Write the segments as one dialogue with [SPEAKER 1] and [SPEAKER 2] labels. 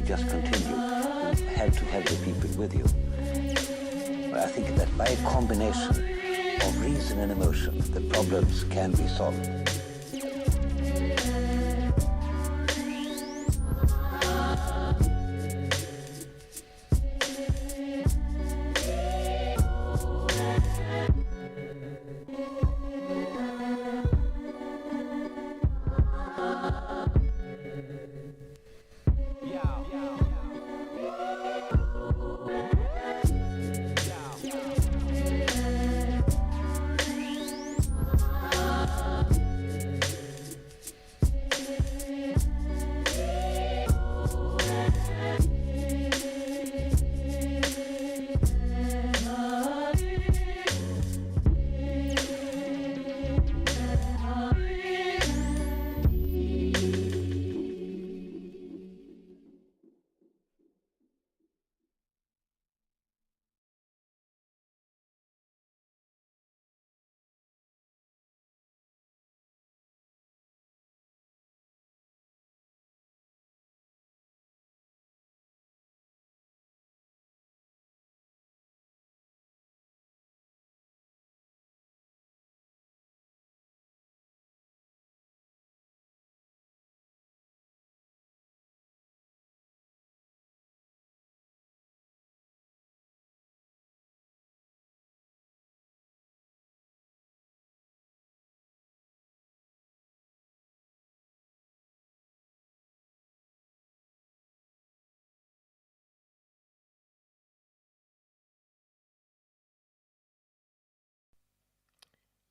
[SPEAKER 1] just continue. You have to have the people with you. But I think that by a combination of reason and emotion, the problems can be solved.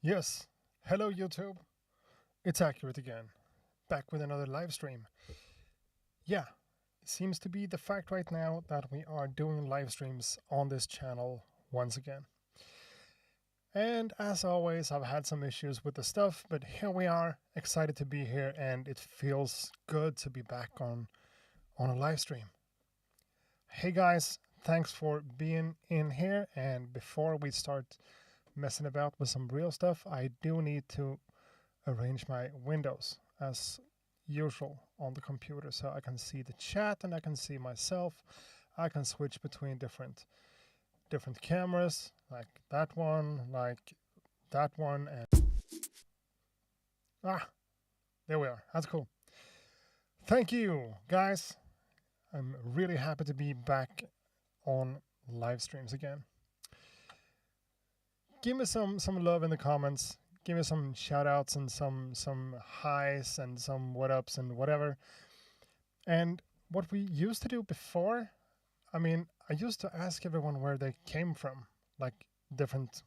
[SPEAKER 2] Yes, hello YouTube. It's Accurate again, back with another live stream. Yeah, it seems to be the fact right now that we are doing live streams on this channel once again. And as always, I've had some issues with the stuff, but here we are, excited to be here, and it feels good to be back on a live stream. Hey guys, thanks for being in here, and before we start messing about with some real stuff, I do need to arrange my windows as usual on the computer so I can see the chat and I can see myself. I can switch between different cameras, like that one, and there we are. That's cool. Thank you guys. I'm really happy to be back on live streams again. Give me some love in the comments. Give me some shout outs and some highs and some what ups and whatever. And what we used to do before, I mean, I used to ask everyone where they came from, like different,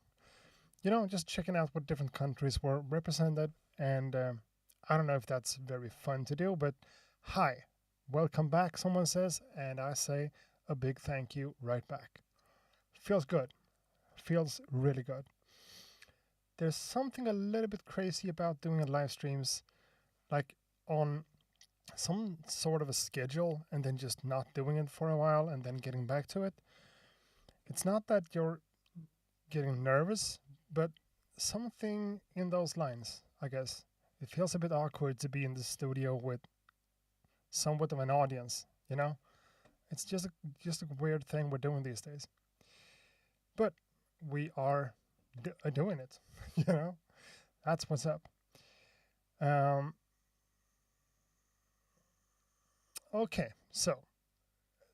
[SPEAKER 2] just checking out what different countries were represented. And I don't know if that's very fun to do, but hi, welcome back, someone says, and I say a big thank you right back. Feels good. Feels really good. There's something a little bit crazy about doing live streams like on some sort of a schedule and then just not doing it for a while and then getting back to it. It's not that you're getting nervous, but something in those lines, I guess. It feels a bit awkward to be in the studio with somewhat of an audience, It's just a weird thing we're doing these days. But we are doing it, That's what's up. Okay, so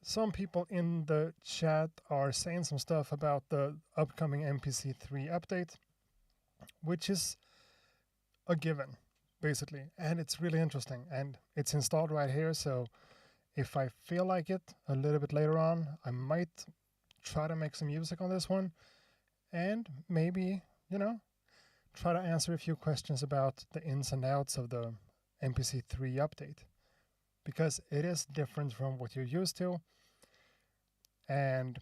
[SPEAKER 2] some people in the chat are saying some stuff about the upcoming MPC3 update, which is a given, basically, and it's really interesting, and it's installed right here, so if I feel like it a little bit later on, I might try to make some music on this one, and maybe, try to answer a few questions about the ins and outs of the MPC3 update, because it is different from what you're used to, and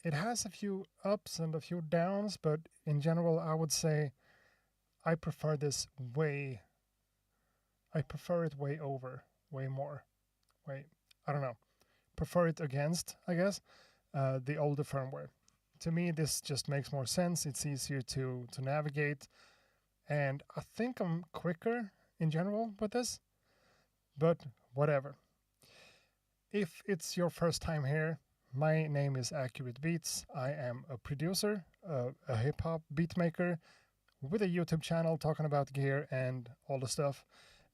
[SPEAKER 2] it has a few ups and a few downs, but in general, I would say I prefer it way more. I don't know. Prefer it against, I guess, the older firmware. To me, this just makes more sense. It's easier to navigate. And I think I'm quicker in general with this. But whatever. if it's your first time here, my name is Accurate Beats. I am a producer, a hip-hop beat maker with a YouTube channel talking about gear and all the stuff.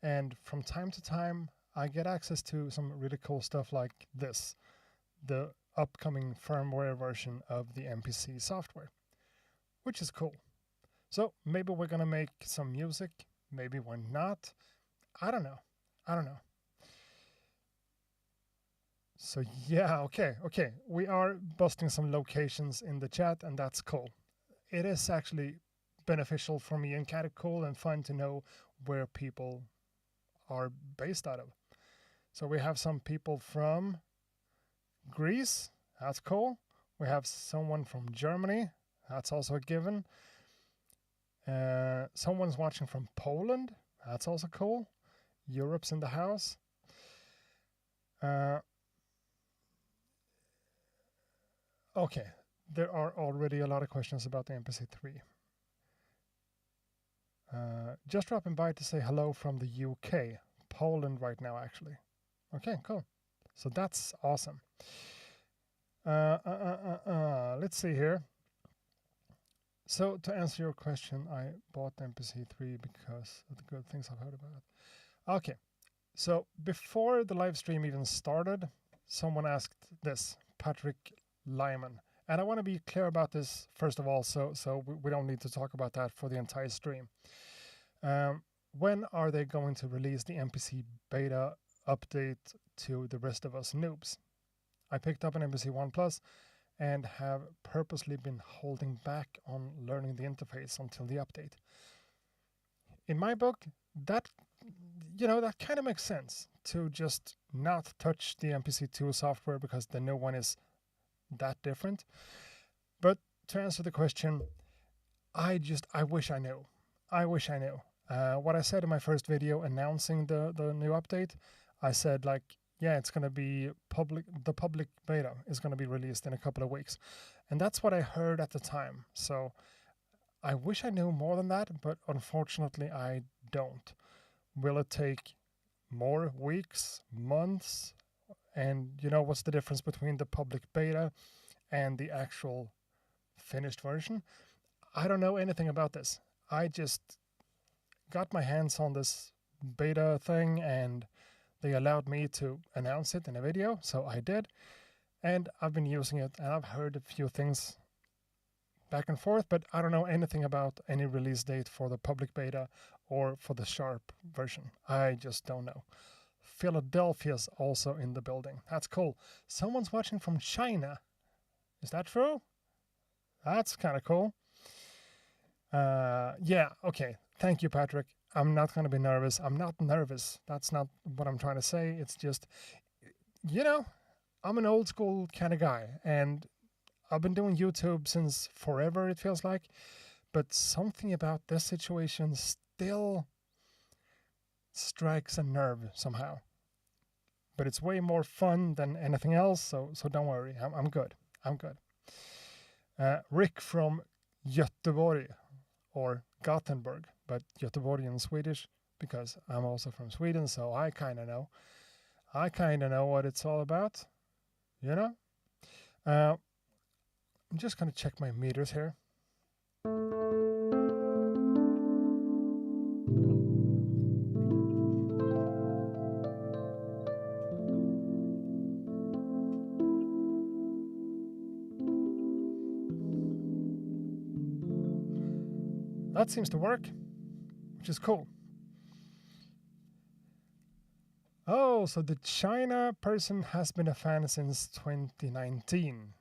[SPEAKER 2] And from time to time, I get access to some really cool stuff like this, the upcoming firmware version of the MPC software, which is cool. So maybe we're gonna make some music, maybe we're not. I don't know. So yeah, okay. We are busting some locations in the chat, and that's cool. It is actually beneficial for me and kind of cool and fun to know where people are based out of. So we have some people from Greece. That's cool. We have someone from Germany. That's also a given. Someone's watching from Poland. That's also cool. Europe's in the house. Okay, there are already a lot of questions about the MPC3. Just dropping by to say hello from the UK, Poland right now, actually. Okay, cool. So that's awesome. Let's see here. So to answer your question, I bought the MPC3 because of the good things I've heard about it. Okay, so before the live stream even started, someone asked this, Patrick Lyman. And I want to be clear about this first of all, so we don't need to talk about that for the entire stream. When are they going to release the MPC beta update to the rest of us noobs? I picked up an MPC 1 Plus and have purposely been holding back on learning the interface until the update. In my book, that kind of makes sense to just not touch the MPC2 software because the new one is that different. But to answer the question, I wish I knew. What I said in my first video announcing the new update, I said like, yeah, it's going to be the public beta is going to be released in a couple of weeks. And that's what I heard at the time. So I wish I knew more than that, but unfortunately I don't. Will it take more weeks, months? And what's the difference between the public beta and the actual finished version? I don't know anything about this. I just got my hands on this beta thing and they allowed me to announce it in a video, so I did. And I've been using it and I've heard a few things back and forth, but I don't know anything about any release date for the public beta or for the Sharp version. I just don't know. Philadelphia's also in the building. That's cool. Someone's watching from China. Is that true? That's kind of cool. Yeah, okay. Thank you, Patrick. I'm not going to be nervous. I'm not nervous. That's not what I'm trying to say. It's just, I'm an old school kind of guy, and I've been doing YouTube since forever, it feels like. But something about this situation still strikes a nerve somehow. But it's way more fun than anything else, so don't worry. I'm good. Rick from Göteborg, or Gothenburg, but Göteborg in Swedish, because I'm also from Sweden, so I kind of know. I kind of know what it's all about, I'm just going to check my meters here. That seems to work, which is cool. Oh, so the China person has been a fan since 2019.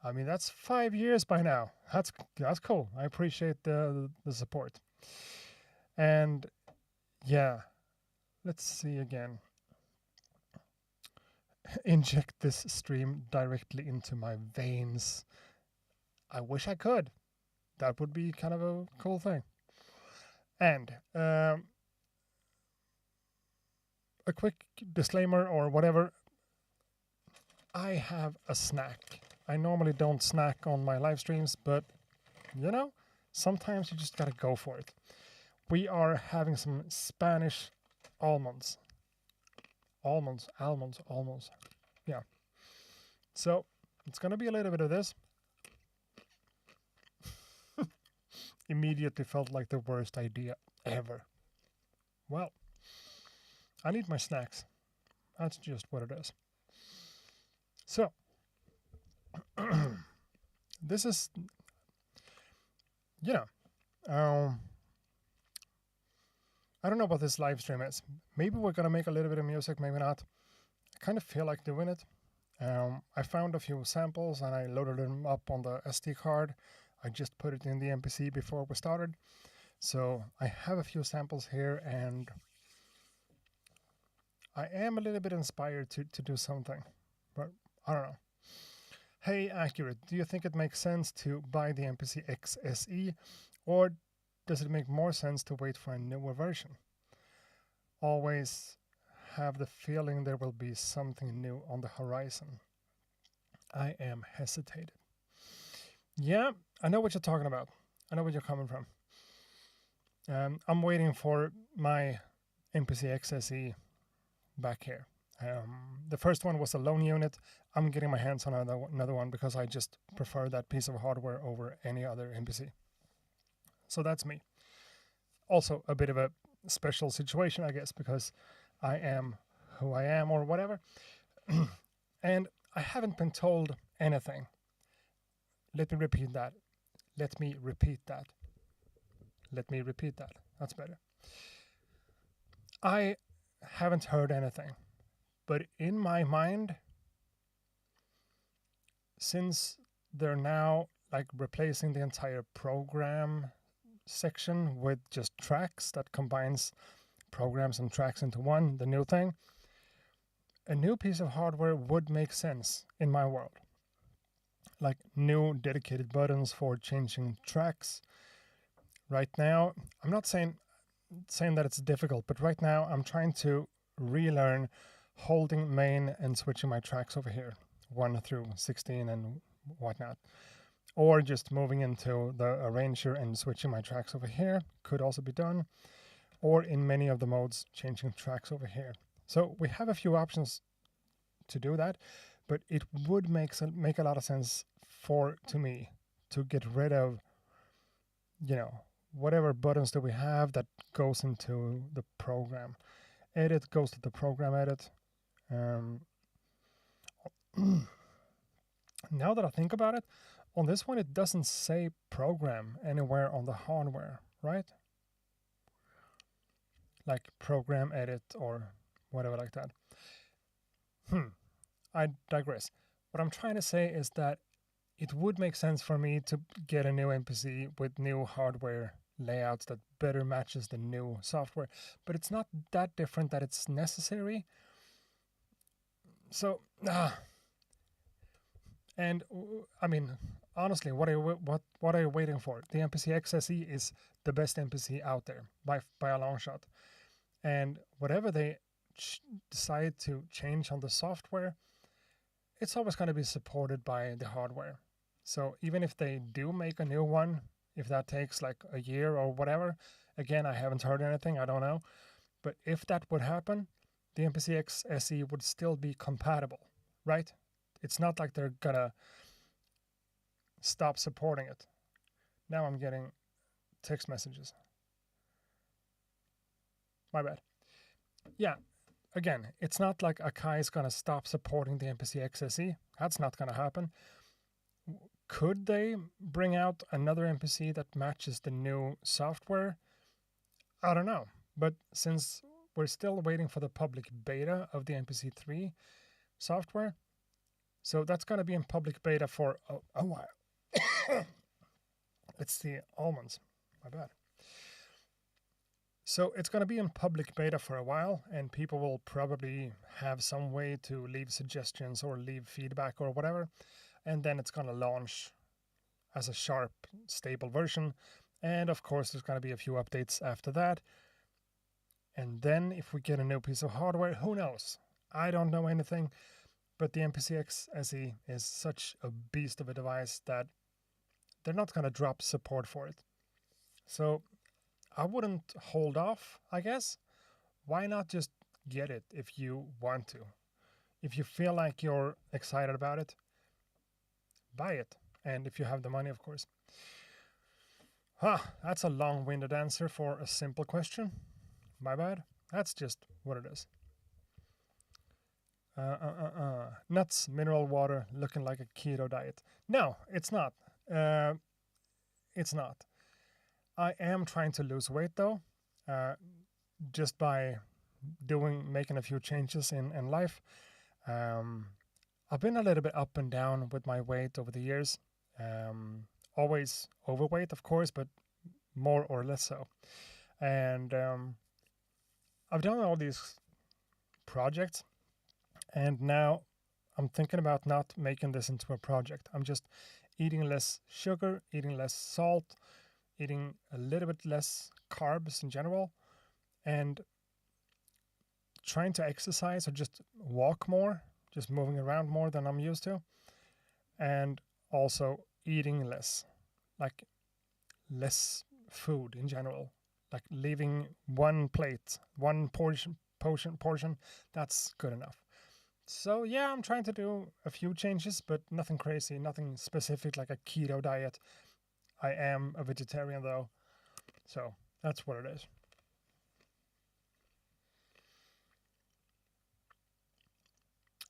[SPEAKER 2] I mean, that's 5 years by now. That's cool. I appreciate the support. And yeah, let's see again. Inject this stream directly into my veins. I wish I could. That would be kind of a cool thing. And a quick disclaimer or whatever. I have a snack. I normally don't snack on my live streams, but sometimes you just gotta go for it. We are having some Spanish almonds. Almonds. yeah. So it's going to be a little bit of this. Immediately felt like the worst idea ever. Well, I need my snacks. That's just what it is. So, this is, you know, I don't know what this live stream is. Maybe we're going to make a little bit of music, maybe not. I kind of feel like doing it. I found a few samples and I loaded them up on the SD card. I just put it in the MPC before we started. So I have a few samples here and I am a little bit inspired to do something, but I don't know. Hey, Accurate, do you think it makes sense to buy the MPC X SE, or does it make more sense to wait for a newer version? Always have the feeling there will be something new on the horizon. I am hesitated. Yeah, I know what you're talking about. I know where you're coming from. I'm waiting for my MPC X SE back here. The first one was a loan unit. I'm getting my hands on another one because I just prefer that piece of hardware over any other MPC. So that's me. Also a bit of a special situation, I guess, because I am who I am or whatever. And I haven't been told anything. Let me repeat that. Let me repeat that. Let me repeat that. That's better. I haven't heard anything. But in my mind, since they're now like replacing the entire program section with just tracks that combines programs and tracks into one, the new thing, a new piece of hardware would make sense in my world. Like new dedicated buttons for changing tracks. Right now, I'm not saying that it's difficult, but right now I'm trying to relearn holding main and switching my tracks over here, 1 through 16 and whatnot. Or just moving into the arranger and switching my tracks over here could also be done. Or in many of the modes, changing tracks over here. So we have a few options to do that, but it would make a lot of sense to me to get rid of, whatever buttons that we have that goes into the program. Edit goes to the program edit. Now that I think about it, on this one it doesn't say program anywhere on the hardware, right? Like program edit or whatever like that. I digress. What I'm trying to say is that it would make sense for me to get a new MPC with new hardware layouts that better matches the new software, but it's not that different that it's necessary. So, and I mean, honestly, what are you waiting for? The MPC X SE is the best MPC out there by a long shot, and whatever they decide to change on the software, it's always going to be supported by the hardware. So even if they do make a new one, if that takes like a year or whatever, again, I haven't heard anything, I don't know. But if that would happen, the MPC X SE would still be compatible, right? It's not like they're gonna stop supporting it. Now I'm getting text messages. My bad. Yeah, again, it's not like Akai is gonna stop supporting the MPC X SE. That's not gonna happen. Could they bring out another MPC that matches the new software? I don't know. But since we're still waiting for the public beta of the MPC 3 software, so that's going to be in public beta for a while. It's the almonds. My bad. So it's going to be in public beta for a while, and people will probably have some way to leave suggestions or leave feedback or whatever. And then it's going to launch as a sharp, stable version. And of course, there's going to be a few updates after that. And then if we get a new piece of hardware, who knows? I don't know anything. But the MPC X SE is such a beast of a device that they're not going to drop support for it. So I wouldn't hold off, I guess. Why not just get it if you want to? if you feel like you're excited about it, buy it. And if you have the money, of course. That's a long-winded answer for a simple question. My bad. That's just what it is. Nuts, mineral water, looking like a keto diet. No, it's not. It's not. I am trying to lose weight though, just by making a few changes in life. I've been a little bit up and down with my weight over the years. Always overweight, of course, but more or less so. And I've done all these projects, and now I'm thinking about not making this into a project. I'm just eating less sugar, eating less salt, eating a little bit less carbs in general, and trying to exercise or just walk more, just moving around more than I'm used to, and also eating less, like less food in general, like leaving one plate, one portion, that's good enough. So yeah, I'm trying to do a few changes, but nothing crazy, nothing specific like a keto diet. I am a vegetarian though, so that's what it is.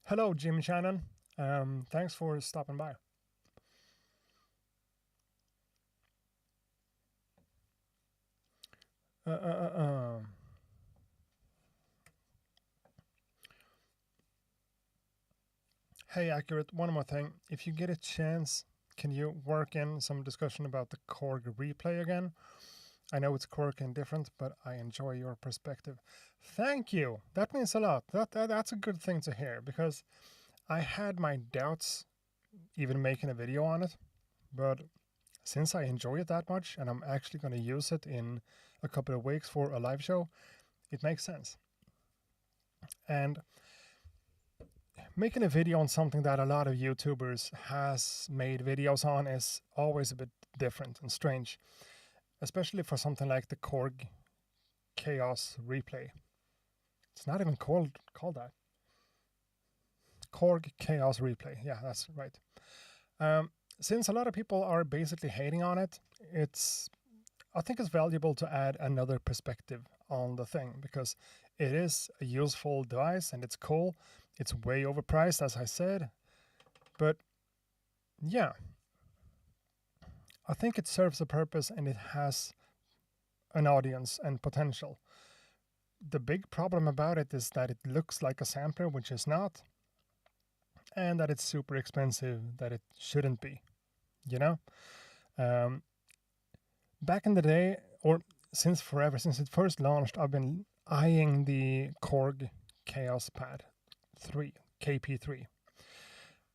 [SPEAKER 2] Hello, Jim Shannon. Thanks for stopping by. Hey, Accurate, one more thing. If you get a chance, can you work in some discussion about the Korg Replay again? I know it's quirky and different, but I enjoy your perspective. Thank you. That means a lot. That's a good thing to hear, because I had my doubts even making a video on it, but since I enjoy it that much and I'm actually going to use it in a couple of weeks for a live show, it makes sense. And making a video on something that a lot of YouTubers has made videos on is always a bit different and strange, especially for something like the Korg Chaos Replay. It's not even called that. Korg Chaos Replay. Yeah, that's right. Since a lot of people are basically hating on it, I think it's valuable to add another perspective on the thing, because it is a useful device and it's cool. It's way overpriced, as I said, but yeah, I think it serves a purpose and it has an audience and potential. The big problem about it is that it looks like a sampler, which is not, and that it's super expensive, that it shouldn't be, you know? Back in the day, or since forever, since it first launched, I've been eyeing the Korg Chaos Pad 3, KP3.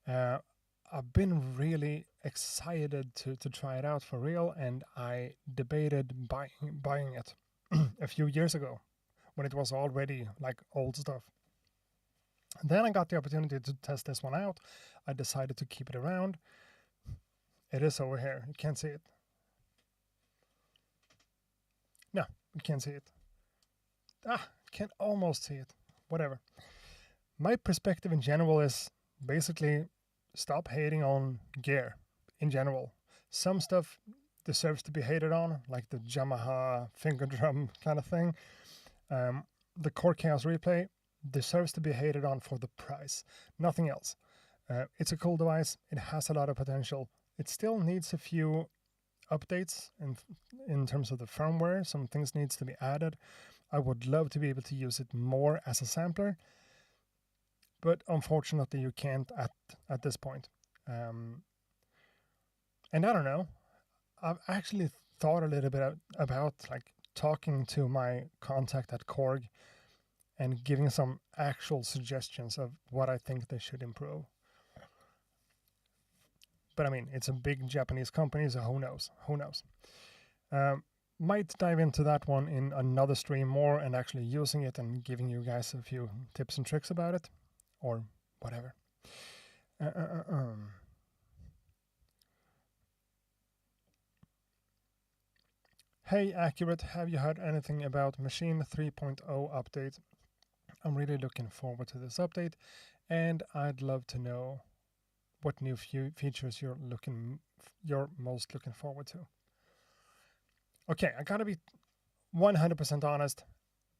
[SPEAKER 2] I've been really excited to try it out for real, and I debated buying it a few years ago when it was already like old stuff. Then I got the opportunity to test this one out. I decided to keep it around. It is over here. You can't see it. No, you can't see it. Can almost see it. Whatever. My perspective in general is basically stop hating on gear in general. Some stuff deserves to be hated on, like the Yamaha finger drum kind of thing. The Korg Chaos Replay deserves to be hated on for the price, nothing else. It's a cool device. It has a lot of potential. It still needs a few updates in terms of the firmware. Some things needs to be added. I would love to be able to use it more as a sampler, but unfortunately you can't at this point. And I don't know. I've actually thought a little bit about like talking to my contact at Korg and giving some actual suggestions of what I think they should improve. But I mean, it's a big Japanese company, so who knows? Who knows? Might dive into that one in another stream more and actually using it and giving you guys a few tips and tricks about it, or whatever. Hey, Accurate, have you heard anything about Machine 3.0 update? I'm really looking forward to this update, and I'd love to know what new features you're most looking forward to. Okay, I gotta be 100% honest.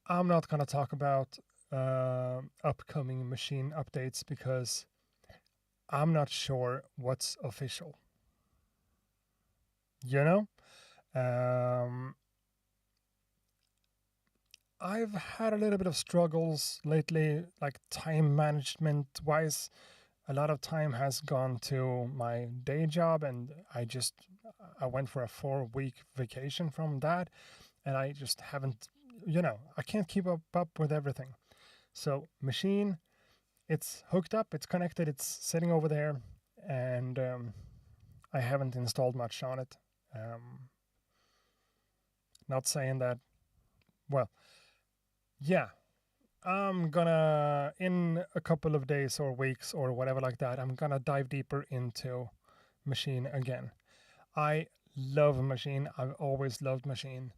[SPEAKER 2] I'm not gonna talk about upcoming machine updates because I'm not sure what's official. You know? I've had a little bit of struggles lately, like time management wise. A lot of time has gone to my day job, and I went for a 4-week vacation from that, and I just haven't, I can't keep up with everything. So machine, it's hooked up, it's connected, it's sitting over there, and I haven't installed much on it. Not saying that, well, yeah, I'm gonna, in a couple of days or weeks or whatever like that, I'm gonna dive deeper into machine again. I love machine. I've always loved machine,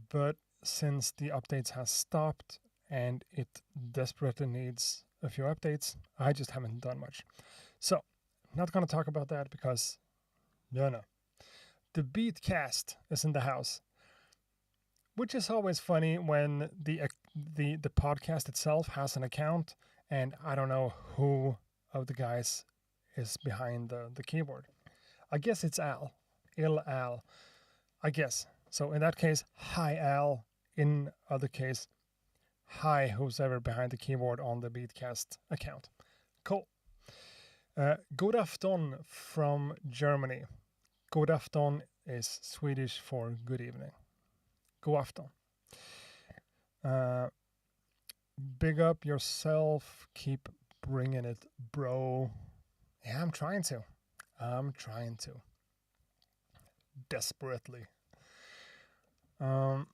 [SPEAKER 2] but since the updates has stopped and it desperately needs a few updates, I just haven't done much. So, not gonna talk about that because, no. The Beatcast is in the house, which is always funny when the podcast itself has an account, and I don't know who of the guys is behind the keyboard. I guess it's Al. Al. I guess. So in that case, hi Al. In other case, hi who's ever behind the keyboard on the Beatcast account. Cool. God afton from Germany. God afton is Swedish for good evening. God afton. Big up yourself. Keep bringing it, bro. Yeah, I'm trying to. Desperately. Yeah,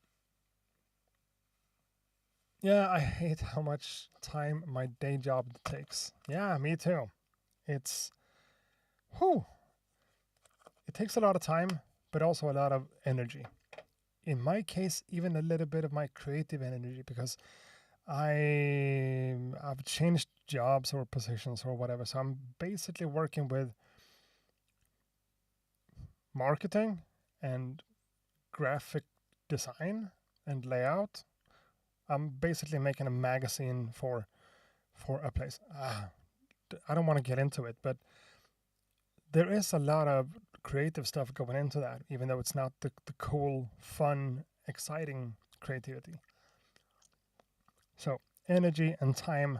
[SPEAKER 2] I hate how much time my day job takes. Yeah, me too. It takes a lot of time, but also a lot of energy. In my case, even a little bit of my creative energy, because I've changed jobs or positions or whatever. So I'm basically working with marketing and graphic design and layout. I'm basically making a magazine for a place. I don't want to get into it, but there is a lot of creative stuff going into that, even though it's not the cool, fun, exciting creativity. So energy and time,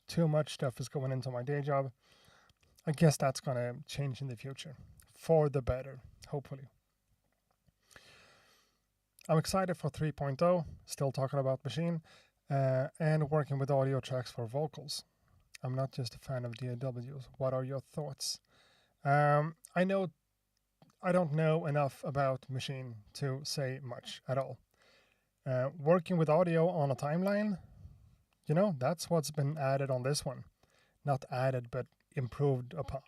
[SPEAKER 2] too much stuff is going into my day job. I guess that's going to change in the future for the better, hopefully. I'm excited for 3.0, still talking about machine, and working with audio tracks for vocals. I'm not just a fan of DAWs. What are your thoughts? I don't know enough about machine to say much at all. Working with audio on a timeline, that's what's been added on this one. Not added, but improved upon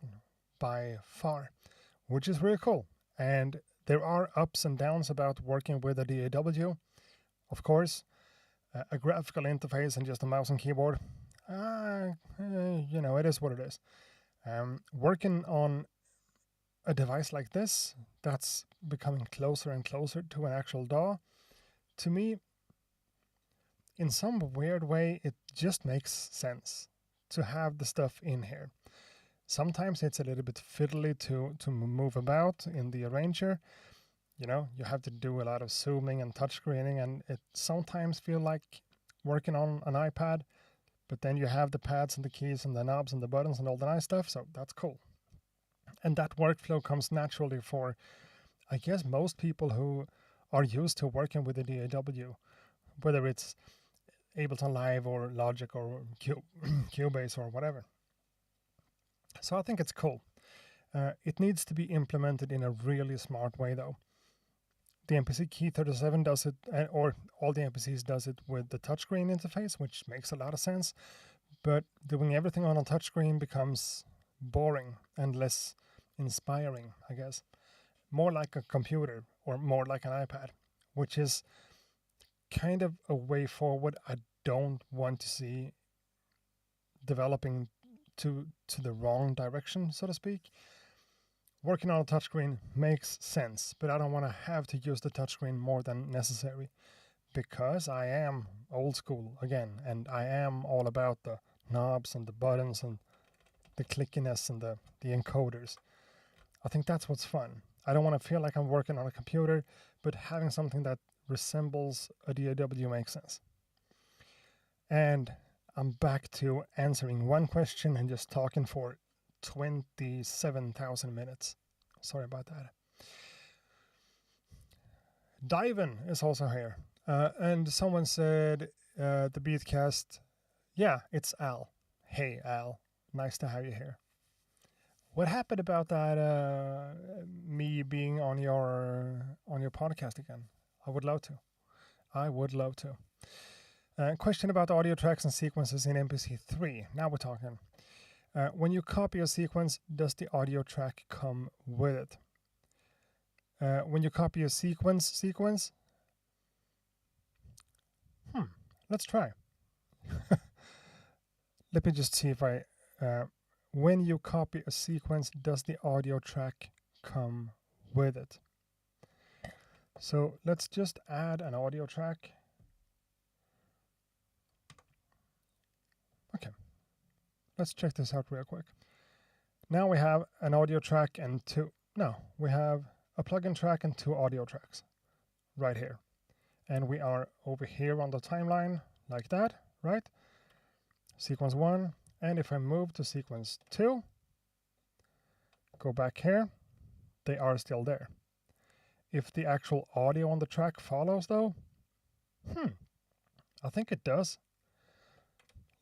[SPEAKER 2] by far, which is really cool. And there are ups and downs about working with a DAW. Of course, a graphical interface and just a mouse and keyboard, it is what it is. Working on a device like this, that's becoming closer and closer to an actual DAW. To me, in some weird way, it just makes sense to have the stuff in here. Sometimes it's a little bit fiddly to move about in the arranger. You have to do a lot of zooming and touchscreening, and it sometimes feel like working on an iPad, but then you have the pads and the keys and the knobs and the buttons and all the nice stuff, so that's cool. And that workflow comes naturally for, I guess, most people who are used to working with a DAW, whether it's Ableton Live or Logic or Cubase or whatever. So I think it's cool. It needs to be implemented in a really smart way, though. The MPC Key 37 does it, or all the MPCs does it with the touchscreen interface, which makes a lot of sense. But doing everything on a touchscreen becomes boring and less inspiring, I guess. More like a computer or more like an iPad, which is kind of a way forward I don't want to see developing to the wrong direction, so to speak, working on a touchscreen makes sense, but I don't want to have to use the touchscreen more than necessary, because I am old school again, and I am all about the knobs and the buttons and the clickiness and the encoders. I think that's what's fun. I don't want to feel like I'm working on a computer, but having something that resembles a DAW makes sense. And I'm back to answering one question and just talking for 27,000 minutes. Sorry about that. Diven is also here. And someone said the Beatcast, yeah, it's Al. Hey, Al. Nice to have you here. What happened about that, me being on your podcast again? I would love to. Question about audio tracks and sequences in MPC3. Now we're talking. When you copy a sequence, does the audio track come with it? When you copy a sequence? Let's try. Let me just see if I... when you copy a sequence, does the audio track come with it? So let's just add an audio track. Okay, let's check this out real quick. Now we have an audio track and we have a plugin track and 2 audio tracks right here. And we are over here on the timeline like that, right? Sequence 1. And if I move to sequence 2, go back here, they are still there. If the actual audio on the track follows though, I think it does.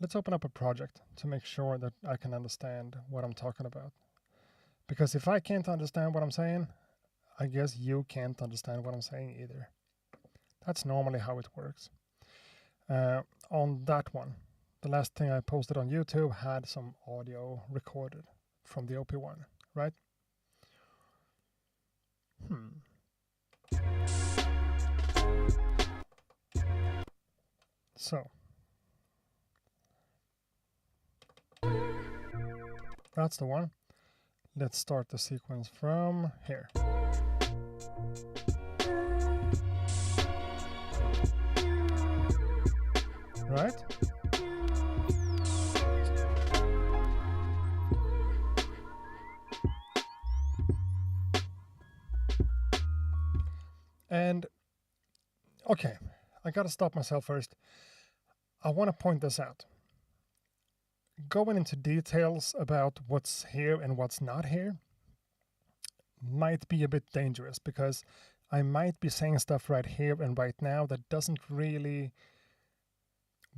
[SPEAKER 2] Let's open up a project to make sure that I can understand what I'm talking about. Because if I can't understand what I'm saying, I guess you can't understand what I'm saying either. That's normally how it works. On that one, the last thing I posted on YouTube had some audio recorded from the OP1, right? So that's the one. Let's start the sequence from here. Right? And okay, I gotta stop myself first. I want to point this out. Going into details about what's here and what's not here might be a bit dangerous, because I might be saying stuff right here and right now that doesn't really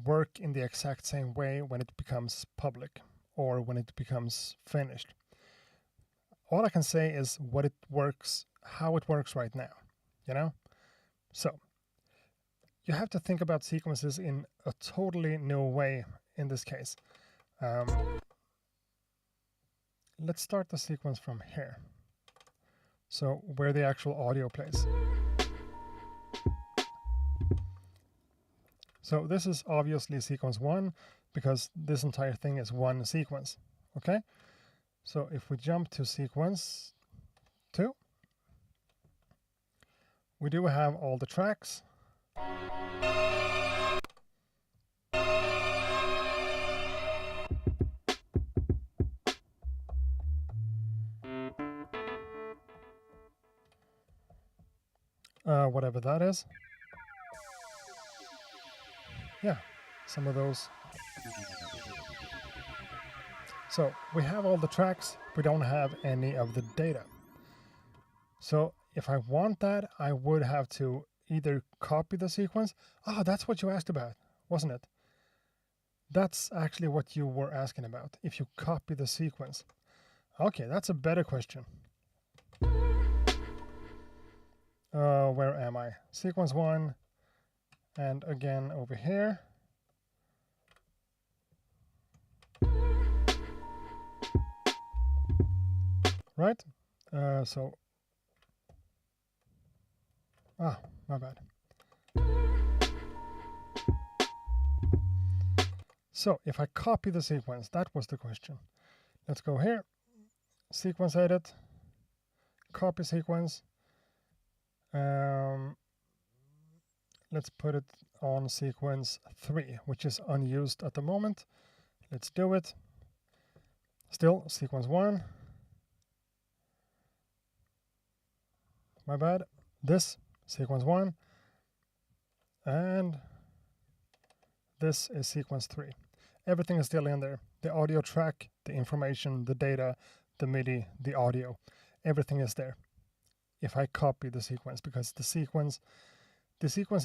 [SPEAKER 2] work in the exact same way when it becomes public or when it becomes finished. All I can say is how it works right now, you know? So you have to think about sequences in a totally new way in this case. Let's start the sequence from here. So where the actual audio plays. So this is obviously sequence 1, because this entire thing is one sequence, okay? So if we jump to sequence 2, we do have all the tracks. Whatever that is. Yeah, some of those. So we have all the tracks, we don't have any of the data. So if I want that, I would have to either copy the sequence. Oh, that's what you asked about, wasn't it? That's actually what you were asking about, if you copy the sequence. Okay, that's a better question. Where am I? Sequence 1, and again over here. Right? My bad. So if I copy the sequence, that was the question. Let's go here, sequence edit, copy sequence. Let's put it on sequence 3, which is unused at the moment. Let's do it. Still sequence 1. My bad. This, sequence 1. And this is sequence 3. Everything is still in there. The audio track, the information, the data, the MIDI, the audio. Everything is there. If I copy the sequence, because the sequence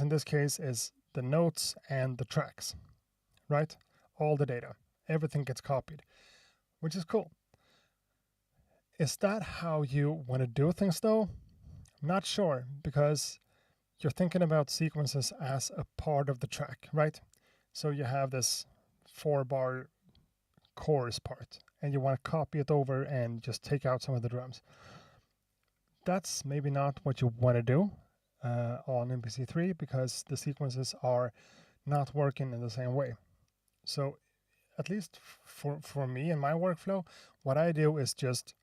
[SPEAKER 2] in this case is the notes and the tracks, right? All the data. Everything gets copied, which is cool. Is that how you want to do things though? I'm not sure, because you're thinking about sequences as a part of the track, right? So you have this 4-bar chorus part, and you want to copy it over and just take out some of the drums. That's maybe not what you want to do on MPC3, because the sequences are not working in the same way. So at least for me and my workflow, what I do is just,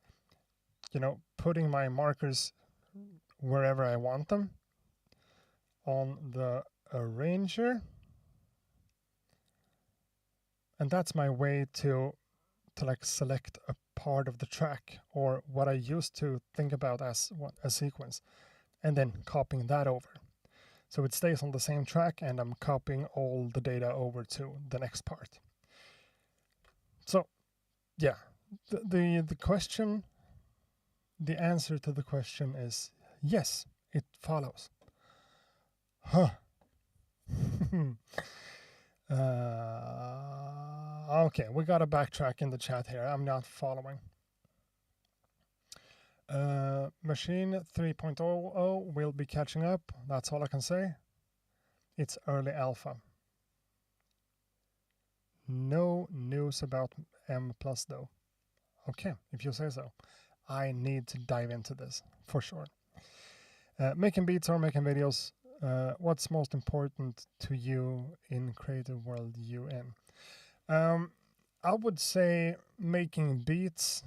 [SPEAKER 2] putting my markers wherever I want them on the arranger. And that's my way to like select a part of the track, or what I used to think about as a sequence, and then copying that over. So it stays on the same track, and I'm copying all the data over to the next part. So yeah, the question, the answer to the question is yes, it follows. Huh. Okay, we got to backtrack in the chat here. I'm not following. Machine 3.00 will be catching up. That's all I can say. It's early alpha. No news about M+ though. Okay, if you say so. I need to dive into this for sure. Making beats or making videos. What's most important to you in creative world you in? I would say making beats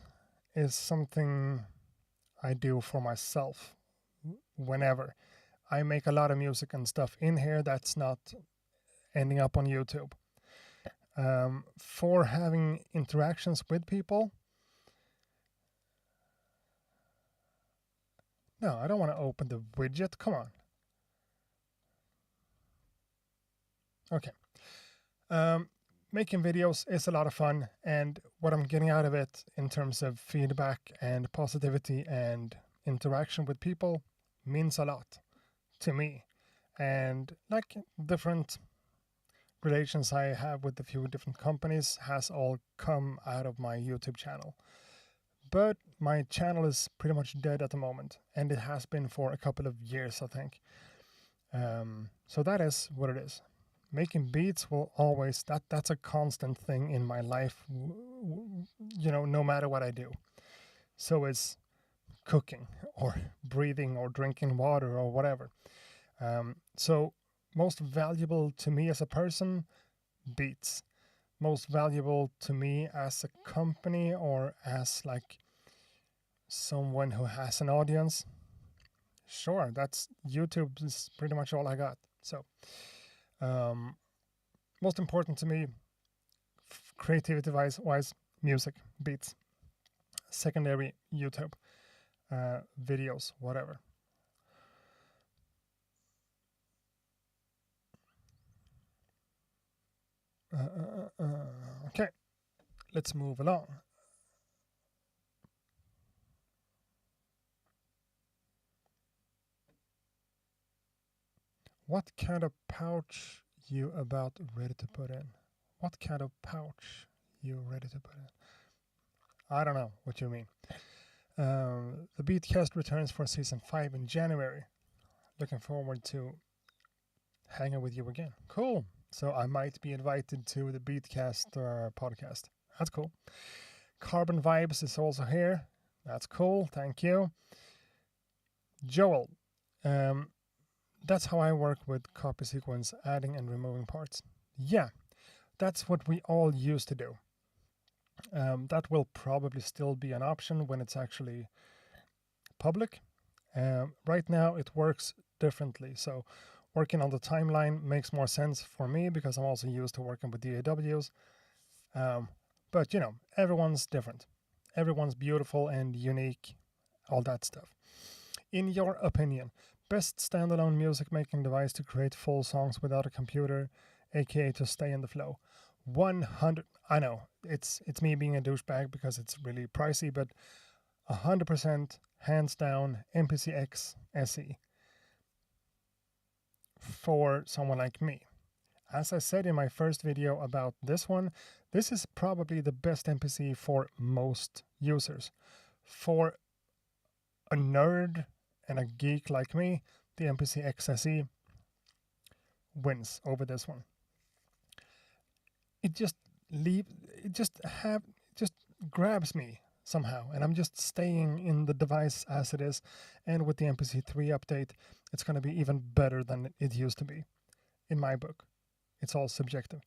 [SPEAKER 2] is something I do for myself whenever. I make a lot of music and stuff in here that's not ending up on YouTube. For having interactions with people, no, I don't want to open the widget. Come on. Okay. Making videos is a lot of fun, and what I'm getting out of it in terms of feedback and positivity and interaction with people means a lot to me. And like different relations I have with a few different companies has all come out of my YouTube channel. But my channel is pretty much dead at the moment, and it has been for a couple of years, I think. So that is what it is. Making beats will always, that's a constant thing in my life, no matter what I do. So is cooking or breathing or drinking water or whatever. So most valuable to me as a person, beats. Most valuable to me as a company or as like someone who has an audience, sure, that's YouTube is pretty much all I got. So most important to me, creativity wise, music, beats. Secondary, YouTube, videos, whatever. Okay, let's move along. What kind of pouch you about ready to put in? What kind of pouch you ready to put in? I don't know what you mean. The Beatcast returns for season 5 in January. Looking forward to hanging with you again. Cool. So I might be invited to the Beatcast podcast. That's cool. Carbon Vibes is also here. That's cool. Thank you. Joel. That's how I work with copy sequence, adding and removing parts. Yeah. That's what we all used to do. That will probably still be an option when it's actually public. Right now it works differently. So working on the timeline makes more sense for me because I'm also used to working with DAWs. But you know, everyone's different. Everyone's beautiful and unique, all that stuff. In your opinion, best standalone music making device to create full songs without a computer, aka to stay in the flow? 100. I know it's me being a douchebag because it's really pricey, but 100% hands down MPC-X SE for someone like me. As I said in my first video about this one, this is probably the best MPC for most users. For a nerd and a geek like me, the MPC-X SE wins over this one. It just grabs me somehow, and I'm just staying in the device as it is. And with the MPC-3 update, it's going to be even better than it used to be, in my book. It's all subjective.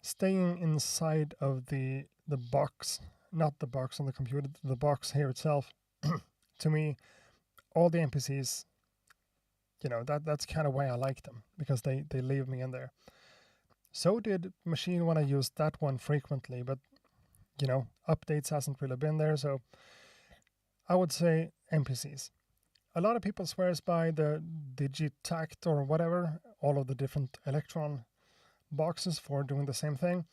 [SPEAKER 2] Staying inside of the box, not the box on the computer, the box here itself, to me, all the NPCs, you know, that's kind of why I like them, because they leave me in there. So did Machine when I used that one frequently, but, you know, updates hasn't really been there, so I would say NPCs. A lot of people swears by the Digitact or whatever, all of the different Electron boxes for doing the same thing.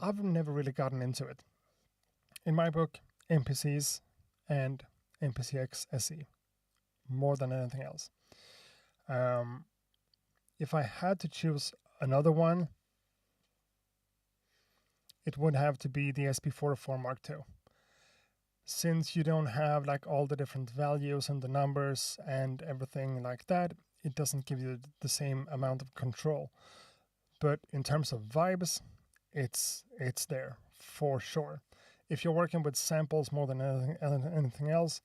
[SPEAKER 2] I've never really gotten into it. In my book, NPCs and MPC-X SE, more than anything else. If I had to choose another one, it would have to be the SP404 Mark II. Since you don't have like all the different values and the numbers and everything like that, it doesn't give you the same amount of control. But in terms of vibes, it's there for sure. If you're working with samples more than anything else,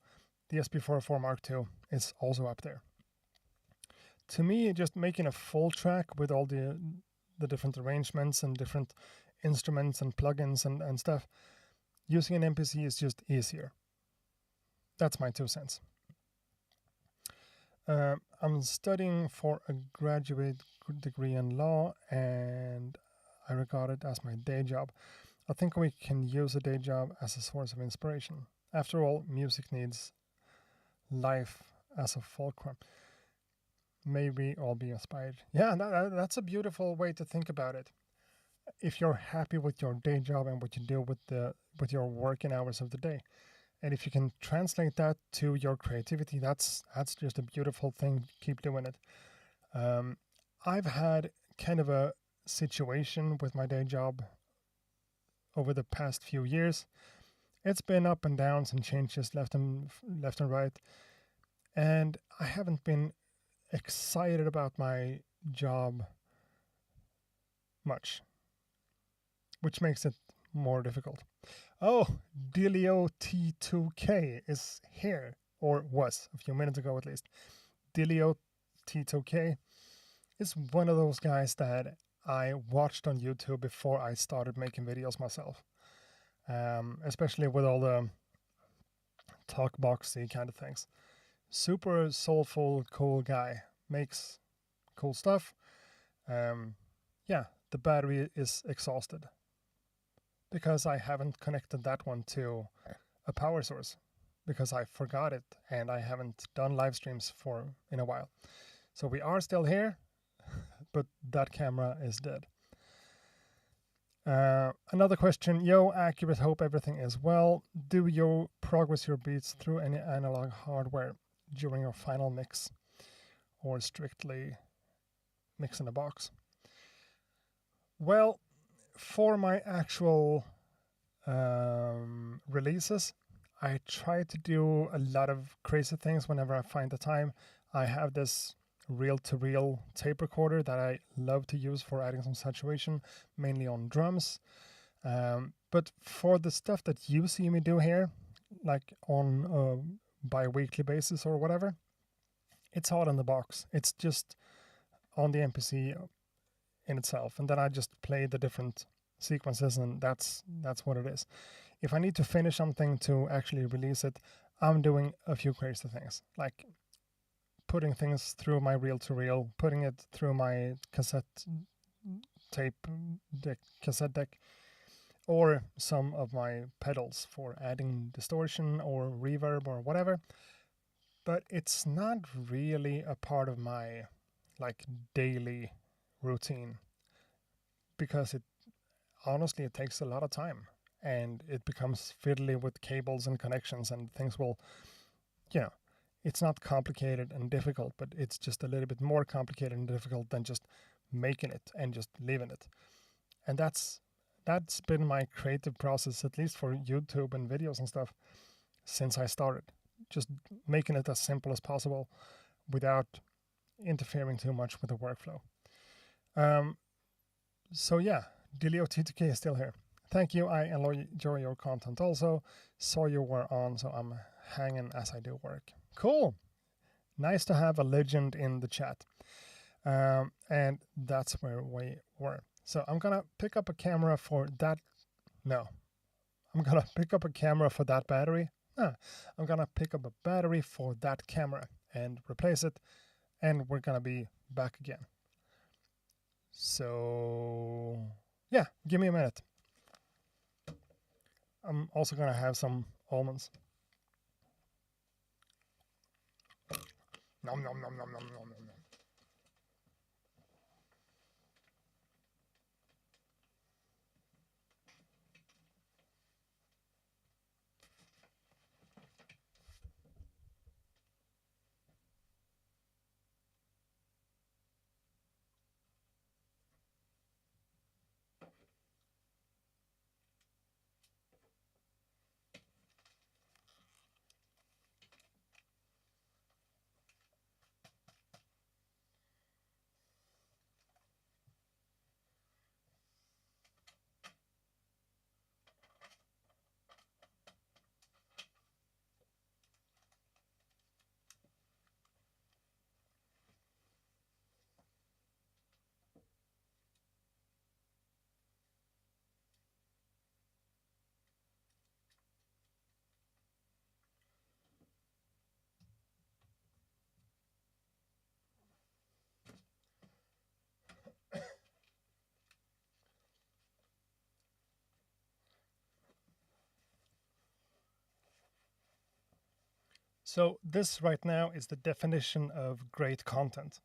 [SPEAKER 2] the SP404 Mark II is also up there. To me, just making a full track with all the different arrangements and different instruments and plugins and stuff, using an MPC is just easier. That's my 2 cents. I'm studying for a graduate degree in law, and I regard it as my day job. I think we can use a day job as a source of inspiration. After all, music needs life as a fulcrum. Maybe all be inspired. Yeah, that's a beautiful way to think about it. If you're happy with your day job and what you do with your working hours of the day, and if you can translate that to your creativity, that's just a beautiful thing. Keep doing it. I've had kind of a situation with my day job over the past few years. It's been up and downs and changes left and right, and I haven't been excited about my job much, which makes it more difficult. Oh, Dilio T2K is here, or was a few minutes ago at least. Dilio T2K is one of those guys that I watched on YouTube before I started making videos myself. Especially with all the talkboxy kind of things. Super soulful, cool guy. Makes cool stuff. Yeah, the battery is exhausted because I haven't connected that one to a power source because I forgot it and I haven't done live streams in a while. So we are still here, but that camera is dead. Another question. Yo, accurate, hope everything is well. Do you progress your beats through any analog hardware during your final mix or strictly mix in a box? Well, for my actual releases, I try to do a lot of crazy things whenever I find the time. I have this reel-to-reel tape recorder that I love to use for adding some saturation, mainly on drums. But for the stuff that you see me do here, like on a bi-weekly basis or whatever, it's all in the box. It's just on the MPC in itself, and then I just play the different sequences, and that's what it is. If I need to finish something to actually release it, I'm doing a few crazy things, like putting things through my reel-to-reel, putting it through my cassette deck, or some of my pedals for adding distortion or reverb or whatever. But it's not really a part of my like daily routine, because it takes a lot of time, and it becomes fiddly with cables and connections, and things will, it's not complicated and difficult, but it's just a little bit more complicated and difficult than just making it and just leaving it. And that's been my creative process, at least for YouTube and videos and stuff, since I started. Just making it as simple as possible without interfering too much with the workflow. So yeah, DelioT2K is still here. Thank you. I enjoy your content also. Saw you were on, so I'm hanging as I do work. Cool. Nice to have a legend in the chat. And that's where we were. So I'm going to pick up a camera for that. No. I'm going to pick up a camera for that battery. I'm going to pick up a battery for that camera and replace it. And we're going to be back again. So yeah, give me a minute. I'm also going to have some almonds. Nom nom nom nom nom nom nom. So this right now is the definition of great content.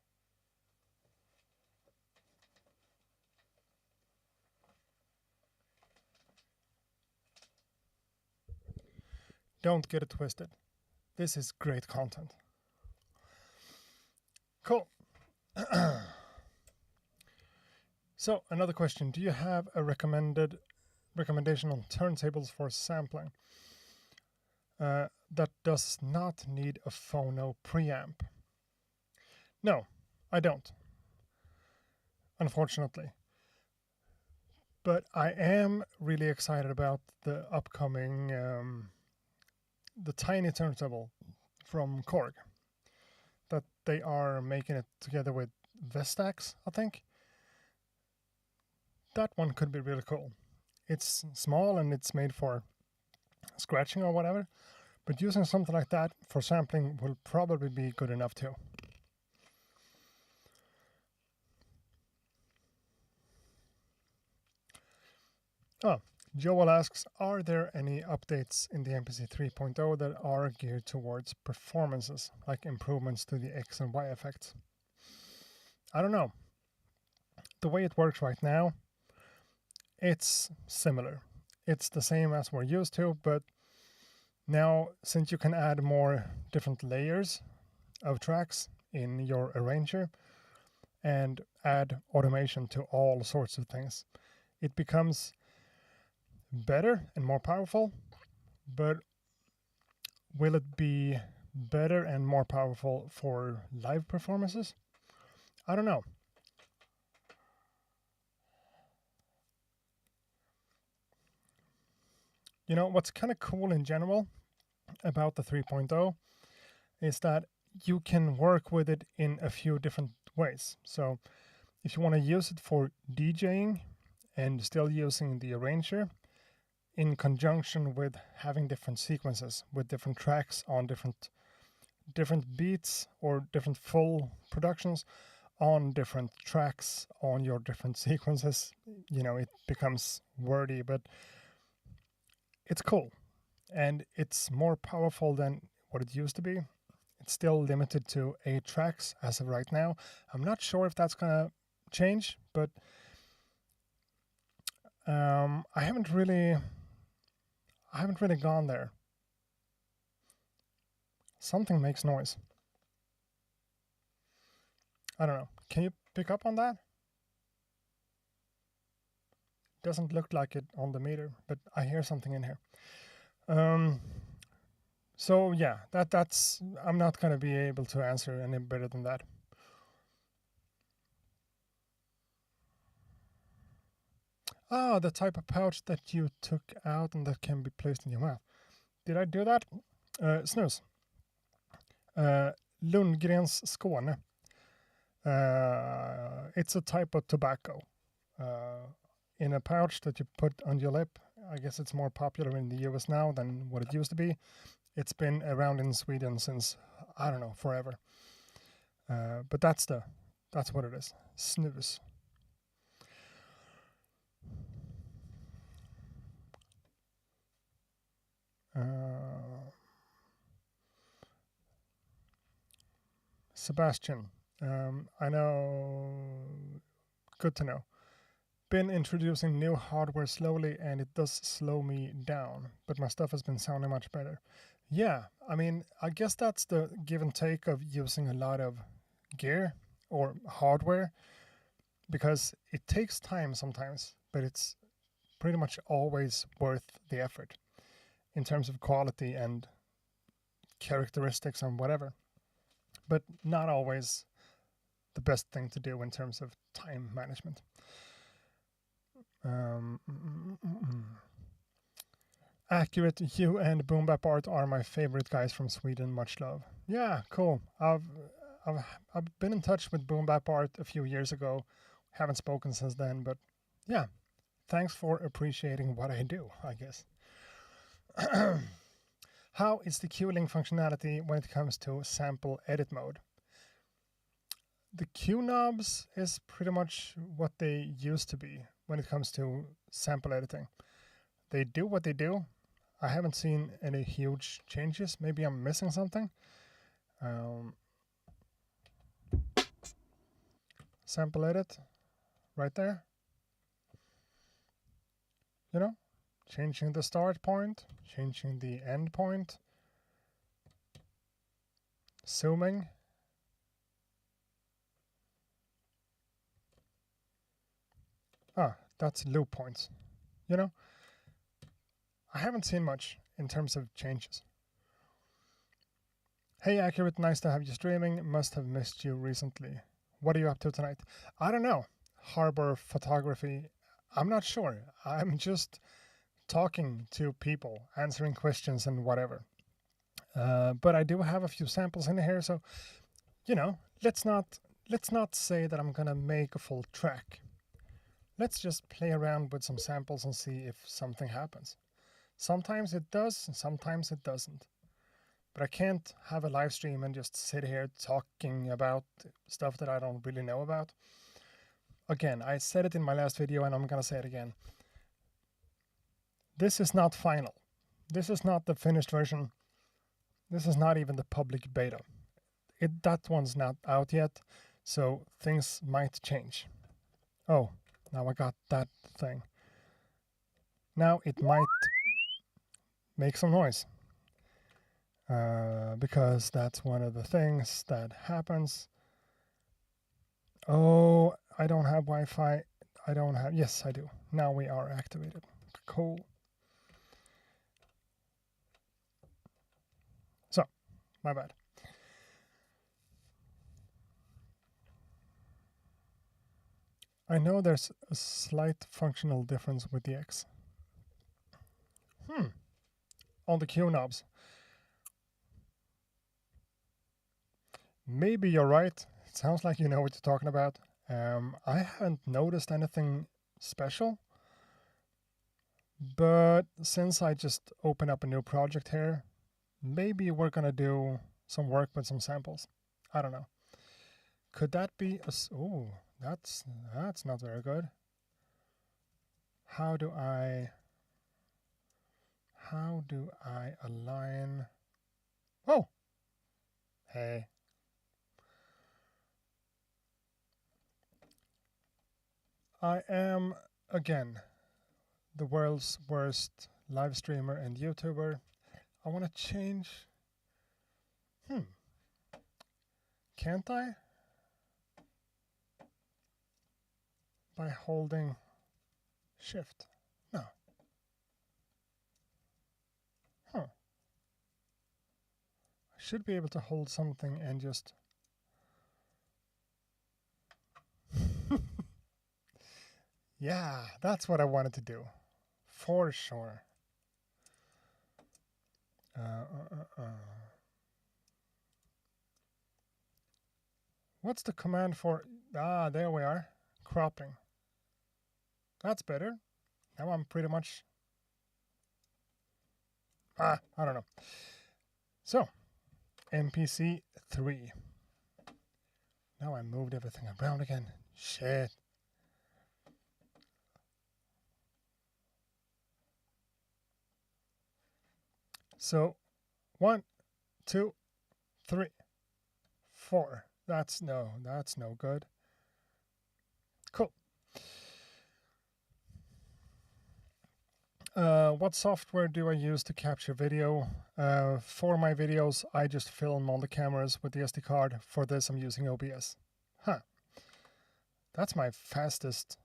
[SPEAKER 2] Don't get it twisted. This is great content. Cool. So another question. Do you have a recommendation on turntables for sampling that does not need a phono preamp? No, I don't. Unfortunately. But I am really excited about the upcoming the tiny turntable from Korg that they are making it together with Vestax, I think. That one could be really cool. It's small and it's made for scratching or whatever, but using something like that for sampling will probably be good enough too. Oh, Joel asks, are there any updates in the MPC 3.0 that are geared towards performances, like improvements to the X and Y effects? I don't know. The way it works right now, it's similar. It's the same as we're used to, but now since you can add more different layers of tracks in your arranger and add automation to all sorts of things, it becomes better and more powerful. But will it be better and more powerful for live performances? I don't know. You know, what's kind of cool in general about the 3.0 is that you can work with it in a few different ways. So if you want to use it for DJing and still using the arranger in conjunction with having different sequences with different tracks on different beats or different full productions on different tracks on your different sequences, it becomes wordy, but it's cool and it's more powerful than what it used to be. It's still limited to 8 tracks as of right now. I'm not sure if that's gonna change, but I haven't really gone there. Something makes noise. I don't know. Can you pick up on that? Doesn't look like it on the meter, but I hear something in here. So yeah, that's I'm not gonna be able to answer any better than that. Ah, the type of pouch that you took out and that can be placed in your mouth. Did I do that? Snus. Lundgrens Skåne. It's a type of tobacco. In a pouch that you put on your lip. I guess it's more popular in the US now than what it used to be. It's been around in Sweden since, I don't know, forever. But that's what it is. Snus. Sebastian, I know, good to know. Been introducing new hardware slowly and it does slow me down, but my stuff has been sounding much better. Yeah, I mean, I guess that's the give and take of using a lot of gear or hardware, because it takes time sometimes, but it's pretty much always worth the effort in terms of quality and characteristics and whatever, but not always the best thing to do in terms of time management. Accurate, you and Boom Bap Art are my favorite guys from Sweden. Much love. Yeah, cool. I've been in touch with Boom Bap Art a few years ago. Haven't spoken since then, but yeah, thanks for appreciating what I do, I guess. How is the Q-Link functionality when it comes to sample edit mode? The Q knobs is pretty much what they used to be when it comes to sample editing. They do what they do. I haven't seen any huge changes. Maybe I'm missing something. Sample edit, right there. Changing the start point, changing the end point, zooming. That's loop points. I haven't seen much in terms of changes. Hey Accurate, nice to have you streaming. Must have missed you recently. What are you up to tonight? I don't know. Harbor photography. I'm not sure. I'm just talking to people, answering questions and whatever. But I do have a few samples in here, so let's not say that I'm gonna make a full track. Let's just play around with some samples and see if something happens. Sometimes it does, and sometimes it doesn't. But I can't have a live stream and just sit here talking about stuff that I don't really know about. Again, I said it in my last video and I'm gonna say it again. This is not final. This is not the finished version. This is not even the public beta. That one's not out yet, so things might change. Oh, now I got that thing. Now it might make some noise. Because that's one of the things that happens. Oh, I don't have Wi-Fi. Yes, I do. Now we are activated. Cool. So, my bad. I know there's a slight functional difference with the X. On the Q knobs. Maybe you're right. It sounds like you know what you're talking about. I haven't noticed anything special, but since I just opened up a new project here, maybe we're gonna do some work with some samples. I don't know. Could that be a... Oh, that's not very good. How do I align? Oh, hey. I am, again, the world's worst live streamer and YouTuber. I want to change... Can't I? By holding Shift. No. Huh. I should be able to hold something and just... Yeah, that's what I wanted to do. For sure. What's the command for... Ah, there we are. Cropping. That's better. Now I'm pretty much... I don't know. So, MPC 3. Now I moved everything around again. Shit. So, 1, 2, 3, 4. That's no good. Cool. What software do I use to capture video? For my videos, I just film on the cameras with the SD card. For this, I'm using OBS. Huh. That's my fastest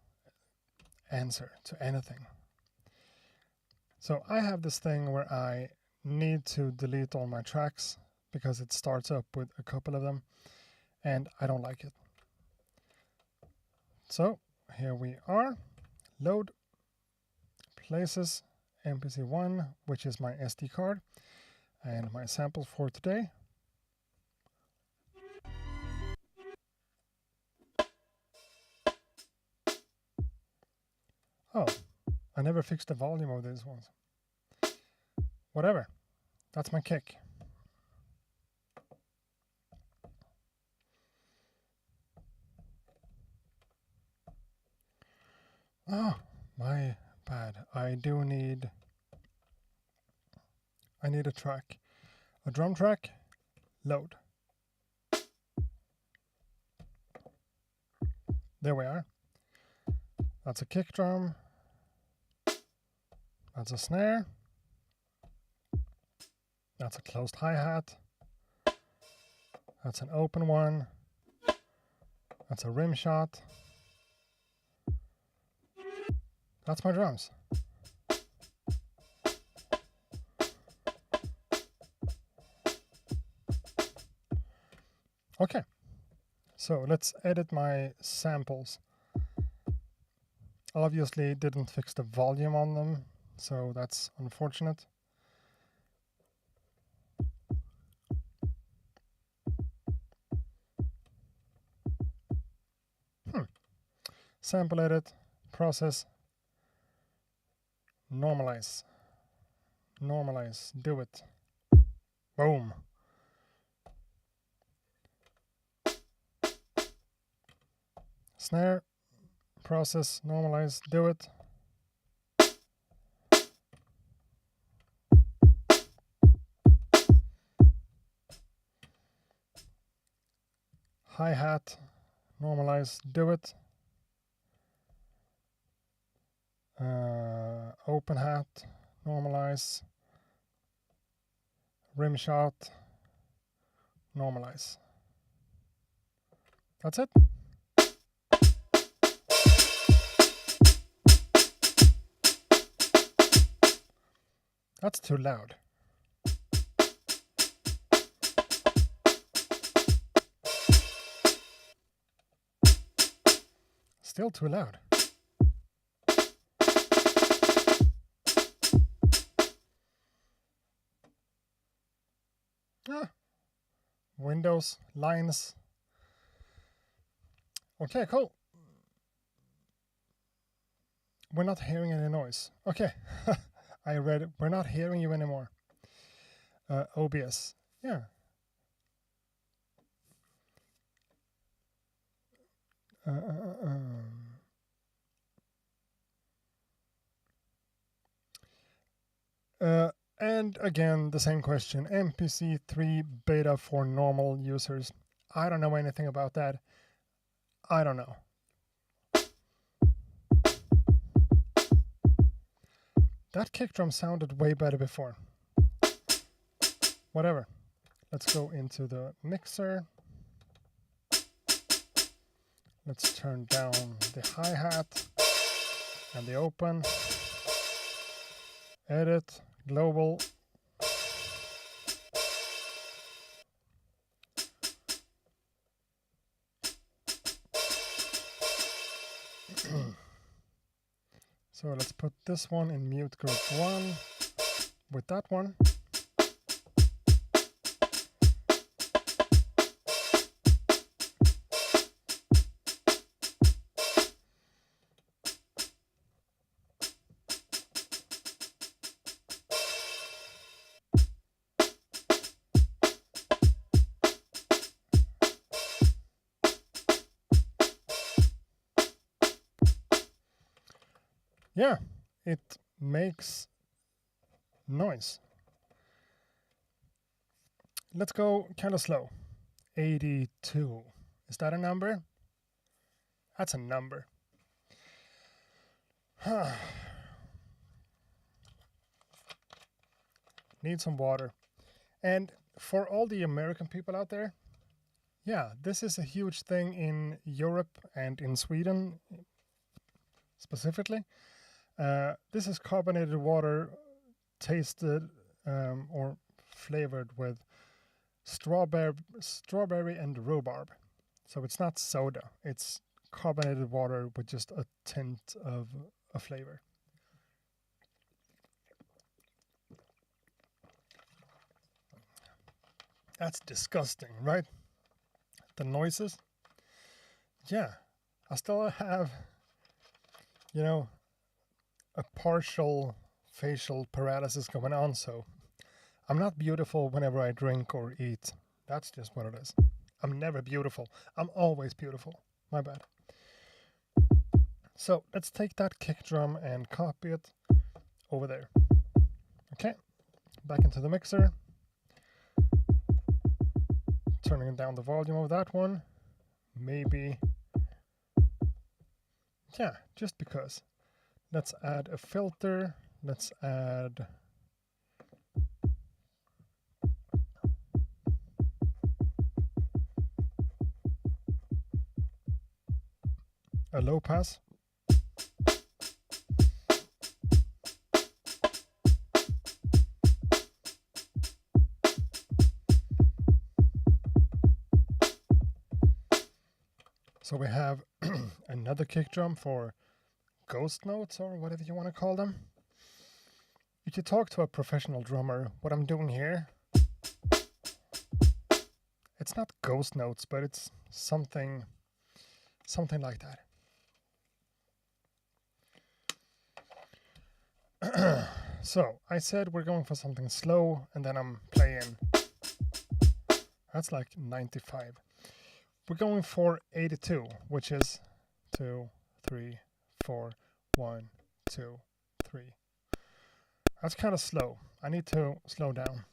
[SPEAKER 2] answer to anything. So I have this thing where I need to delete all my tracks because it starts up with a couple of them, and I don't like it. So here we are. Load places MPC1, which is my SD card, and my sample for today. Oh, I never fixed the volume of these ones. Whatever. That's my kick. Oh, my bad. I need a track. A drum track. Load. There we are. That's a kick drum. That's a snare. That's a closed hi-hat. That's an open one. That's a rim shot. That's my drums. Okay, so let's edit my samples. Obviously didn't fix the volume on them, so that's unfortunate. Sample edit, process, normalize. Normalize, do it. Boom. Snare, process, normalize, do it. Hi-hat, normalize, do it. Open hat, normalize. Rim shot, normalize. That's it. That's too loud. Still too loud. Windows, lines. Okay, cool. We're not hearing any noise. Okay, I read it. We're not hearing you anymore. OBS, yeah. And again, the same question. MPC 3 beta for normal users. I don't know anything about that. I don't know. That kick drum sounded way better before. Whatever. Let's go into the mixer. Let's turn down the hi-hat and the open. Edit, global. So let's put this one in mute group 1 with that one. Yeah, it makes noise. Let's go kind of slow. 82. Is that a number? That's a number. Need some water. And for all the American people out there, yeah, this is a huge thing in Europe and in Sweden specifically. This is carbonated water tasted or flavored with strawberry and rhubarb. So it's not soda, it's carbonated water with just a tint of a flavor. That's disgusting, right? The noises. Yeah, I still have, you know, a partial facial paralysis going on, so I'm not beautiful whenever I drink or eat. That's just what it is. I'm never beautiful. I'm always beautiful. My bad. So let's take that kick drum and copy it over there. Okay, back into the mixer. Turning down the volume of that one. Maybe, yeah, just because. Let's add a filter. Let's add a low pass. So we have another kick drum for ghost notes or whatever you want to call them. If you talk to a professional drummer, what I'm doing here, it's not ghost notes, but it's something like that. So I said we're going for something slow, and then I'm playing. That's like 95. We're going for 82, which is 2, 3, 4, 1, 2, 3. That's kind of slow. I need to slow down.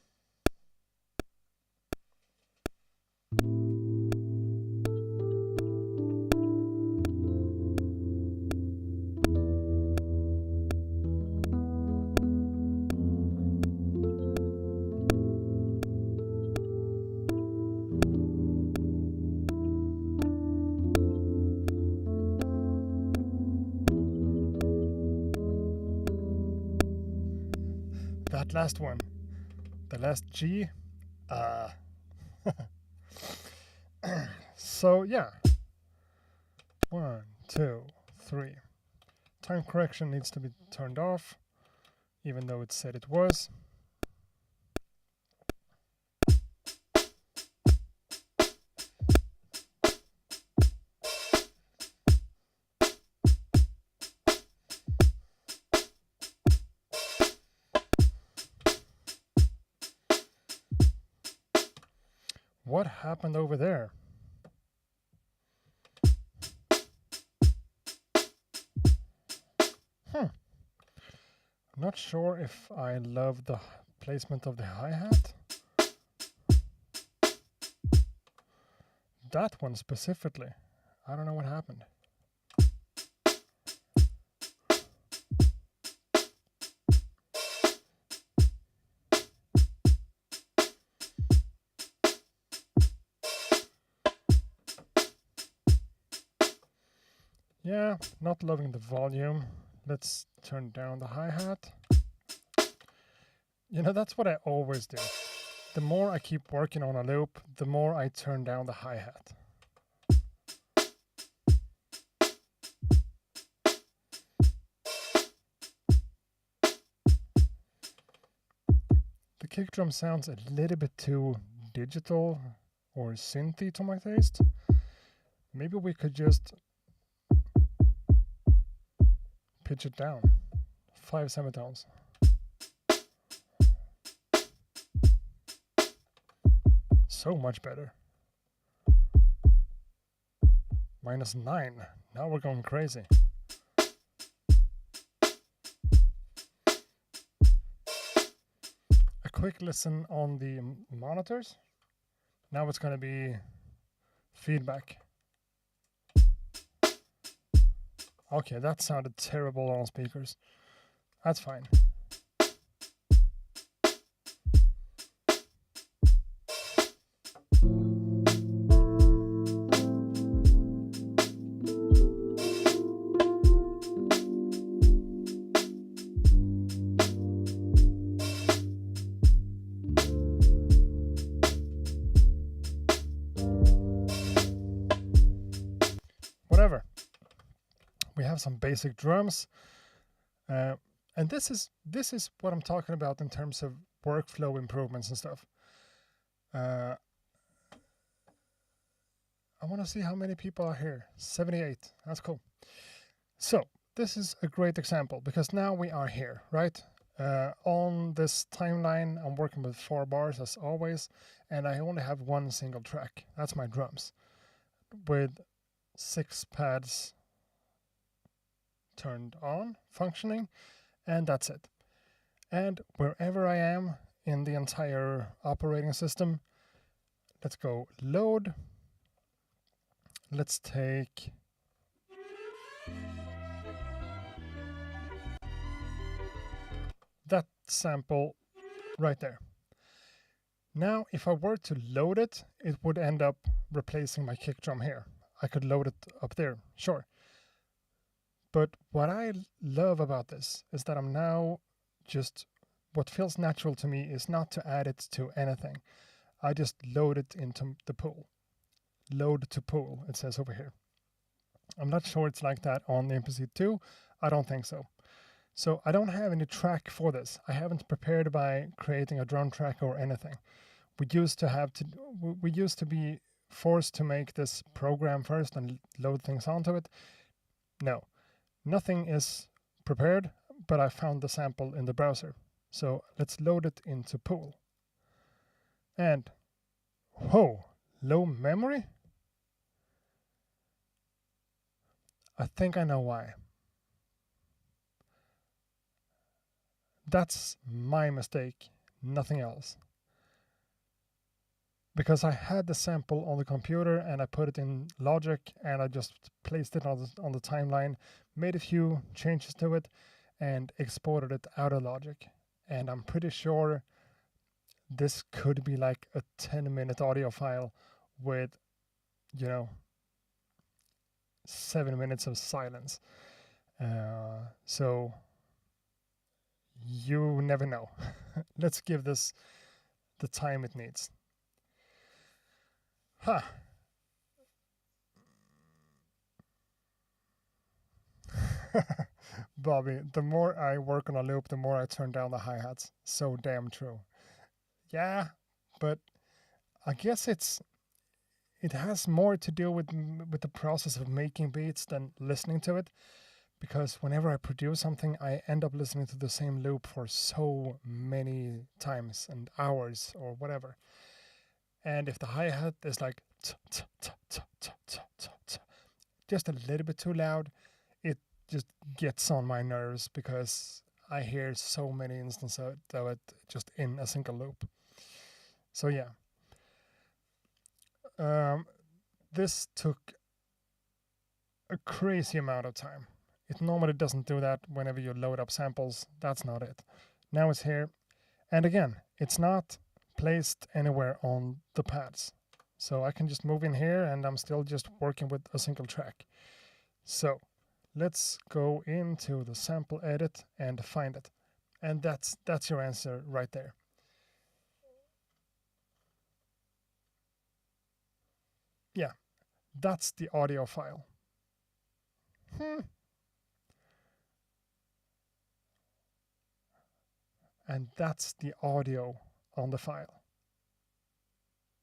[SPEAKER 2] That last one, the last G, so yeah, 1, 2, 3. Time correction needs to be turned off, even though it said it was. what happened over there? Not sure if I love the placement of the hi-hat. That one specifically. I don't know what happened. Yeah, not loving the volume. Let's turn down the hi-hat. You know, that's what I always do. The more I keep working on a loop, the more I turn down the hi-hat. The kick drum sounds a little bit too digital or synthy to my taste. Maybe we could just pitch it down 5 semitones. So much better. -9. Now we're going crazy. A quick listen on the monitors. Now it's going to be feedback. Okay, that sounded terrible on speakers. That's fine. Whatever. We have some basic drums, and this is what I'm talking about in terms of workflow improvements and stuff. I want to see how many people are here. 78. That's cool. So this is a great example because now we are here, right? On this timeline, I'm working with 4 bars as always, and I only have one single track. That's my drums with 6 pads turned on, functioning, and that's it. And wherever I am in the entire operating system, let's go load. Let's take that sample right there. Now, if I were to load it, it would end up replacing my kick drum here. I could load it up there, sure. But what I love about this is that I'm now just, what feels natural to me is not to add it to anything. I just load it into the pool. Load to pool, it says over here. I'm not sure it's like that on the MPC2. I don't think so. So I don't have any track for this. I haven't prepared by creating a drum track or anything. We used to be forced to make this program first and load things onto it. No. Nothing is prepared, but I found the sample in the browser. So let's load it into pool. And, whoa, low memory? I think I know why. That's my mistake, nothing else. Because I had the sample on the computer and I put it in Logic and I just placed it on the timeline, made a few changes to it and exported it out of Logic. And I'm pretty sure this could be like a 10-minute audio file with, 7 minutes of silence. So you never know. Let's give this the time it needs. Huh. Bobby, the more I work on a loop, the more I turn down the hi-hats. So damn true. Yeah, but I guess it has more to do with the process of making beats than listening to it. Because whenever I produce something, I end up listening to the same loop for so many times and hours or whatever. And if the hi-hat is like just a little bit too loud, it just gets on my nerves because I hear so many instances of it just in a single loop. So yeah. This took a crazy amount of time. It normally doesn't do that whenever you load up samples. That's not it. Now it's here. And again, it's not placed anywhere on the pads. So I can just move in here and I'm still just working with a single track. So let's go into the sample edit and find it. And that's your answer right there. Yeah, that's the audio file. And that's the audio on the file.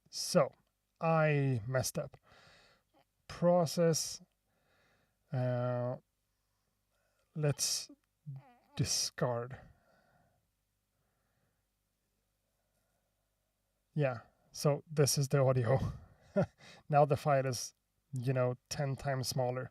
[SPEAKER 2] So I messed up. Process. Let's discard. Yeah, so this is the audio. Now the file is, 10 times smaller.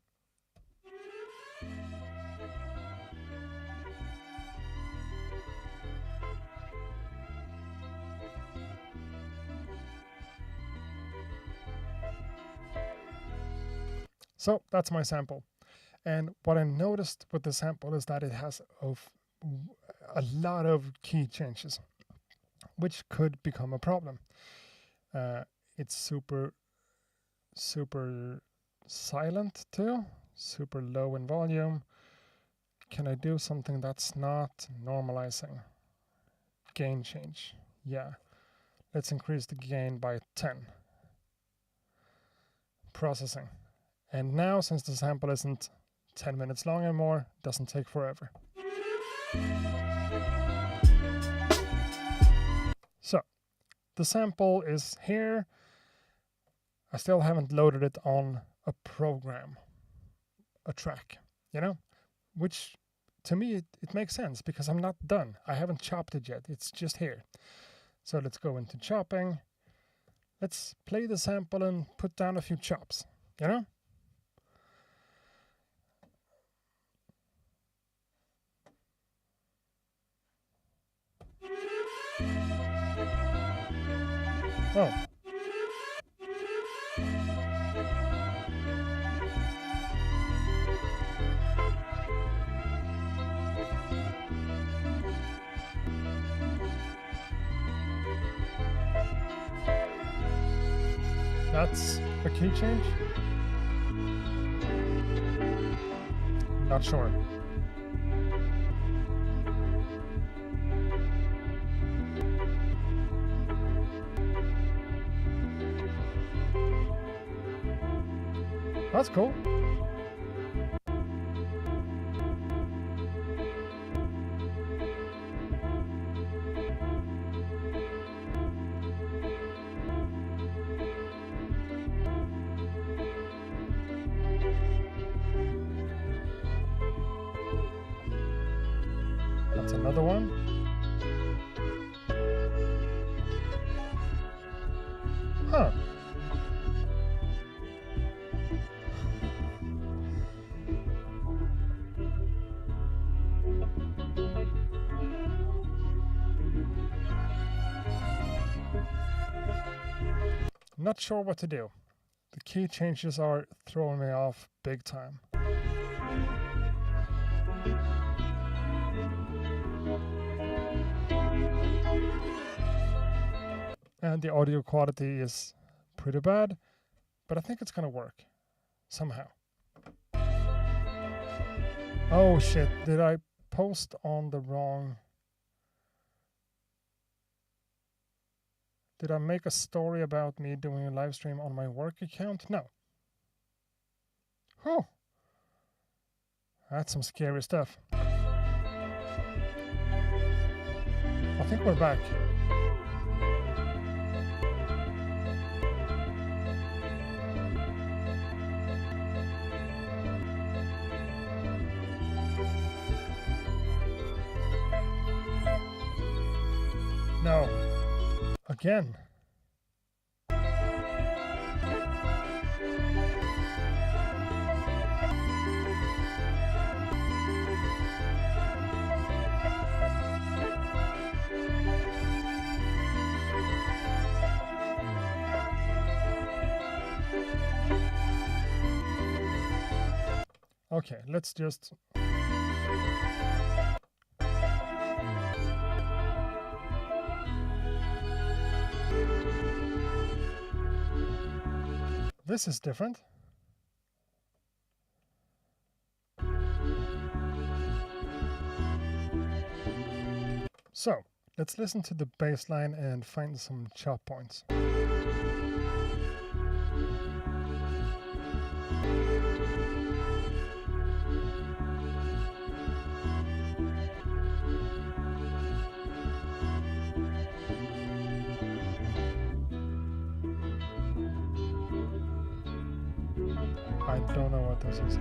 [SPEAKER 2] So that's my sample. And what I noticed with the sample is that it has a lot of key changes, which could become a problem. It's super silent too, super low in volume. Can I do something that's not normalizing? Gain change. Yeah. Let's increase the gain by 10. Processing. And now, since the sample isn't 10 minutes long anymore, it doesn't take forever. So, the sample is here. I still haven't loaded it on a program, a track, which to me, it makes sense because I'm not done. I haven't chopped it yet. It's just here. So let's go into chopping. Let's play the sample and put down a few chops, Oh. That's a key change? Not sure. That's cool. That's another one. Huh. Not sure what to do. The key changes are throwing me off big time. And the audio quality is pretty bad, but I think it's gonna work somehow. Oh shit, did I post on the wrong... Did I make a story about me doing a live stream on my work account? No. Oh, that's some scary stuff. I think we're back. No. Again. Okay, let's just... This is different. So, let's listen to the bass line and find some chop points. I don't know what this is.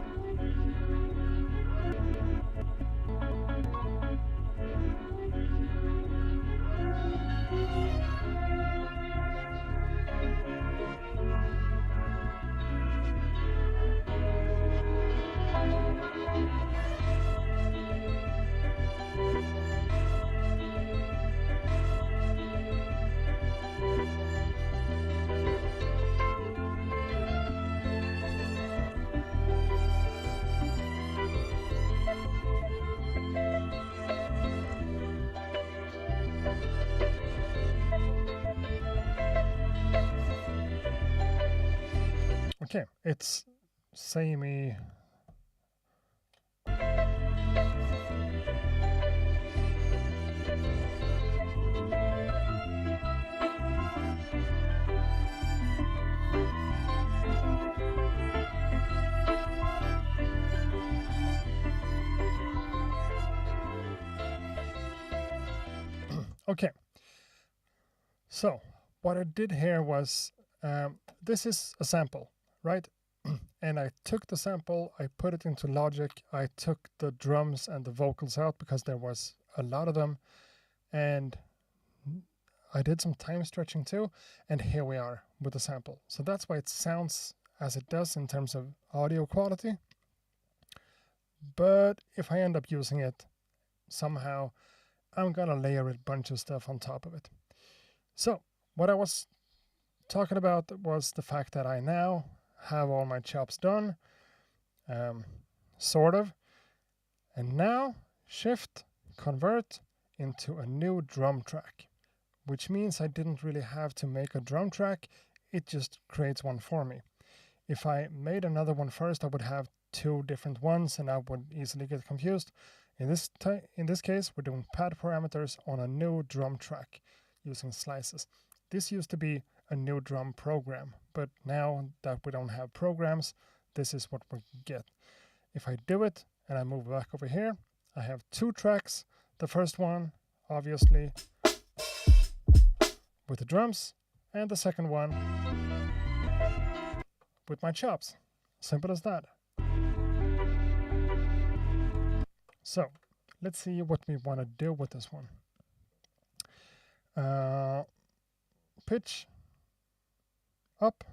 [SPEAKER 2] Okay, it's samey. Okay, so what I did here was, this is a sample, right? And I took the sample, I put it into Logic, I took the drums and the vocals out because there was a lot of them, and I did some time stretching too, and here we are with the sample. So that's why it sounds as it does in terms of audio quality. But if I end up using it somehow, I'm gonna layer a bunch of stuff on top of it. So what I was talking about was the fact that I now have all my chops done, sort of, and now shift, convert into a new drum track, which means I didn't really have to make a drum track, it just creates one for me. If I made another one first, I would have two different ones and I would easily get confused. In this case, we're doing pad parameters on a new drum track using slices. This used to be a new drum program, but now that we don't have programs, this is what we get. If I do it and I move back over here, I have two tracks. The first one, obviously, with the drums, and the second one with my chops. Simple as that. So let's see what we want to do with this one. Pitch up.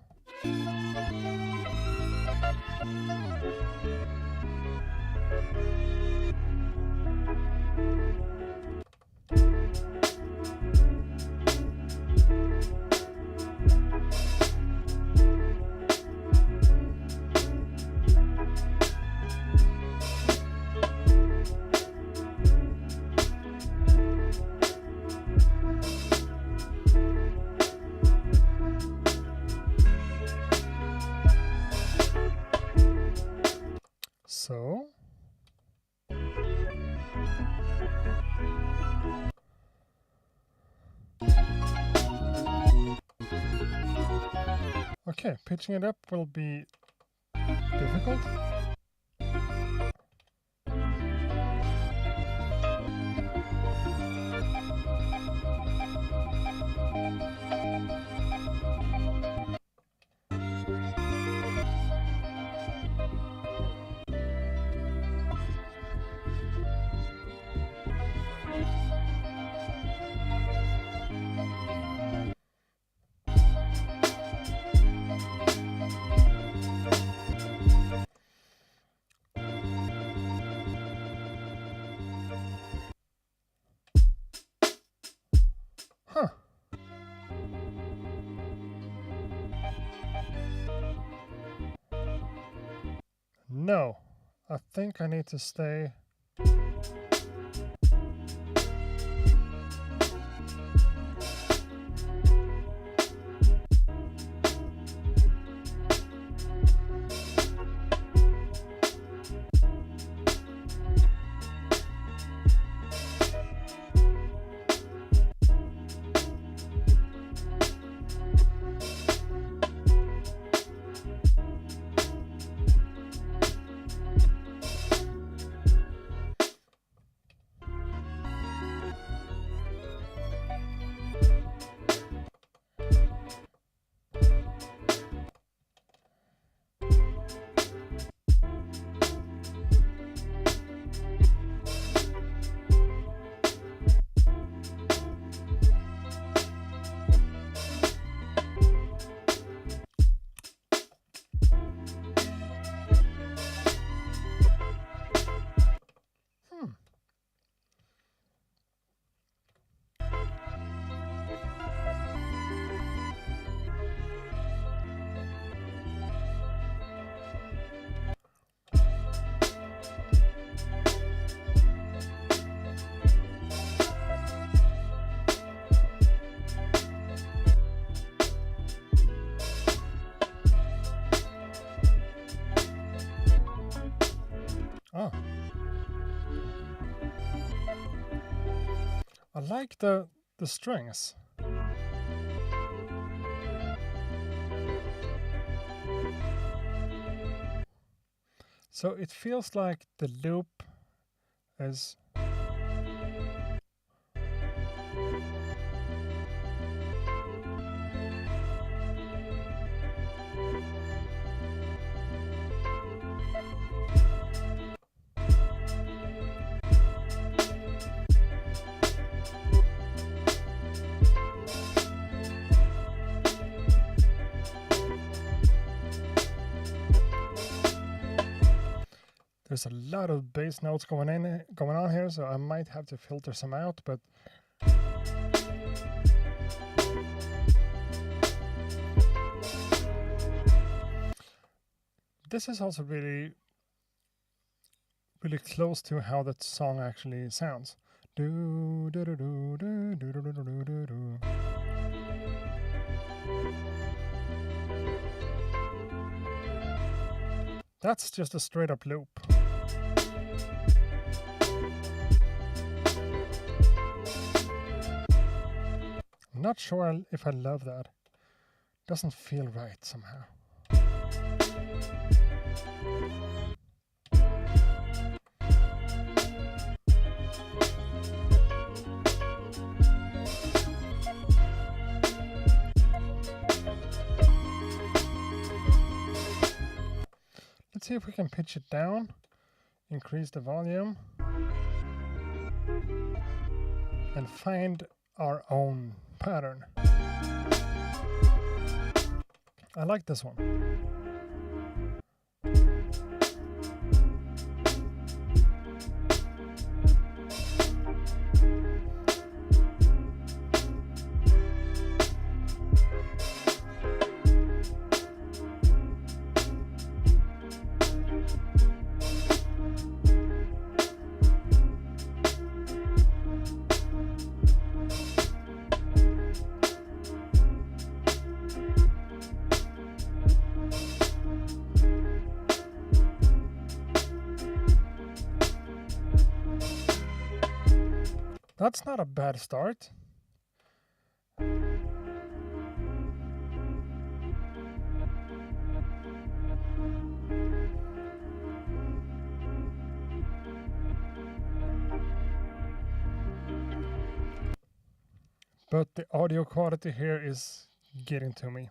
[SPEAKER 2] So okay, pitching it up will be difficult. Huh. No, I think I need to stay. Oh. I like the strings. So it feels like the loop is there's a lot of bass notes going on here, so I might have to filter some out, but this is also really close to how that song actually sounds. Do do do do do do do do do do do. That's just a straight up loop. I'm not sure if I love that. Doesn't feel right somehow. Let's see if we can pitch it down, increase the volume, and find our own pattern. I like this one. That's not a bad start. But the audio quality here is getting to me.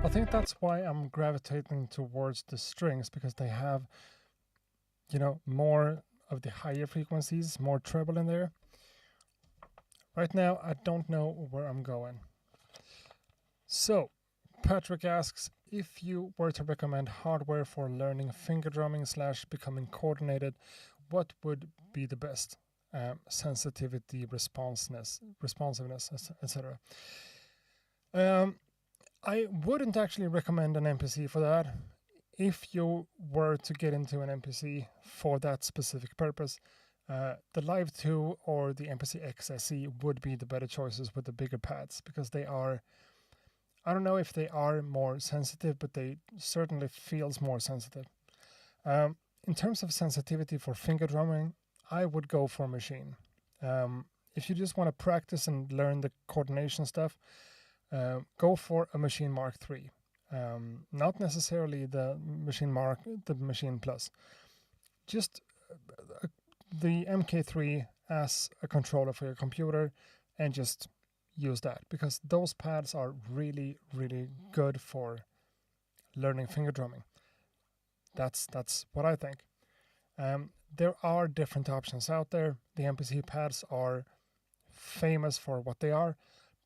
[SPEAKER 2] I think that's why I'm gravitating towards the strings, because they have, you know, more of the higher frequencies, more treble in there. Right now, I don't know where I'm going. So, Patrick asks, if you were to recommend hardware for learning finger drumming / becoming coordinated, what would be the best? Sensitivity, responsiveness, etc. I wouldn't actually recommend an MPC for that. If you were to get into an MPC for that specific purpose, the Live 2 or the MPC XSE would be the better choices with the bigger pads, because they are, I don't know if they are more sensitive, but they certainly feels more sensitive. In terms of sensitivity for finger drumming, I would go for Machine. If you just want to practice and learn the coordination stuff, go for a Machine Mark III. Not necessarily the Machine Plus. Just the MK3 as a controller for your computer, and just use that, because those pads are really, really good for learning finger drumming. That's what I think. There are different options out there. The MPC pads are famous for what they are,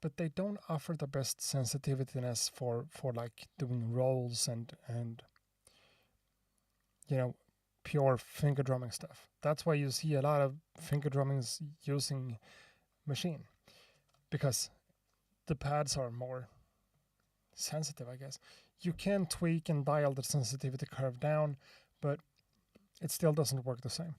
[SPEAKER 2] but they don't offer the best sensitivitiness for like doing rolls and you know, pure finger drumming stuff. That's why you see a lot of finger drummings using Machine, because the pads are more sensitive, I guess. You can tweak and dial the sensitivity curve down, but it still doesn't work the same.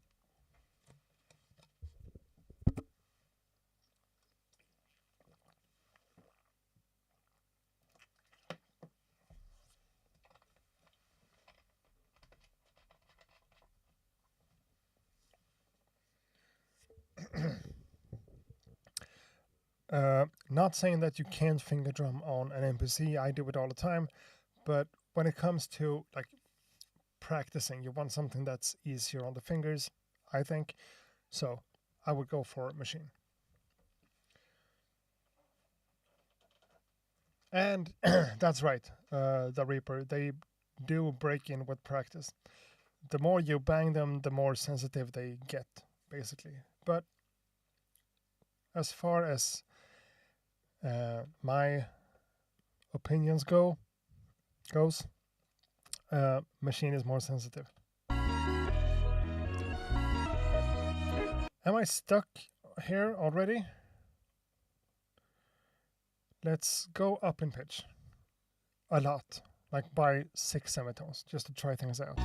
[SPEAKER 2] Not saying that you can't finger drum on an MPC. I do it all the time, but when it comes to like practicing, you want something that's easier on the fingers, I think. So I would go for Machine. And that's right, the Reaper, they do break in with practice. The more you bang them, the more sensitive they get, basically. But as far as my opinions goes, Machine is more sensitive. Am I stuck here already? Let's go up in pitch. A lot. Like by 6 semitones, just to try things out.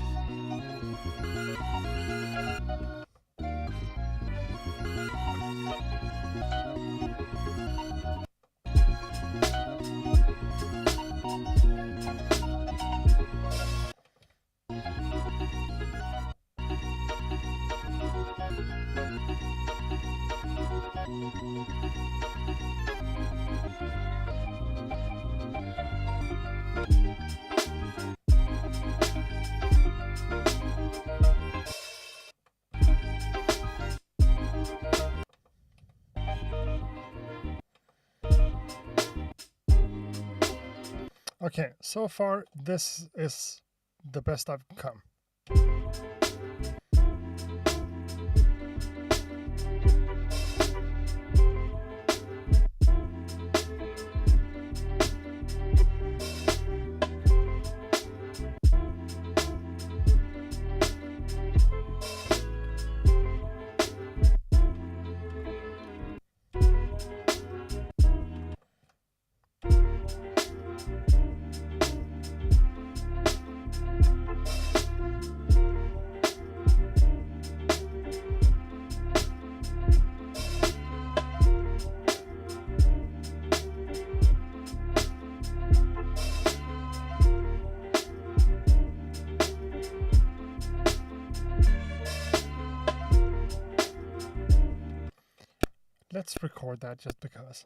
[SPEAKER 2] Okay, so far this is the best I've come. Let's record that just because.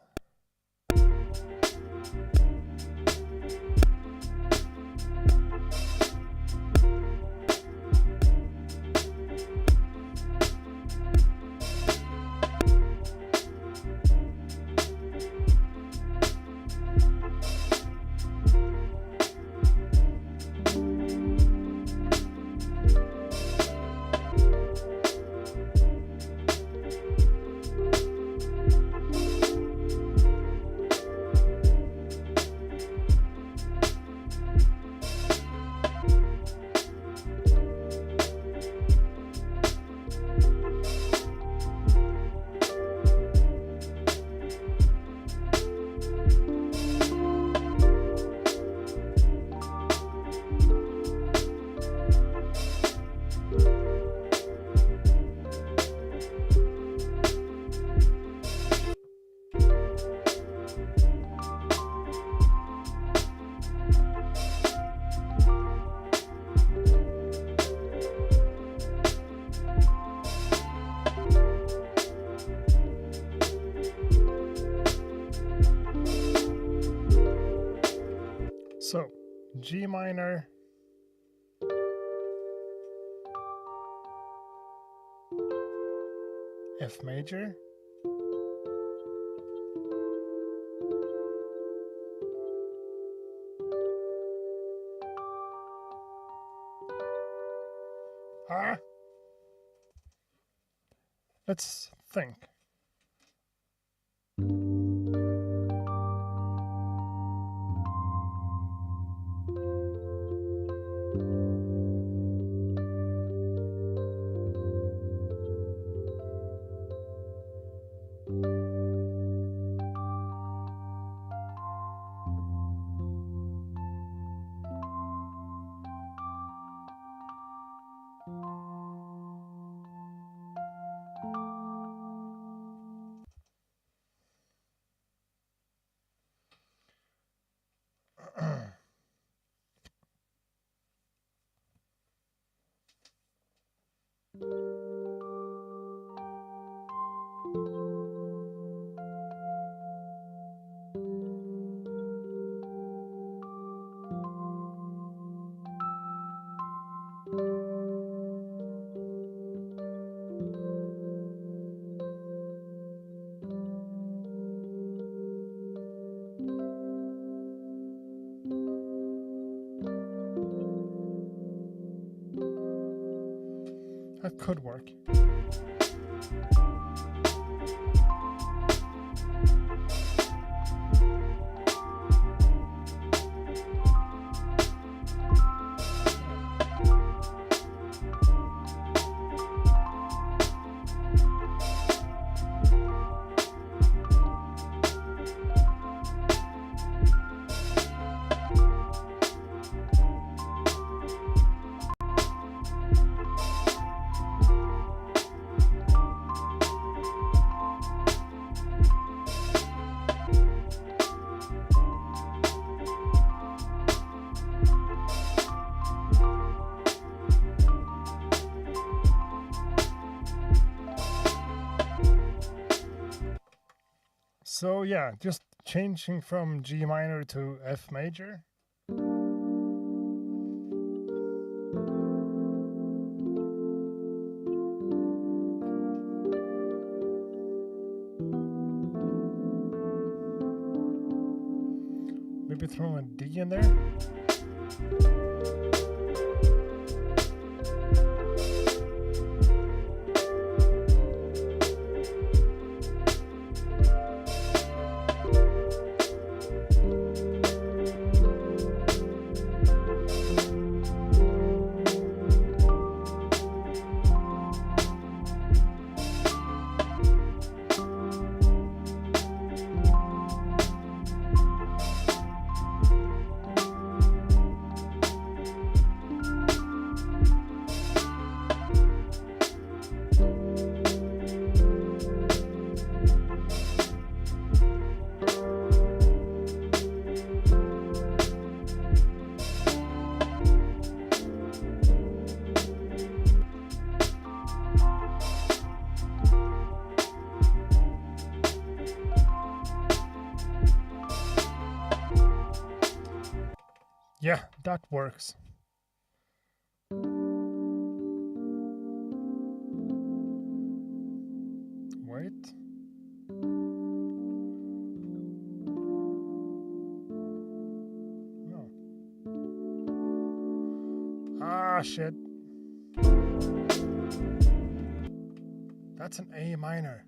[SPEAKER 2] So, G minor, F major, let's think. That could work. So yeah, just changing from G minor to F major. Maybe throw a D in there. Yeah, that works. Wait. No. Ah, shit. That's an A minor.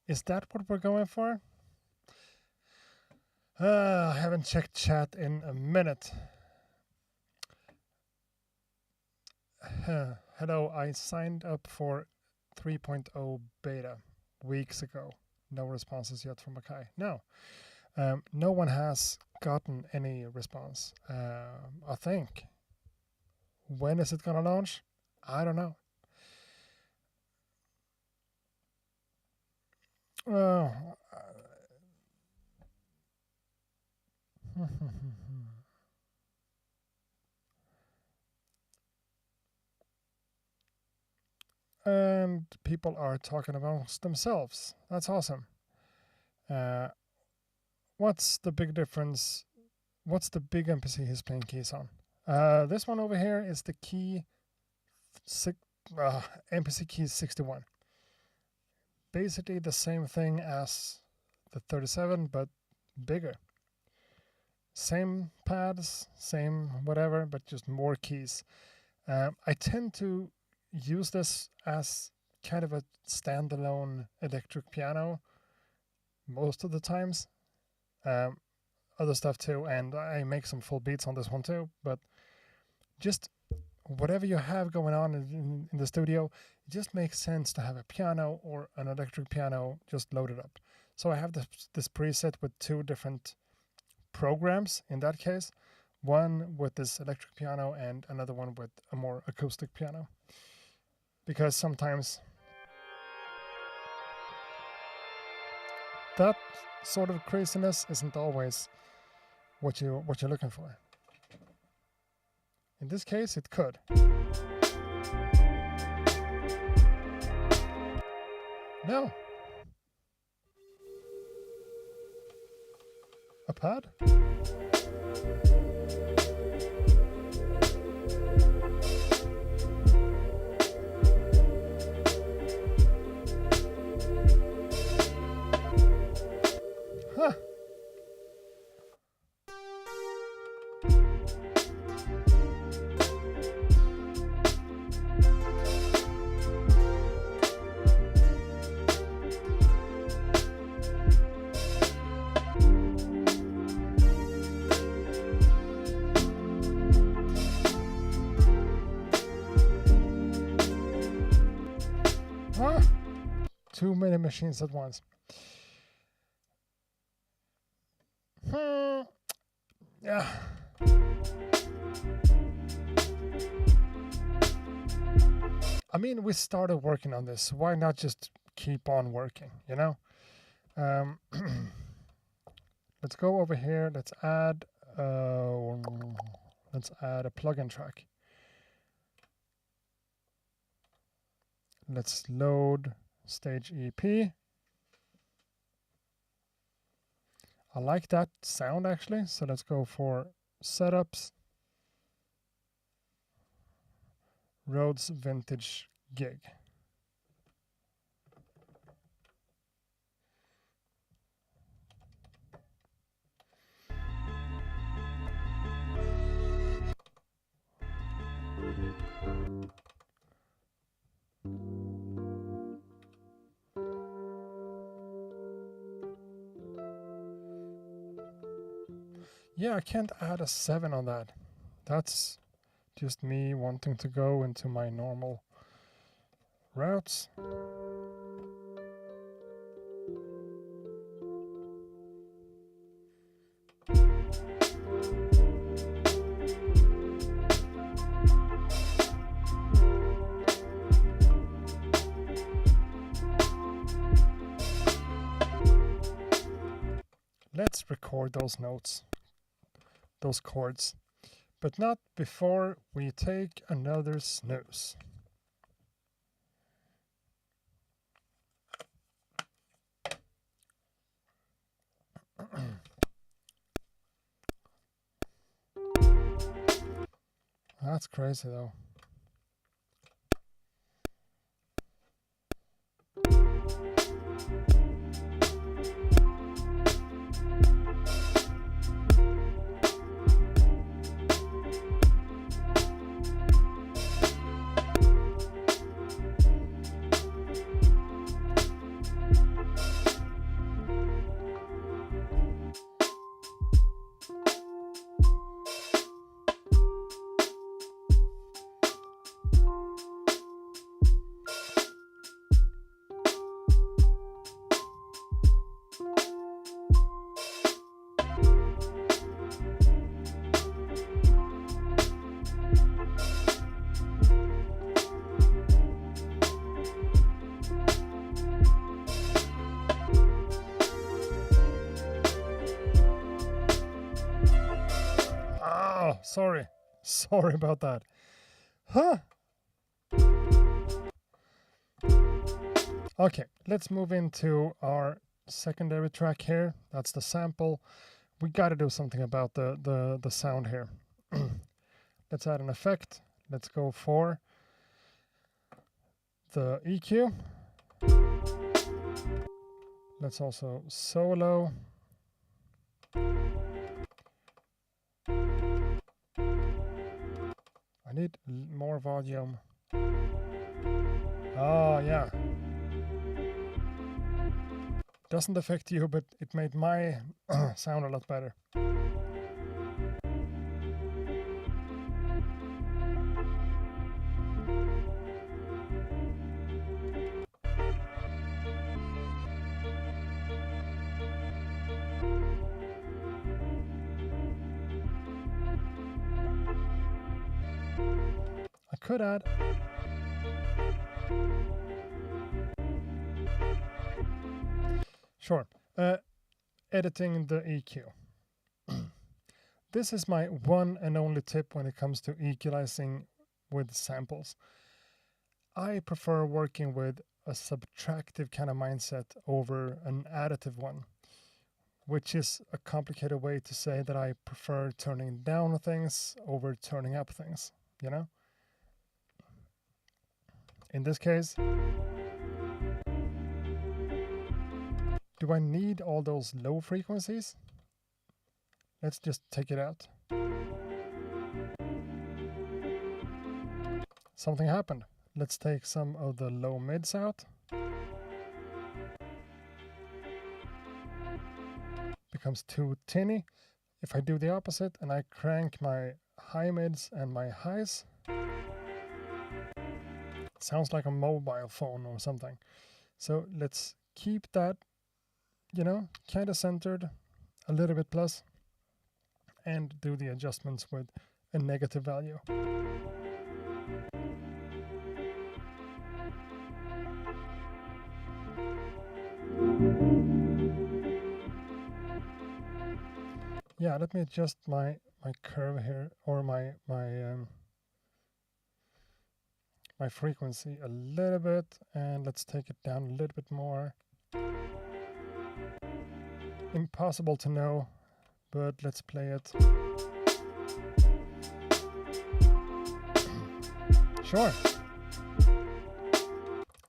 [SPEAKER 2] Is that what we're going for? I haven't checked chat in a minute. Hello, I signed up for 3.0 beta weeks ago. No responses yet from Makai. No. No one has gotten any response. I think. When is it gonna launch? I don't know. And people are talking amongst themselves. That's awesome. What's the big difference? What's the big MPC he's playing keys on? This one over here is the key MPC key 61. Basically the same thing as the 37, but bigger. Same pads, same whatever, but just more keys. I tend to use this as kind of a standalone electric piano most of the times. Other stuff too, and I make some full beats on this one too, but just whatever you have going on in the studio, it just makes sense to have a piano or an electric piano just loaded up. So I have this preset with 2 different programs in that case, one with this electric piano and another one with a more acoustic piano, because sometimes that sort of craziness isn't always what you're looking for. In this case, it could. No. A pad? Huh. Too many machines at once. Yeah. I mean, we started working on this. Why not just keep on working, you know? Let's go over here. Let's add a plugin track. Let's load stage EP. I like that sound actually, so let's go for setups, Rhodes Vintage Gig. Yeah, I can't add a 7 on that. That's just me wanting to go into my normal routes. Let's record those notes, those chords, but not before we take another snooze. That's crazy though. Sorry about that. Huh. Okay, let's move into our secondary track here. That's the sample. We got to do something about the sound here. Let's add an effect. Let's go for the EQ. Let's also solo. I need more volume. Oh, yeah. Doesn't affect you, but it made my sound a lot better. I could add. Sure. Editing the EQ. This is my one and only tip when it comes to equalizing with samples. I prefer working with a subtractive kind of mindset over an additive one, which is a complicated way to say that I prefer turning down things over turning up things, you know? In this case, do I need all those low frequencies? Let's just take it out. Something happened. Let's take some of the low mids out. Becomes too tinny. If I do the opposite and I crank my high mids and my highs, it sounds like a mobile phone or something. So let's keep that, you know, kind of centered, a little bit plus, and do the adjustments with a negative value. Yeah, let me adjust my curve here, or my frequency a little bit, and let's take it down a little bit more. Impossible to know, but let's play it. Sure.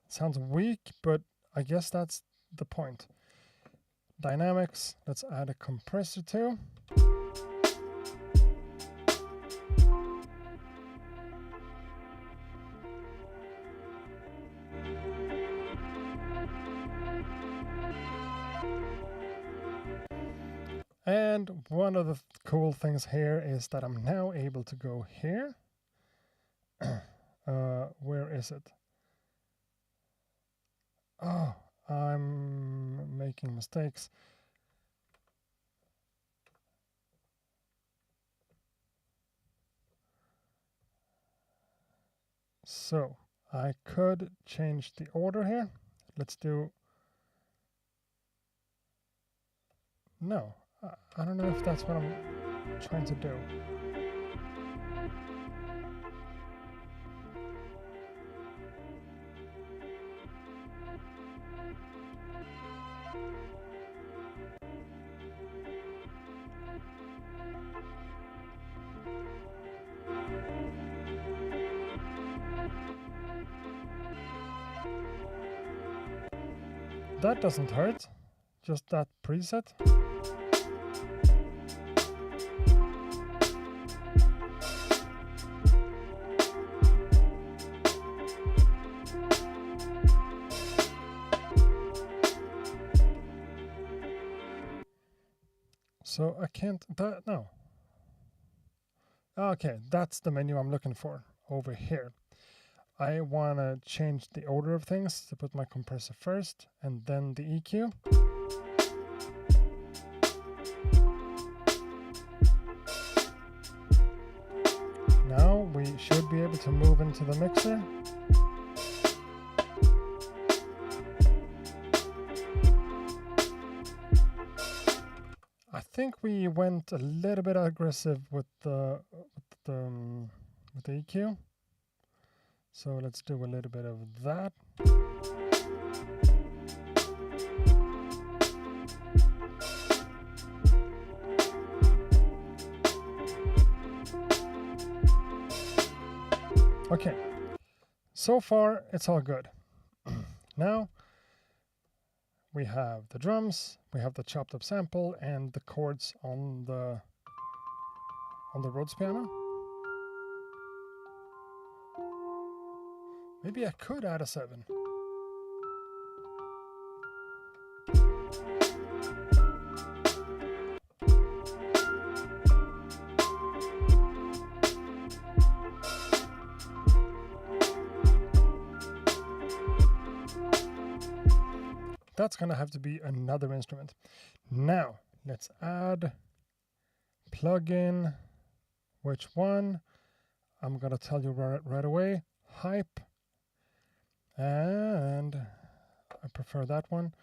[SPEAKER 2] Sounds weak, but I guess that's the point. Dynamics, let's add a compressor too. And one of the cool things here is that I'm now able to go here. Where is it? Oh, I'm making mistakes. So I could change the order here. Let's do... No, I don't know if that's what I'm trying to do. That doesn't hurt, just that preset. So I can't, no. Okay, that's the menu I'm looking for over here. I want to change the order of things to put my compressor first and then the EQ. Now we should be able to move into the mixer. I think we went a little bit aggressive with the with the EQ. So let's do a little bit of that. Okay, so far it's all good. Now we have the drums, we have the chopped up sample, and the chords on the Rhodes piano. Maybe I could add a 7. That's gonna have to be another instrument. Now, let's add plugin. Which one? I'm gonna tell you right away. Hype. And I prefer that one.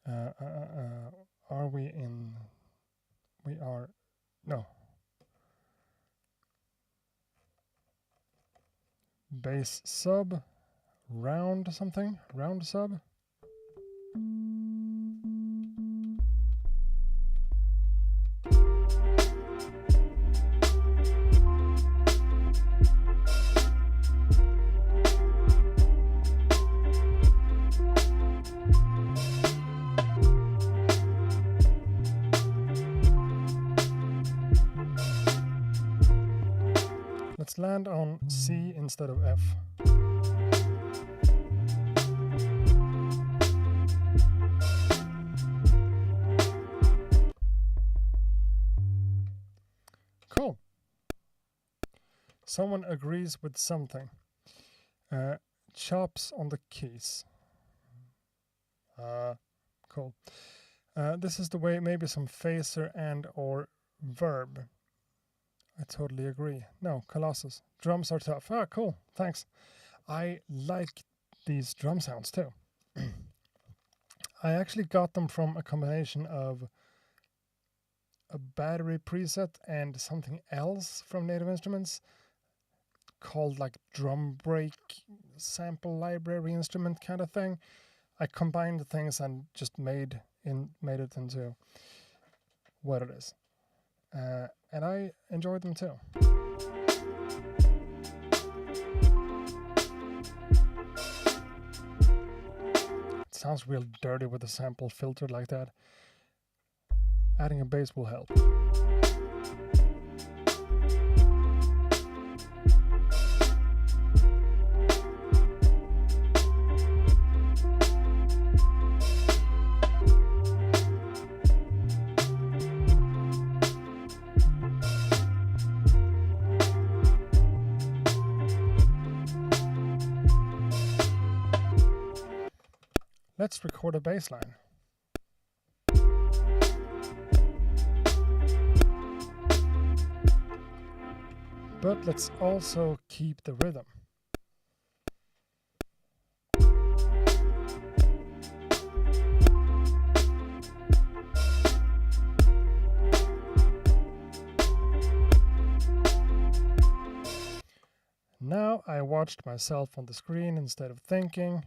[SPEAKER 2] Are we in? We are. No. Bass sub. Round something. Round sub. Let's land on C instead of F. Cool. Someone agrees with something. Chops on the keys. Cool. This is the way, maybe some phaser and or verb. I totally agree. No, Colossus. Drums are tough. Ah, cool. Thanks. I like these drum sounds too. I actually got them from a combination of a battery preset and something else from Native Instruments called like drum break sample library instrument kind of thing. I combined the things and just made it into what it is. And I enjoyed them too. It sounds real dirty with a sample filter like that. Adding a bass will help. Let's record a bass line. But let's also keep the rhythm. Now I watched myself on the screen instead of thinking.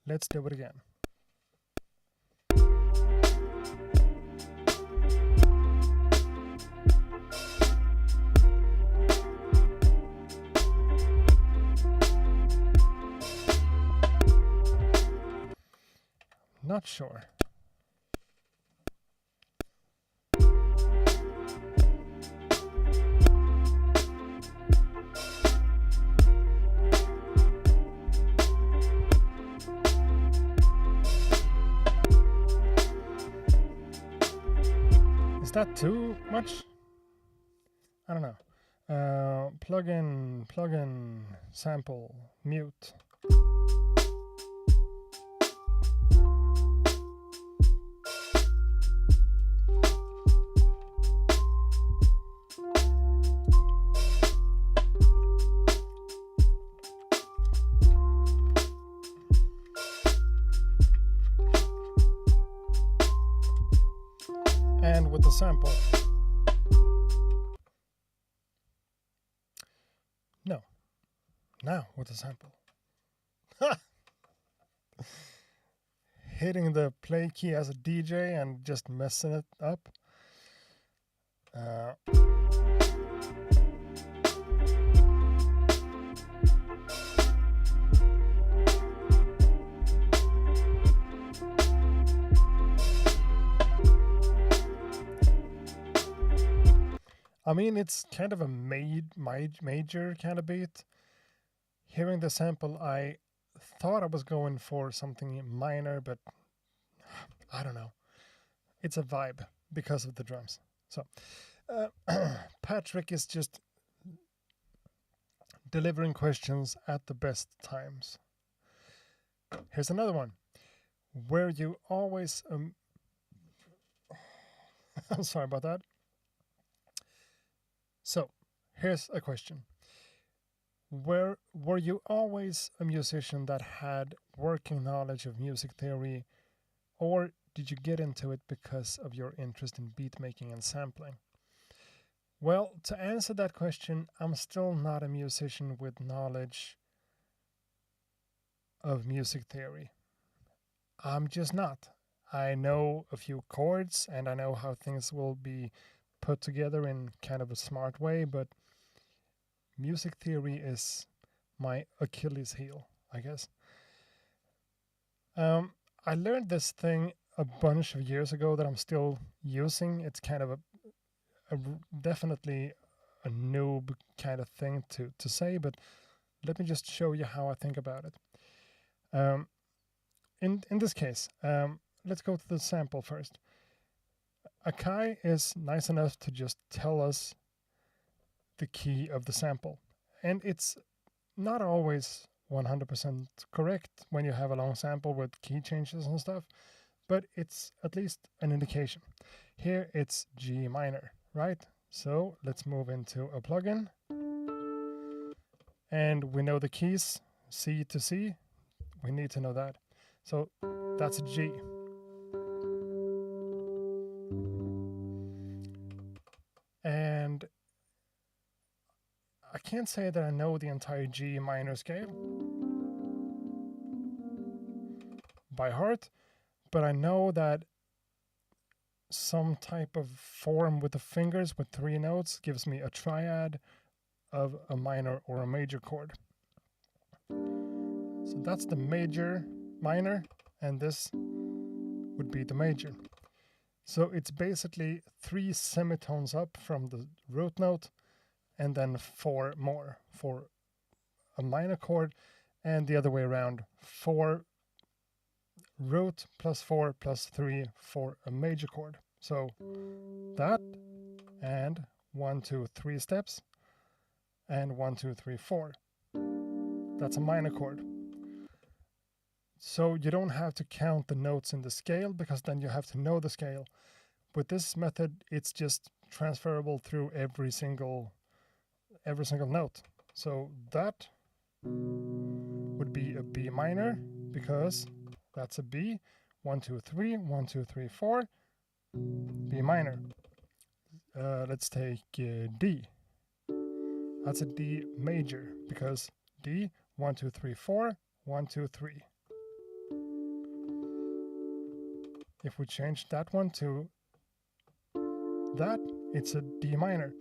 [SPEAKER 2] Let's do it again. Not sure. Is that too much? I don't know. Plugin, sample, mute. And with the sample. No. Now with the sample. Hitting the play key as a DJ and just messing it up. I mean, it's kind of a major kind of beat. Hearing the sample, I thought I was going for something minor, but I don't know. It's a vibe because of the drums. So, Patrick is just delivering questions at the best times. Here's another one. Where you always... I'm sorry about that. So, here's a question. Were you always a musician that had working knowledge of music theory, or did you get into it because of your interest in beat making and sampling? Well, to answer that question, I'm still not a musician with knowledge of music theory. I'm just not. I know a few chords and I know how things will be put together in kind of a smart way, but music theory is my Achilles heel, I guess. I learned this thing a bunch of years ago that I'm still using. It's kind of definitely a noob kind of thing to say, but let me just show you how I think about it. In this case, let's go to the sample first. Akai is nice enough to just tell us the key of the sample. And it's not always 100% correct when you have a long sample with key changes and stuff, but it's at least an indication. Here it's G minor, right? So let's move into a plugin. And we know the keys, C to C. We need to know that. So that's a G. And I can't say that I know the entire G minor scale by heart, but I know that some type of form with the fingers with 3 notes gives me a triad of a minor or a major chord. So that's the major minor, and this would be the major. So it's basically 3 semitones up from the root note, and then 4 more for a minor chord, and the other way around, 4 root plus 4 plus 3 for a major chord. So that, and 1, 2, 3 steps, and 1, 2, 3, 4. That's a minor chord. So you don't have to count the notes in the scale, because then you have to know the scale. With this method, it's just transferable through every single note. So that would be a B minor, because that's a B. 1, 2, 3, 1, 2, 3, 4. B minor. Let's take D. That's a D major, because D, 1, 2, 3, 4, 1, 2, 3. If we change that one to that, it's a D minor.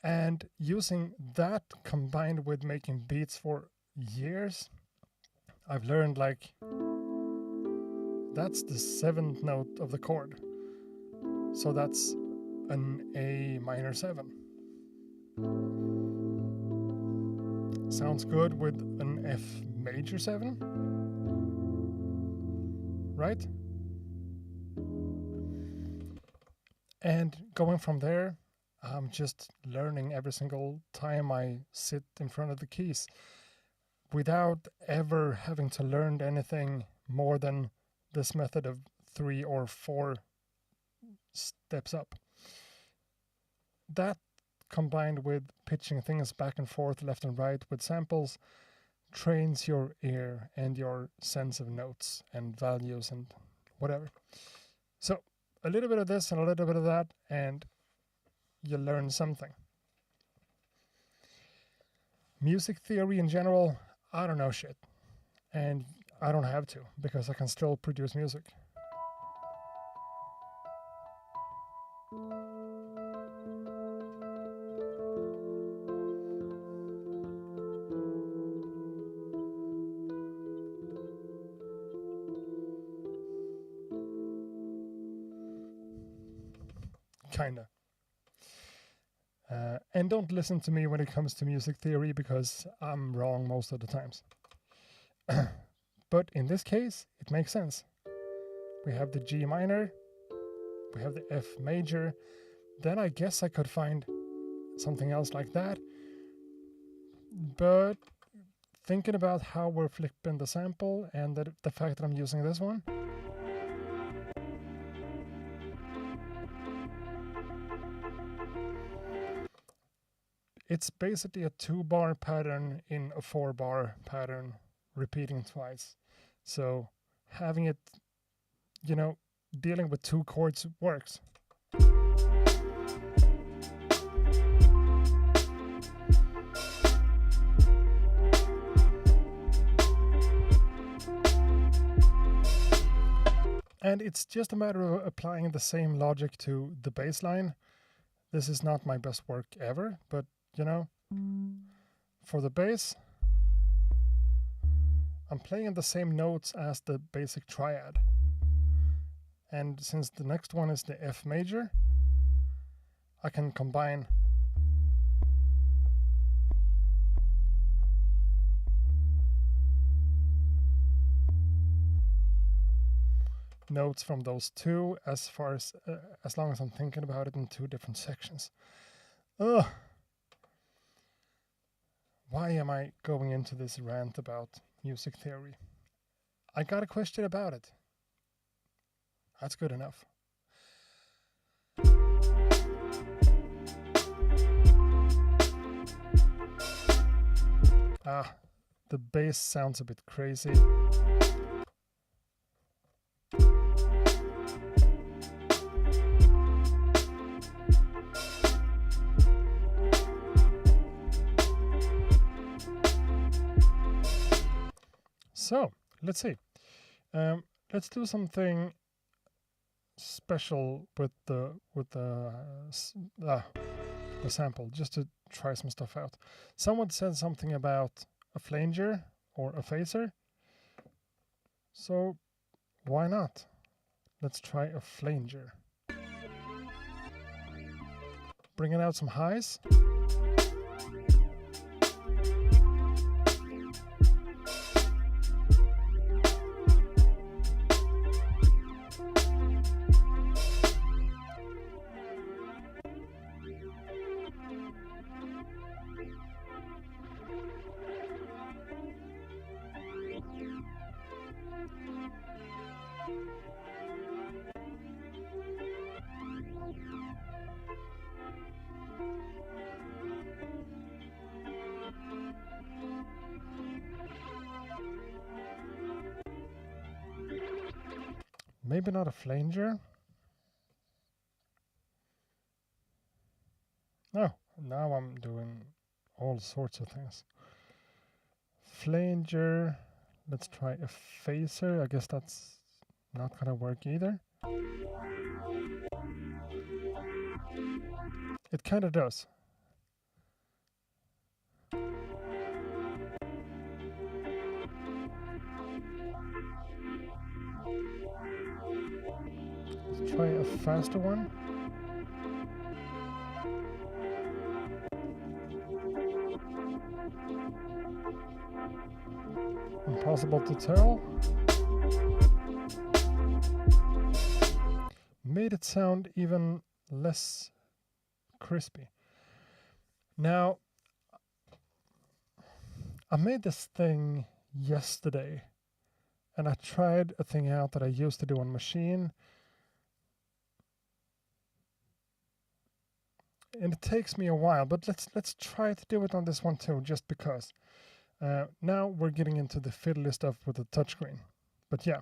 [SPEAKER 2] And using that combined with making beats for years, I've learned, like, that's the 7th note of the chord. So that's an A minor 7. Sounds good with an F major 7, right? And going from there, I'm just learning every single time I sit in front of the keys without ever having to learn anything more than this method of 3 or 4 steps up. That, combined with pitching things back and forth, left and right with samples, trains your ear and your sense of notes and values and whatever. So a little bit of this and a little bit of that, and you learn something. Music theory in general, I don't know shit. And I don't have to, because I can still produce music. Kinda. And don't listen to me when it comes to music theory, because I'm wrong most of the times. But in this case, it makes sense. We have the G minor, we have the F major, then I guess I could find something else like that. But thinking about how we're flipping the sample and the fact that I'm using this one, it's basically a 2-bar pattern in a 4-bar pattern repeating twice. So having it, you know, dealing with 2 chords works. And it's just a matter of applying the same logic to the bass line. This is not my best work ever, but you know, for the bass, I'm playing the same notes as the basic triad. And since the next one is the F major, I can combine notes from those two as long as I'm thinking about it in 2 different sections. Ugh. Why am I going into this rant about music theory? I got a question about it. That's good enough. The bass sounds a bit crazy. So let's see. Let's do something special with the sample, just to try some stuff out. Someone said something about a flanger or a phaser, so why not? Let's try a flanger. Bringing out some highs. Maybe not a flanger. No, now I'm doing all sorts of things. Flanger. Let's try a phaser. I guess that's not gonna work either. It kind of does. Let's try a faster one. Impossible to tell. Made it sound even less crispy. Now, I made this thing yesterday, and I tried a thing out that I used to do on Machine. And it takes me a while, but let's try to do it on this one too, just because. Now we're getting into the fiddly stuff with the touchscreen. But yeah.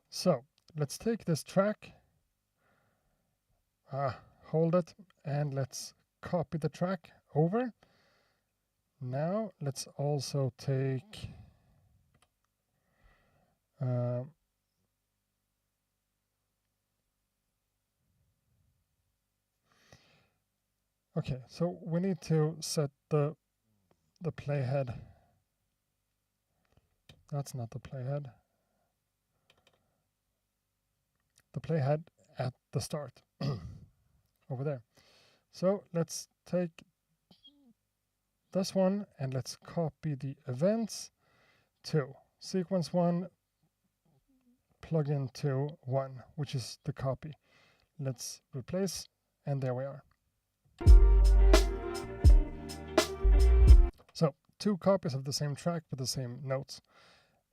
[SPEAKER 2] So let's take this track hold it, and let's copy the track over. Now let's also take okay, so we need to set the playhead. That's not the playhead. The playhead at the start over there. So let's take this one and let's copy the events to sequence 1, plugin 2, 1, which is the copy. Let's replace, and there we are. So 2 copies of the same track with the same notes.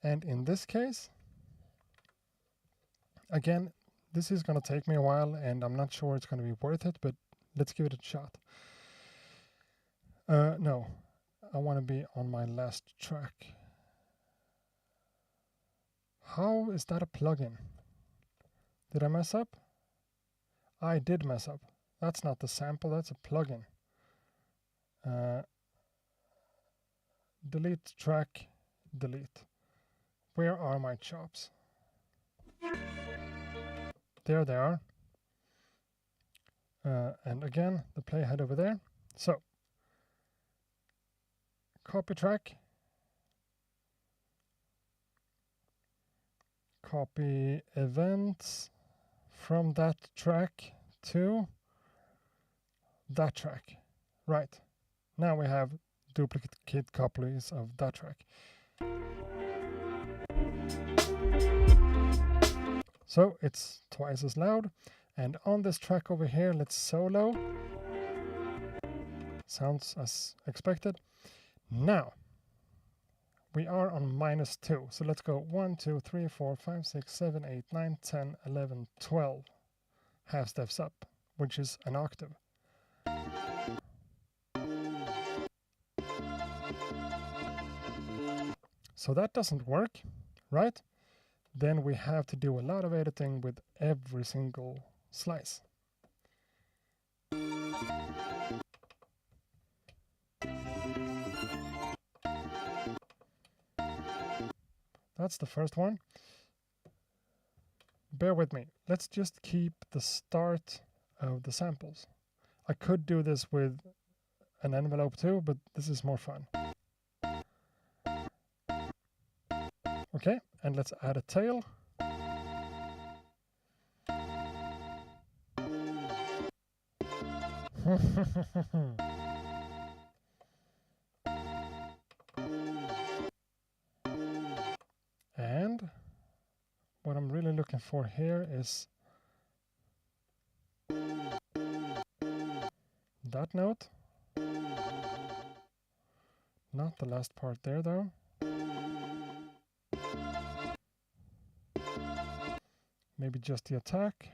[SPEAKER 2] And in this case, again, this is going to take me a while, and I'm not sure it's going to be worth it, but let's give it a shot. No, I want to be on my last track. How is that a plugin? Did I mess up? I did mess up. That's not the sample, that's a plugin. Delete track, delete. Where are my chops? There they are. And again, the playhead over there. So, copy track. Copy events from that track to that track. Right. Now we have duplicate copies of that track. So it's twice as loud. And on this track over here, let's solo. Sounds as expected. Now, we are on -2. So let's go 1, 2, 3, 4, 5, 6, 7, 8, 9, 10, 11, 12 half steps up, which is an octave. So that doesn't work, right? Then we have to do a lot of editing with every single slice. That's the first one. Bear with me. Let's just keep the start of the samples. I could do this with an envelope too, but this is more fun. Okay, and let's add a tail. And what I'm really looking for here is that note. Not the last part there though. Maybe just the attack.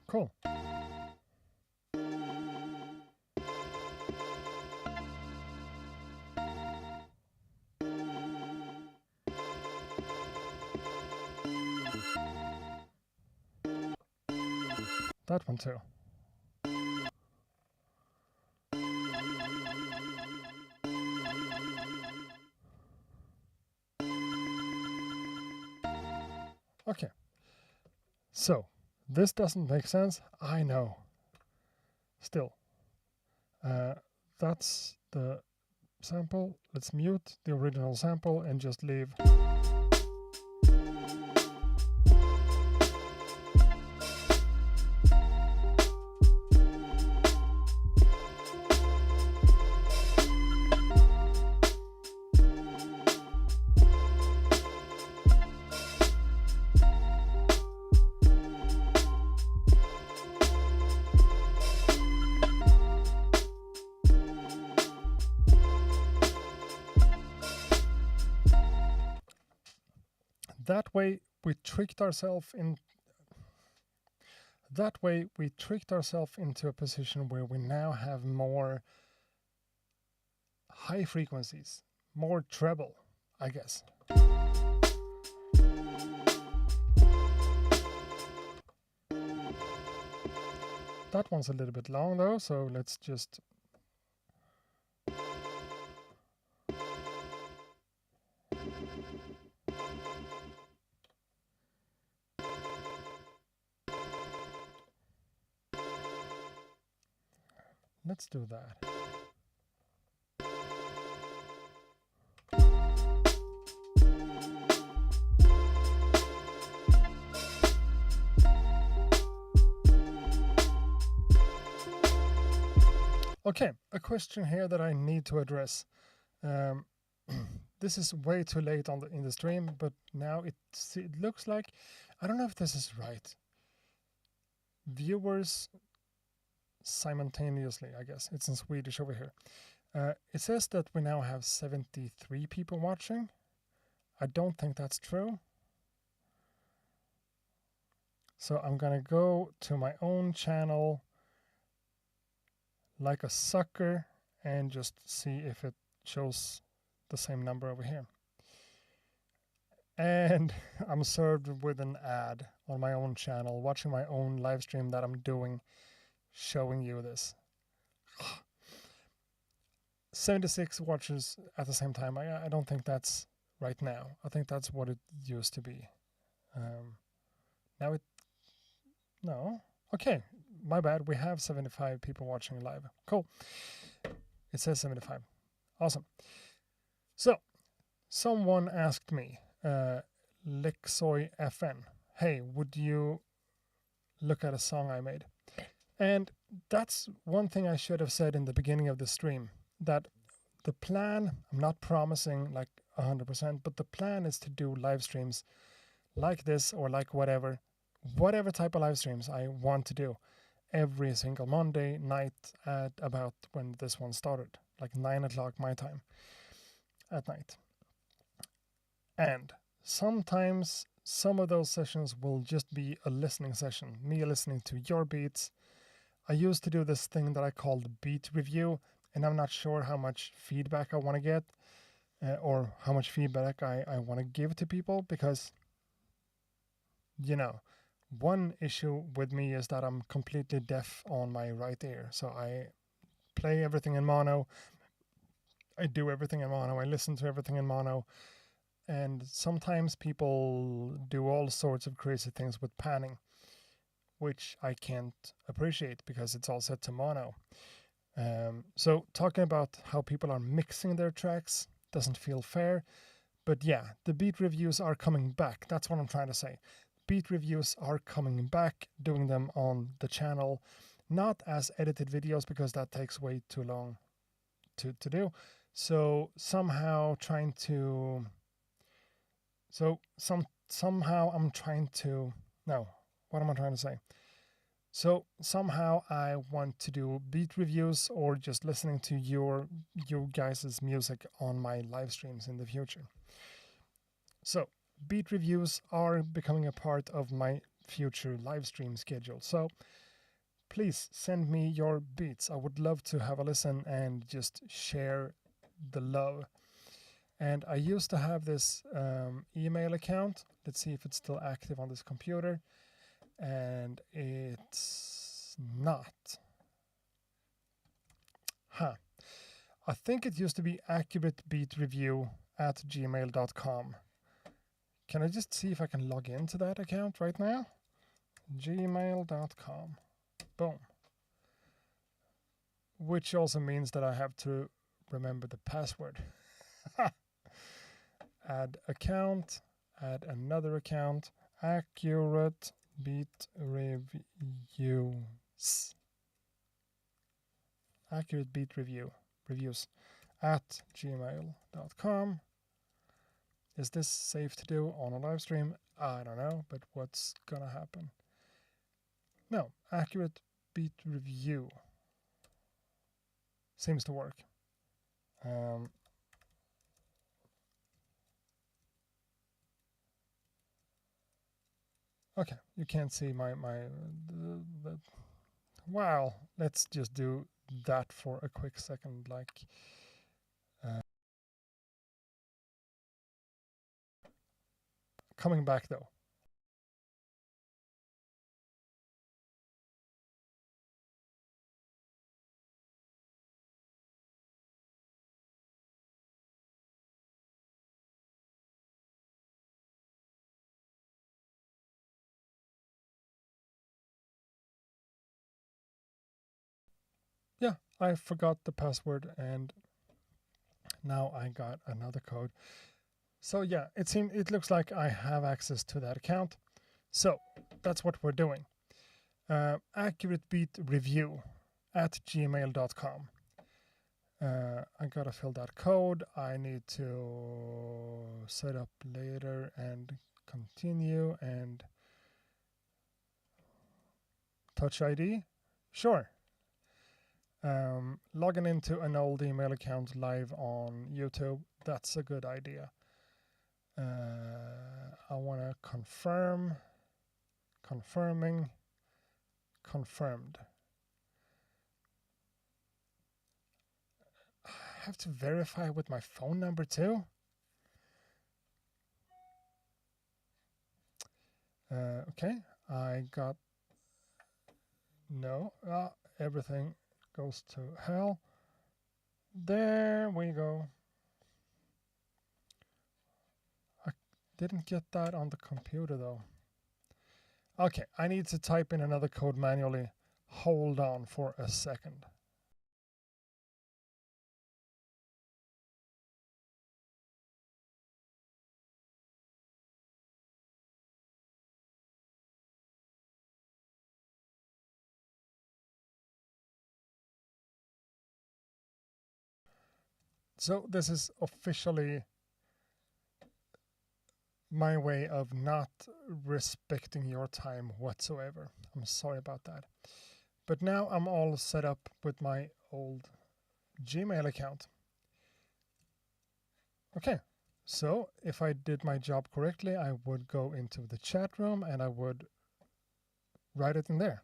[SPEAKER 2] Cool. That one too. Okay. So, this doesn't make sense, I know. Still. That's the sample. Let's mute the original sample and just leave. That way we tricked ourselves in. That way we tricked ourselves into a position where we now have more high frequencies, more treble, I guess. That one's a little bit long though, so let's just let's do that. Okay, a question here that I need to address. This is way too late in the stream, but now it looks like, I don't know if this is right. Viewers simultaneously, I guess. It's in Swedish over here. It says that we now have 73 people watching. I don't think that's true. So I'm gonna go to my own channel like a sucker and just see if it shows the same number over here. And I'm served with an ad on my own channel, watching my own live stream that I'm doing, showing you this. 76 watchers at the same time. I don't think that's right now. I think that's what it used to be. No. Okay, my bad. We have 75 people watching live. Cool. It says 75. Awesome. So, someone asked me, Lexoy FN, hey, would you look at a song I made? And that's one thing I should have said in the beginning of the stream, that the plan, I'm not promising like 100%, but the plan is to do live streams like this or like whatever type of live streams I want to do every single Monday night at about when this one started, like 9 o'clock my time at night. And sometimes some of those sessions will just be a listening session, me listening to your beats. I used to do this thing that I called beat review, and I'm not sure how much feedback I want to get or how much feedback I want to give to people, because, you know, one issue with me is that I'm completely deaf on my right ear. So I play everything in mono. I do everything in mono. I listen to everything in mono. And sometimes people do all sorts of crazy things with panning, which I can't appreciate because it's all set to mono. So talking about how people are mixing their tracks doesn't feel fair. But yeah, the beat reviews are coming back. That's what I'm trying to say. Beat reviews are coming back, doing them on the channel, not as edited videos because that takes way too long to do. So somehow I'm trying to, what am I trying to say? So somehow I want to do beat reviews or just listening to your guys' music on my live streams in the future. So beat reviews are becoming a part of my future live stream schedule. So please send me your beats. I would love to have a listen and just share the love. And I used to have this email account. Let's see if it's still active on this computer. And it's not. I think it used to be accuratebeatreview@gmail.com. Can I just see if I can log into that account right now? gmail.com. Boom. Which also means that I have to remember the password. Add account, add another account, accurate beat reviews. Accurate beat reviews @gmail.com. Is this safe to do on a live stream? I don't know, but what's gonna happen? No, accurate beat review seems to work. Okay, you can't see wow, let's just do that for a quick second, like coming back though. Yeah, I forgot the password and now I got another code. So yeah, it looks like I have access to that account. So that's what we're doing. AccurateBeatReview@gmail.com. I gotta fill that code. I need to set up later and continue and Touch ID. Sure. Logging into an old email account live on YouTube. That's a good idea. I want to confirm. Confirming. Confirmed. I have to verify with my phone number too. Okay, I got no. Everything goes to hell. There we go. I didn't get that on the computer though. Okay, I need to type in another code manually. Hold on for a second. So this is officially my way of not respecting your time whatsoever. I'm sorry about that. But now I'm all set up with my old Gmail account. Okay, so if I did my job correctly, I would go into the chat room and I would write it in there.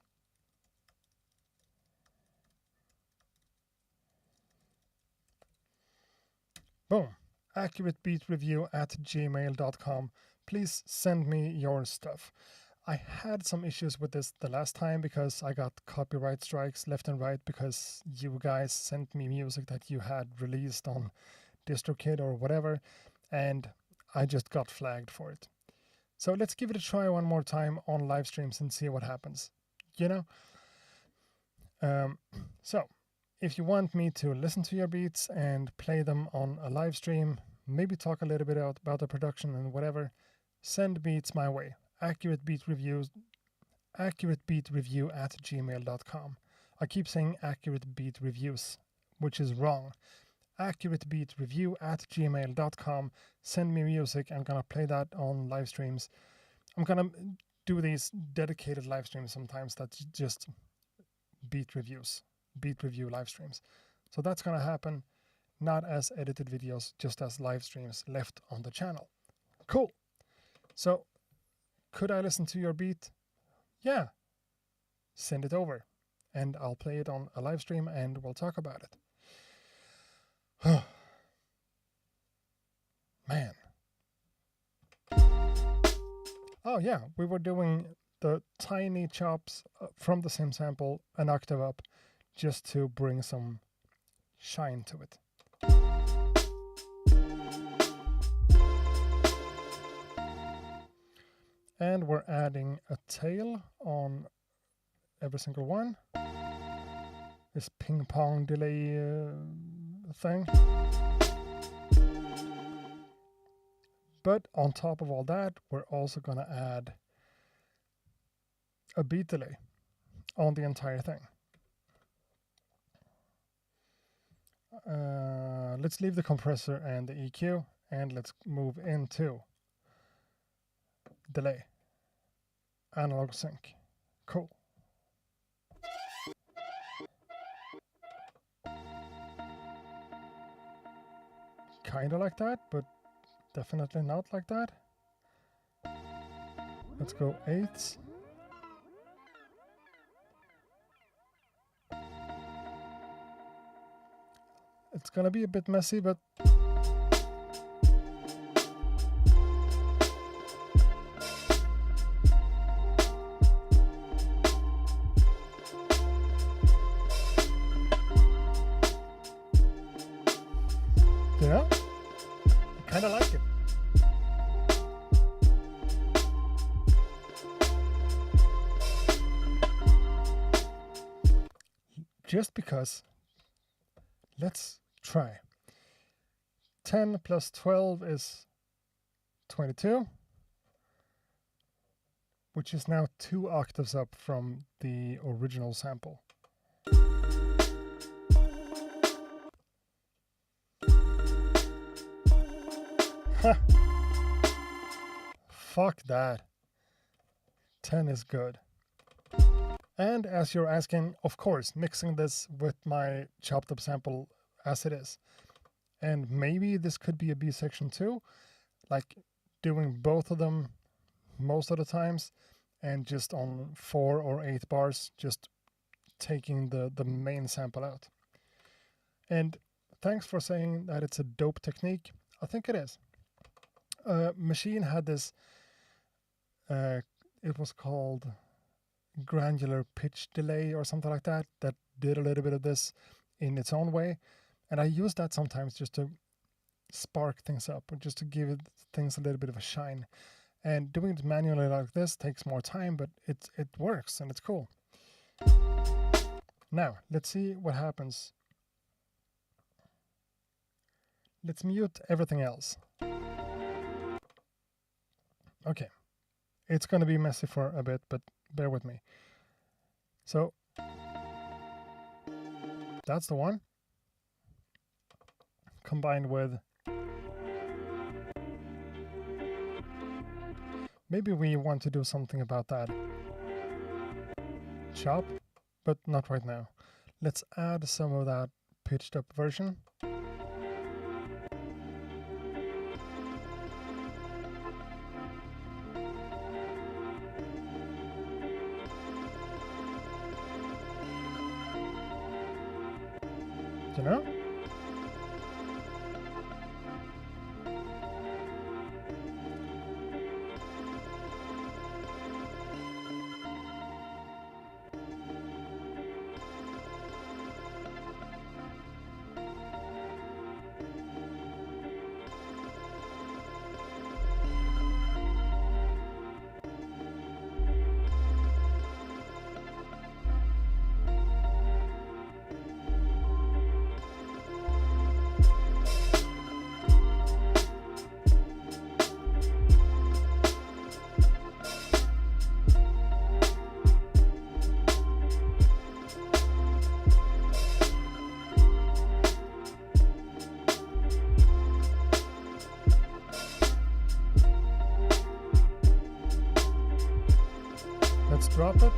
[SPEAKER 2] Boom. AccurateBeatReview@gmail.com. Please send me your stuff. I had some issues with this the last time because I got copyright strikes left and right because you guys sent me music that you had released on DistroKid or whatever, and I just got flagged for it. So let's give it a try one more time on live streams and see what happens. You know? So if you want me to listen to your beats and play them on a live stream, maybe talk a little bit about the production and whatever, send beats my way. AccurateBeatReview@gmail.com. I keep saying Accurate Beat Reviews, which is wrong. AccurateBeatReview@gmail.com. Send me music. I'm gonna play that on live streams. I'm gonna do these dedicated live streams sometimes that's just beat reviews, beat review live streams. So that's gonna happen, not as edited videos, just as live streams left on the channel. Cool. So could I listen to your beat? Yeah. Send it over and I'll play it on a live stream and we'll talk about it. Man. Oh yeah, we were doing the tiny chops from the same sample an octave up just to bring some shine to it. And we're adding a tail on every single one. This ping pong delay thing. But on top of all that, we're also going to add a beat delay on the entire thing. Let's leave the compressor and the EQ and let's move into delay. Analog sync. Cool. Kinda like that, but definitely not like that. Let's go 8. It's gonna be a bit messy, but you know, I kind of like it. Just because, let's try. 10 plus 12 is 22, which is now 2 octaves up from the original sample. Fuck that. 10 is good. And as you're asking, of course, mixing this with my chopped up sample as it is. And maybe this could be a B section too, like doing both of them most of the times and just on 4 or 8 bars, just taking the main sample out. And thanks for saying that it's a dope technique. I think it is. Machine had this, it was called granular pitch delay or something like that, that did a little bit of this in its own way. And I use that sometimes just to spark things up, or just to give things a little bit of a shine. And doing it manually like this takes more time, but it works and it's cool. Now, let's see what happens. Let's mute everything else. Okay. It's going to be messy for a bit, but bear with me. So, that's the one. Combined with, maybe we want to do something about that chop, but not right now. Let's add some of that pitched up version. You know? Let's drop it.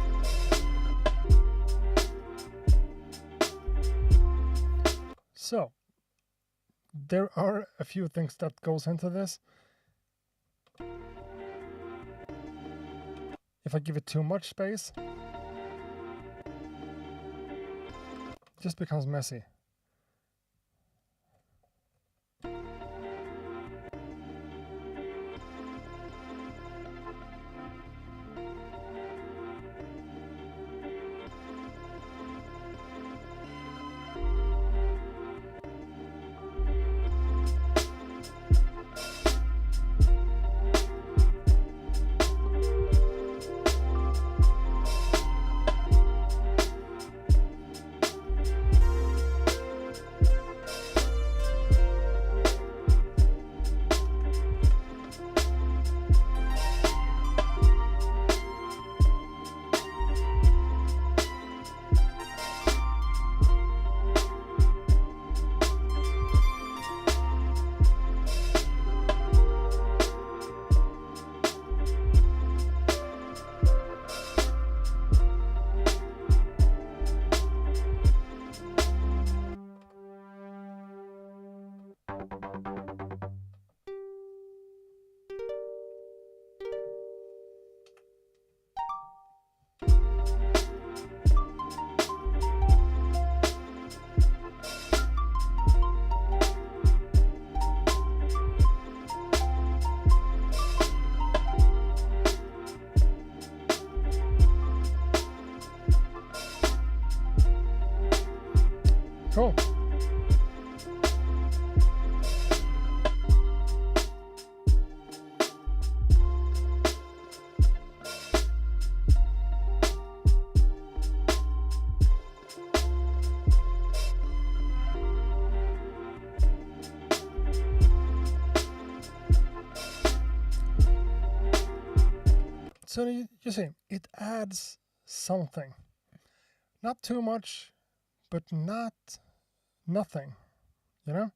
[SPEAKER 2] So, there are a few things that goes into this. If I give it too much space, it just becomes messy. Cool. So you see, it adds something. Not too much, but not nothing, you know?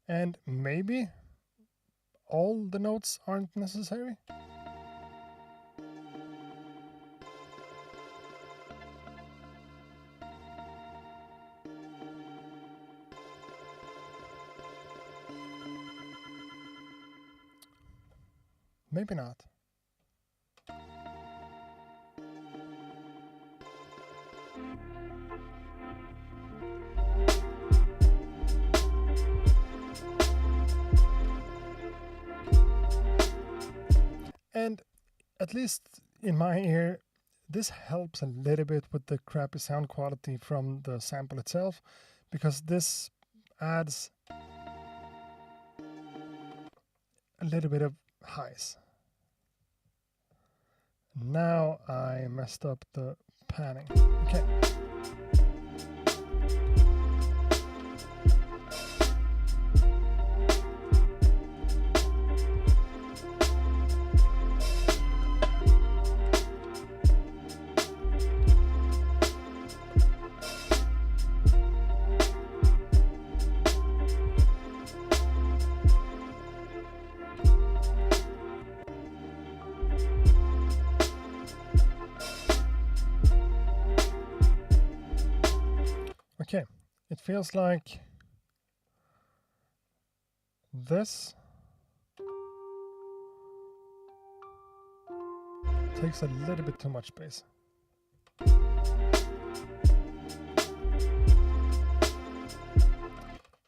[SPEAKER 2] And maybe all the notes aren't necessary. Maybe not. And at least in my ear, this helps a little bit with the crappy sound quality from the sample itself, because this adds a little bit of highs. Now I messed up the panning. Okay. Okay, it feels like this takes a little bit too much space.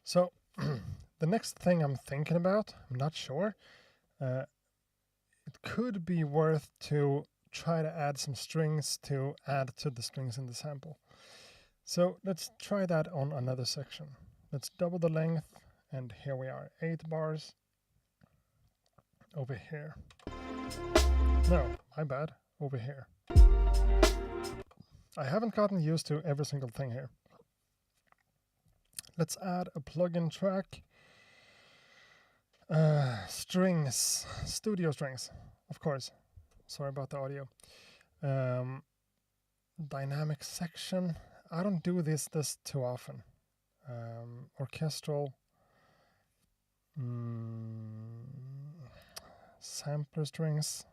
[SPEAKER 2] So the next thing I'm thinking about, I'm not sure, it could be worth to try to add some strings to add to the strings in the sample. So let's try that on another section. Let's double the length, and here we are, 8 bars over here. No, my bad, over here. I haven't gotten used to every single thing here. Let's add a plugin track. Strings, studio strings, of course. Sorry about the audio. Dynamic section. I don't do this too often. Orchestral. Sampler strings.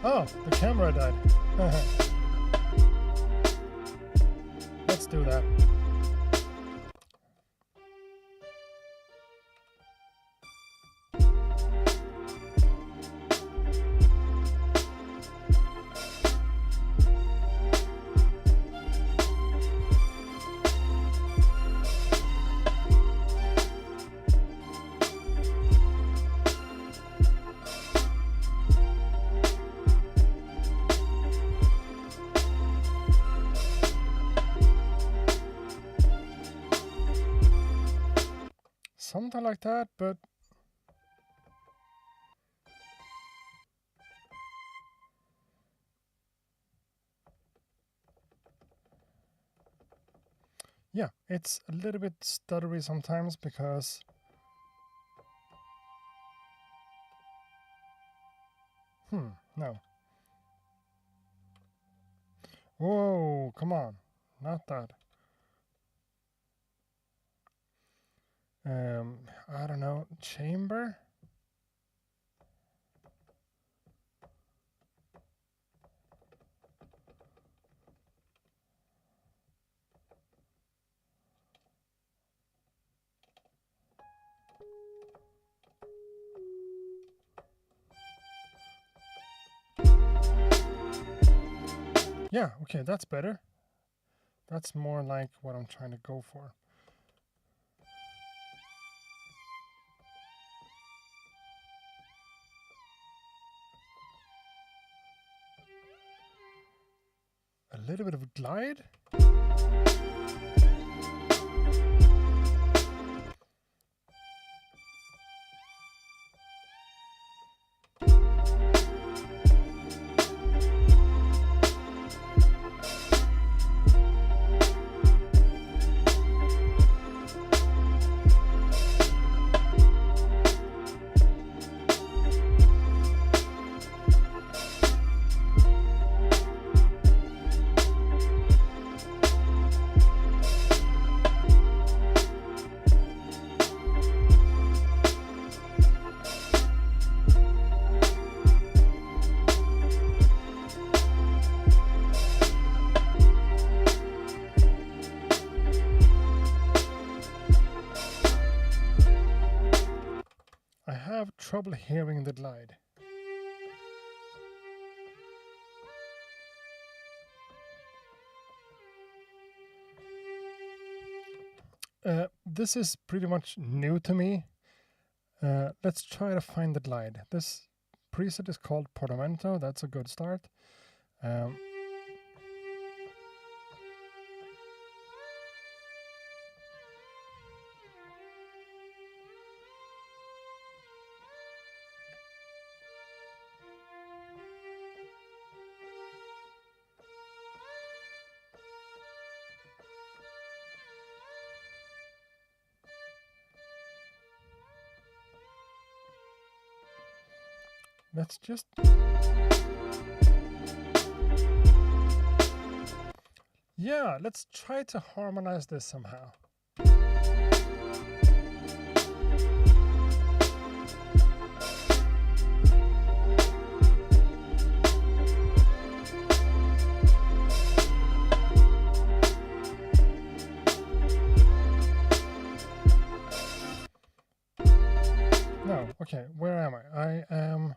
[SPEAKER 2] Oh, the camera died. Let's do that. Something like that, but yeah, it's a little bit stuttery sometimes because no. Whoa, come on, not that. I don't know, chamber? Yeah, okay, that's better. That's more like what I'm trying to go for. A little bit of glide. I have trouble hearing the glide. This is pretty much new to me. Let's try to find the glide. This preset is called Portamento. That's a good start. Let's just... Yeah, let's try to harmonize this somehow. No, okay, where am I? I am...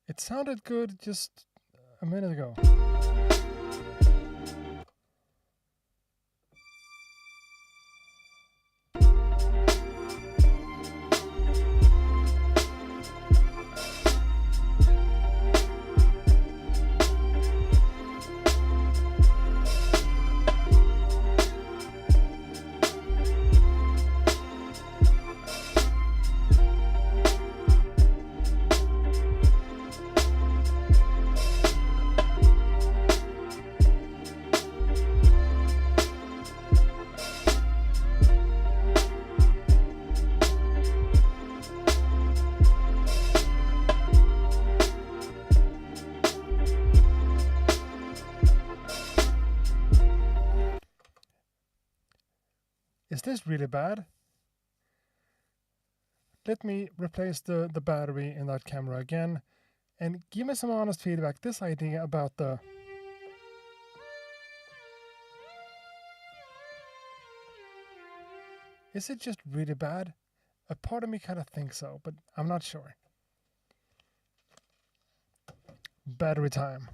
[SPEAKER 2] It sounded good just a minute ago. Is this really bad? Let me replace the battery in that camera again and give me some honest feedback. This idea about the... Is it just really bad? A part of me kind of thinks so, but I'm not sure. Battery time.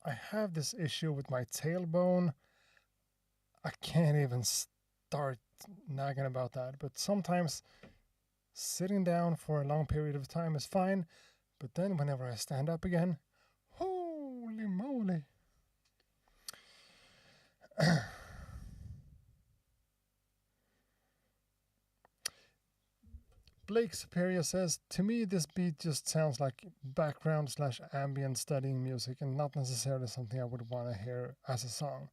[SPEAKER 2] I have this issue with my tailbone. I can't even start nagging about that, but sometimes sitting down for a long period of time is fine, but then whenever I stand up again, holy moly. Blake Superior says, to me this beat just sounds like background / ambient studying music and not necessarily something I would want to hear as a song.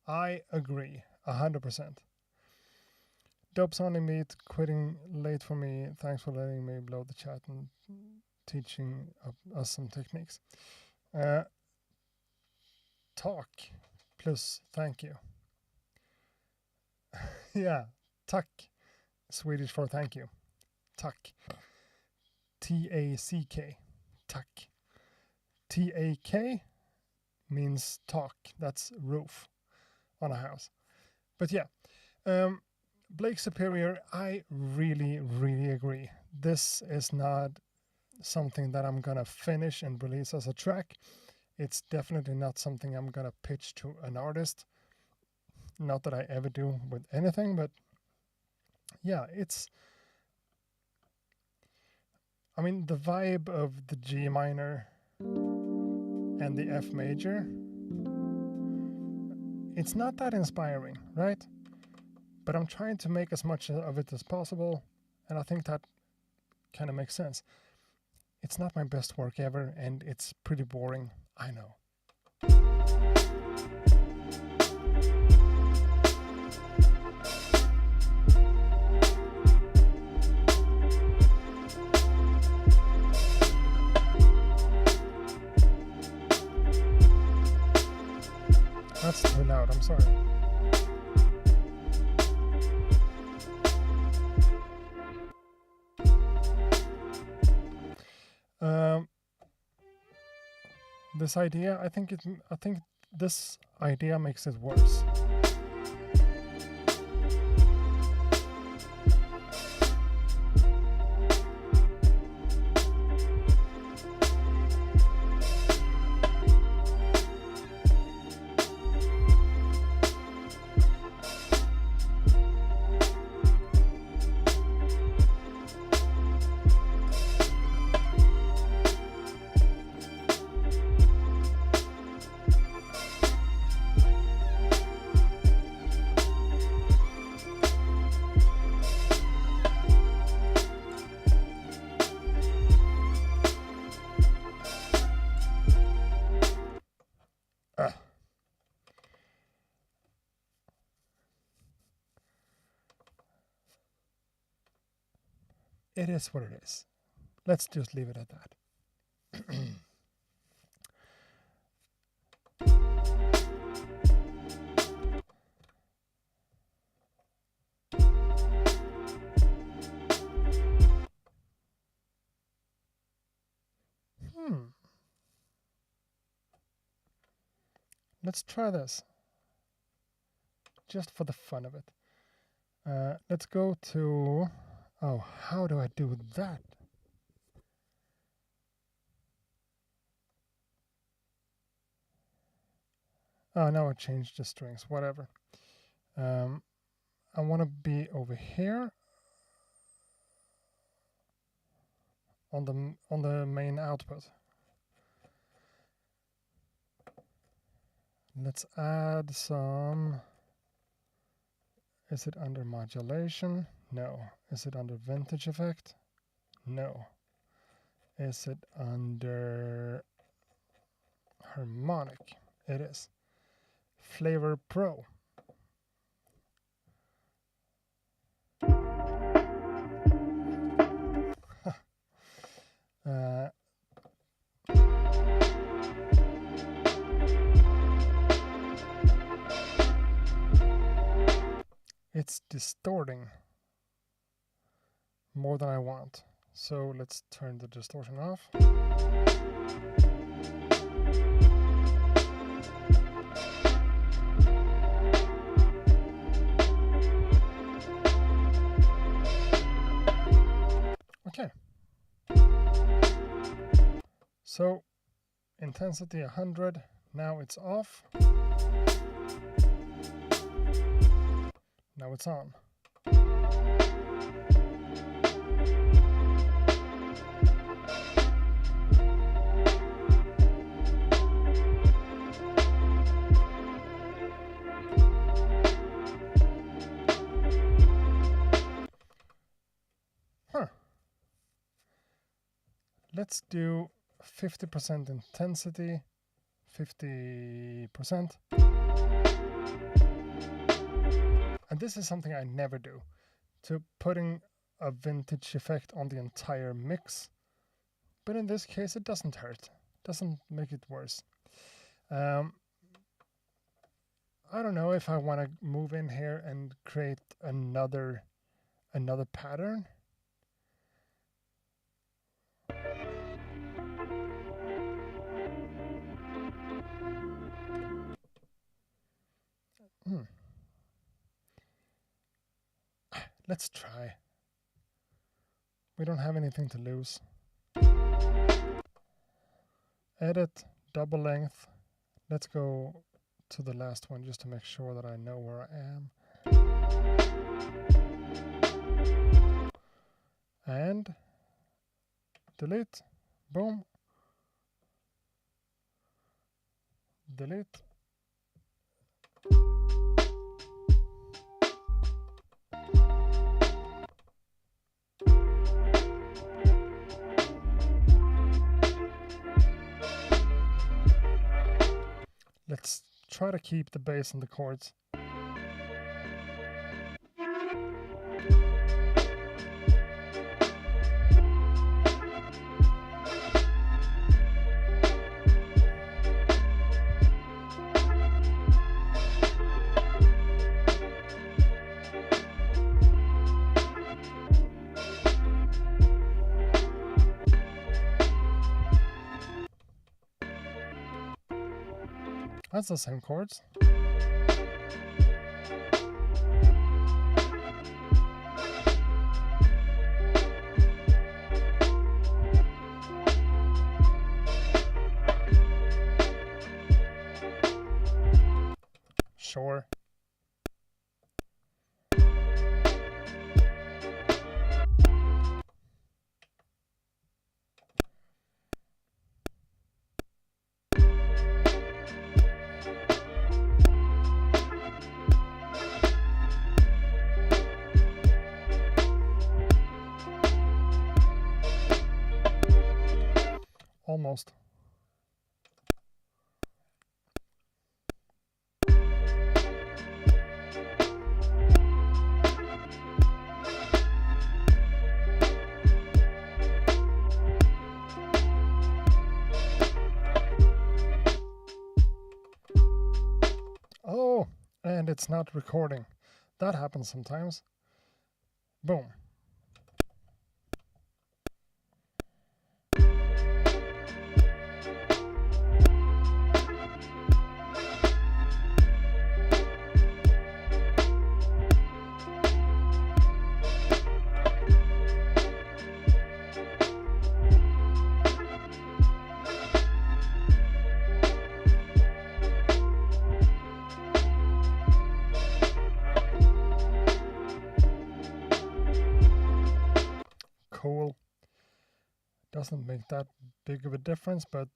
[SPEAKER 2] I agree, 100%. Dope sounding beat, quitting late for me. Thanks for letting me blow the chat and teaching us some techniques. Talk plus thank you. Yeah, tack. Swedish for thank you. Tack. T-A-C-K. Tack. T-A-K means talk. That's roof on a house. But yeah, Blake Superior, I really, really agree. This is not something that I'm gonna finish and release as a track. It's definitely not something I'm gonna pitch to an artist. Not that I ever do with anything, but yeah, I mean, the vibe of the G minor and the F major, it's not that inspiring, right? But I'm trying to make as much of it as possible, and I think that kind of makes sense. It's not my best work ever, and it's pretty boring, I know. That's too loud, I'm sorry. This idea, I think this idea makes it worse. It is what it is. Let's just leave it at that. Let's try this. Just for the fun of it. Let's go to... Oh, how do I do that? Oh, now I changed the strings, whatever. I want to be over here on the main output. Let's add some... Is it under modulation? No. Is it under vintage effect? No. Is it under harmonic? It is. Flavor Pro. It's distorting more than I want. So let's turn the distortion off. Okay. So intensity 100. Now it's off. Now it's on. Huh. Let's do 50% intensity, 50%. And this is something I never do, to putting a vintage effect on the entire mix. But in this case, it doesn't hurt, doesn't make it worse. I don't know if I want to move in here and create another pattern. Let's try. We don't have anything to lose. Edit, double length. Let's go to the last one just to make sure that I know where I am. And delete. Boom. Delete. Let's try to keep the bass and the chords. That's the same chords. Sure. Almost. Oh, and it's not recording. That happens sometimes. Boom. Cool. Doesn't make that big of a difference, but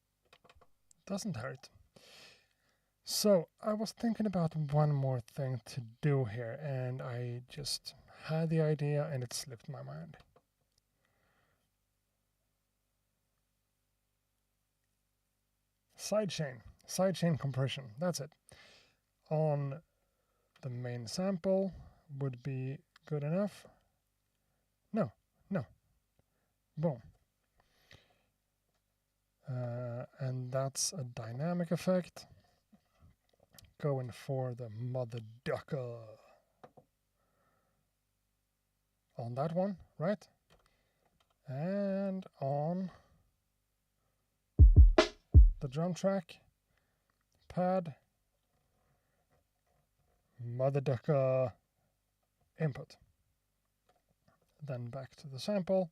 [SPEAKER 2] doesn't hurt. So I was thinking about one more thing to do here, and I just had the idea and it slipped my mind. Sidechain compression, that's it. On the main sample would be good enough. No. Boom. And that's a dynamic effect. Going for the mother ducker on that one, right? And on the drum track, pad, mother ducker input. Then back to the sample.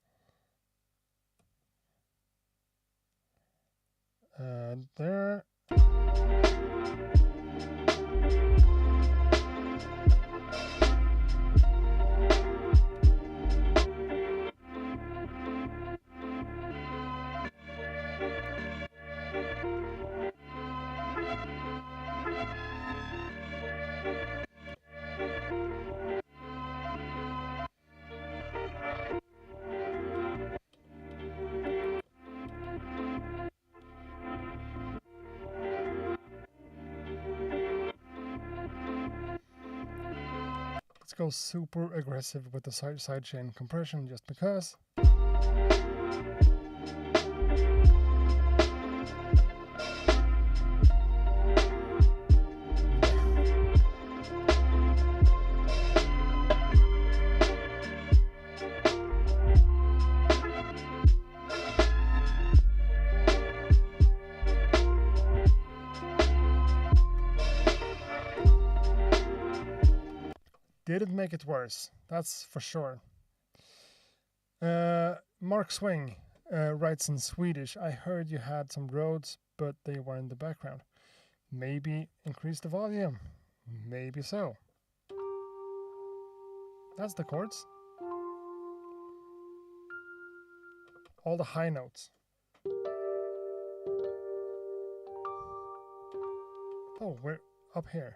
[SPEAKER 2] There. Let's go super aggressive with the sidechain compression just because. Didn't make it worse, that's for sure. Mark Swing writes in Swedish, I heard you had some Rhodes, but they were in the background. Maybe increase the volume. Maybe so. That's the chords. All the high notes. Oh, we're up here.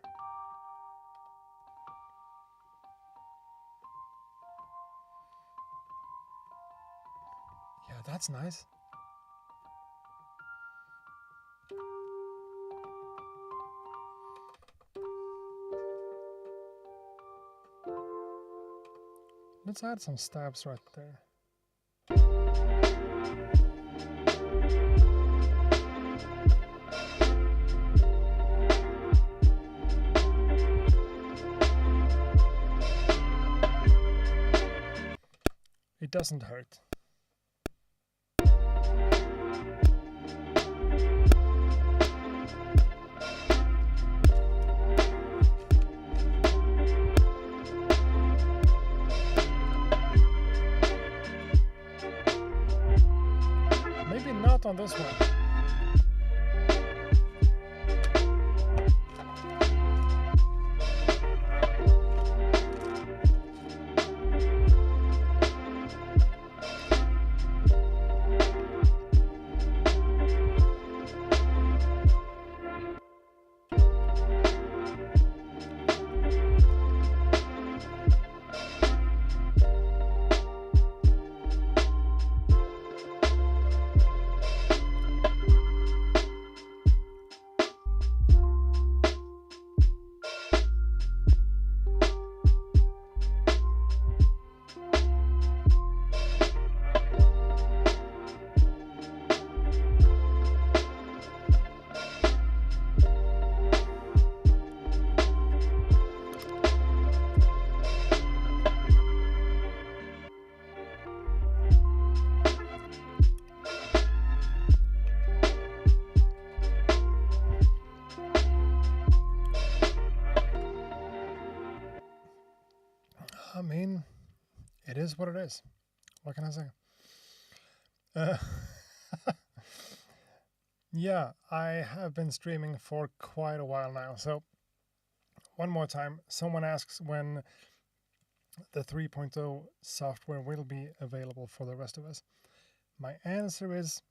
[SPEAKER 2] Yeah, that's nice. Let's add some stabs right there. It doesn't hurt. Maybe not on this one. I mean, it is what it is. What can I say? Yeah, I have been streaming for quite a while now. So, one more time, someone asks when the 3.0 software will be available for the rest of us. My answer is,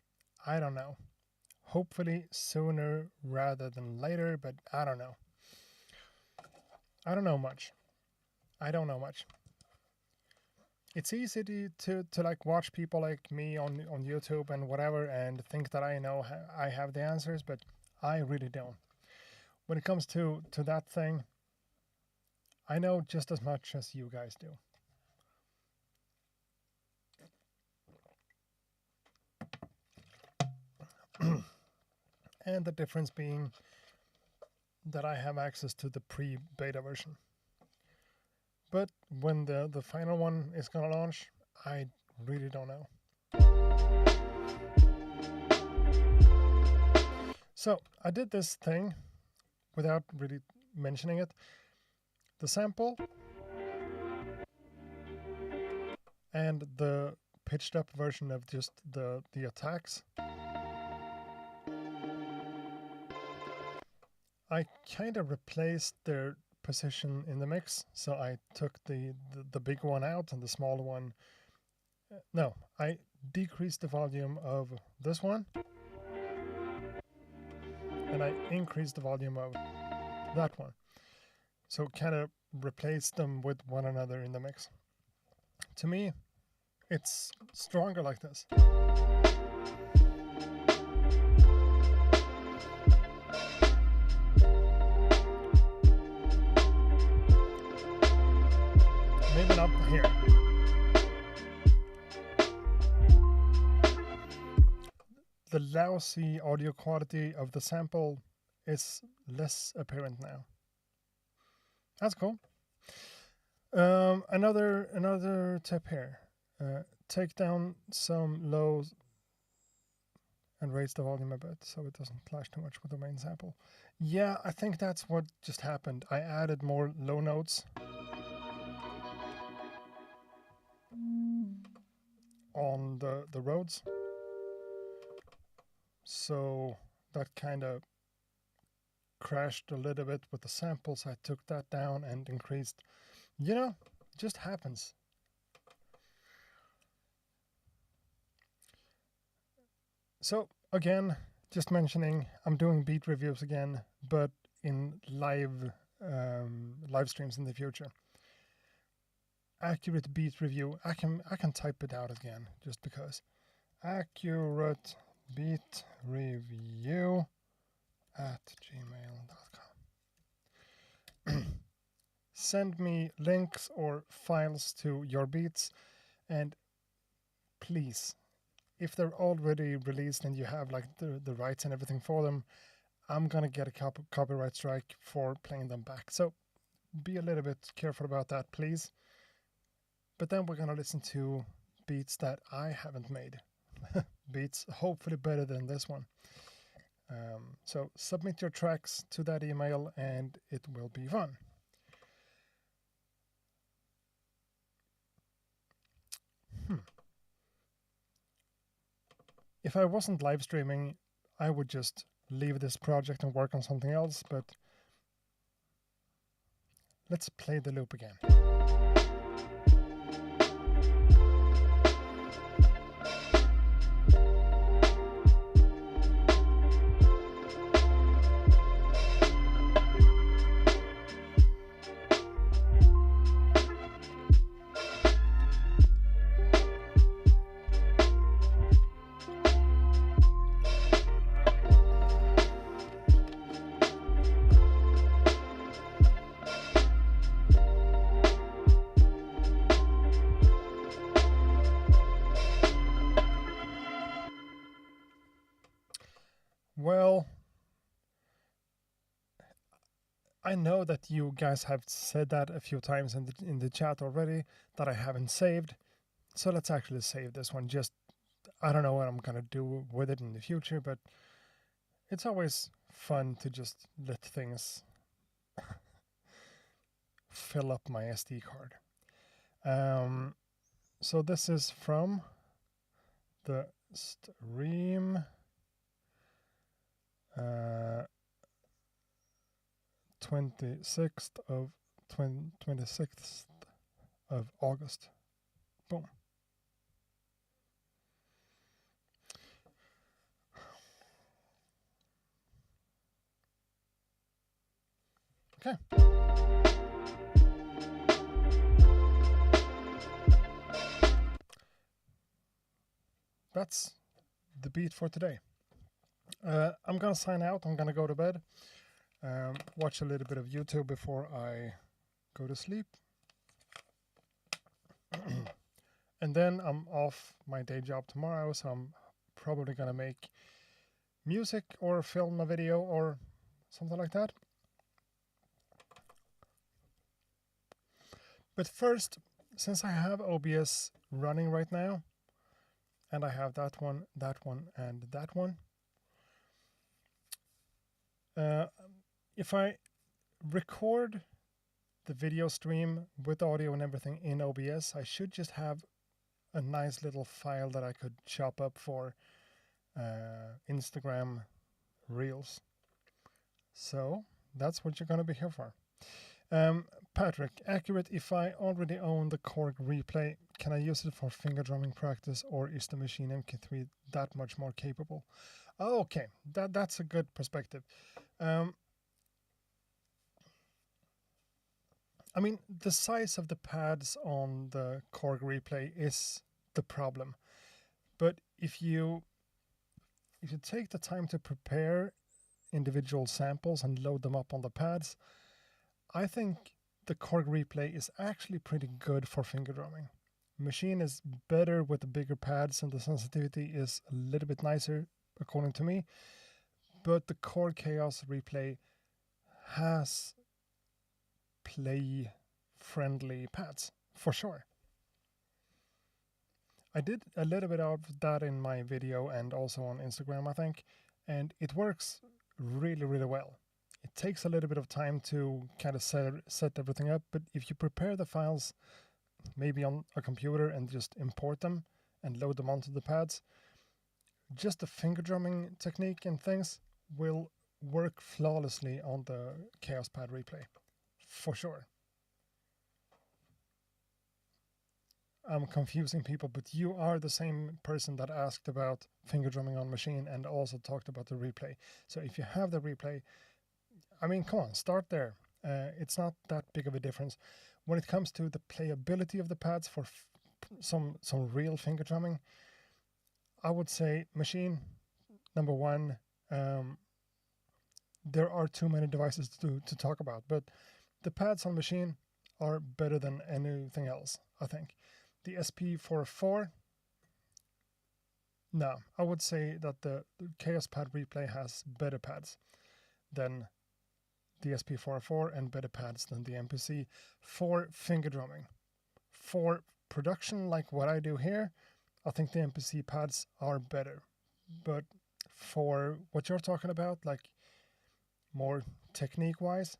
[SPEAKER 2] I don't know. Hopefully sooner rather than later, but I don't know. I don't know much. I don't know much. It's easy to like watch people like me on YouTube and whatever and think that I know I have the answers, but I really don't. When it comes to that thing, I know just as much as you guys do. And the difference being that I have access to the pre-beta version. But when the final one is gonna launch, I really don't know. So I did this thing without really mentioning it. The sample and the pitched up version of just the attacks. I kind of replaced their position in the mix. So I took the big one out and the small one. No, I decreased the volume of this one. And I increased the volume of that one. So kind of replace them with one another in the mix. To me, it's stronger like this. Maybe not here. The lousy audio quality of the sample is less apparent now. That's cool. Another tip here. Take down some lows and raise the volume a bit so it doesn't clash too much with the main sample. Yeah, I think that's what just happened. I added more low notes on the Rhodes. So that kind of crashed a little bit with the samples. I took that down and increased. You know, just happens. So again, just mentioning, I'm doing beat reviews again, but in live streams in the future. Accurate beat review. I can type it out again just because. Accurate beat review at gmail.com. Send me links or files to your beats, and please, if they're already released and you have like the rights and everything for them, I'm gonna get a copyright strike for playing them back. So be a little bit careful about that, please. But then we're gonna listen to beats that I haven't made. Beats hopefully better than this one. So submit your tracks to that email and it will be fun. If I wasn't live streaming, I would just leave this project and work on something else, but let's play the loop again. Well, I know that you guys have said that a few times in the chat already, that I haven't saved. So let's actually save this one. Just, I don't know what I'm gonna do with it in the future, but it's always fun to just let things fill up my SD card. So this is from the stream 26th of August. Boom. Okay. That's the beat for today. I'm gonna sign out. I'm gonna go to bed. Watch a little bit of YouTube before I go to sleep. And then I'm off my day job tomorrow, so I'm probably gonna make music or film a video or something like that. But first, since I have OBS running right now, and I have that one, and that one, if I record the video stream with audio and everything in OBS, I should just have a nice little file that I could chop up for Instagram Reels. So That's what you're going to be here for. Patrick, accurate. If I already own the Korg Replay, can I use it for finger drumming practice, or is the Machine MK3 that much more capable? Oh, okay, that's a good perspective. I mean, the size of the pads on the Korg Replay is the problem. But if you take the time to prepare individual samples and load them up on the pads, I think the Korg Replay is actually pretty good for finger drumming. Machine is better with the bigger pads and the sensitivity is a little bit nicer, according to me. But the Korg Chaos Replay has play-friendly pads, for sure. I did a little bit of that in my video and also on Instagram, I think, and it works really, really well. It takes a little bit of time to kind of set everything up, but if you prepare the files maybe on a computer and just import them and load them onto the pads, just the finger drumming technique and things will work flawlessly on the Chaos Pad Replay, for sure. I'm confusing people, but you are the same person that asked about finger drumming on Machine and also talked about the replay. So if you have the replay, I mean, come on, start there. It's not that big of a difference. When it comes to the playability of the pads for some real finger drumming, I would say Machine, number one. There are too many devices to talk about, but the pads on Machine are better than anything else, I think. The SP404, no, I would say that the Chaos Pad Replay has better pads than the SP404 and better pads than the MPC for finger drumming. For production like what I do here, I think the MPC pads are better. But for what you're talking about, like more technique-wise,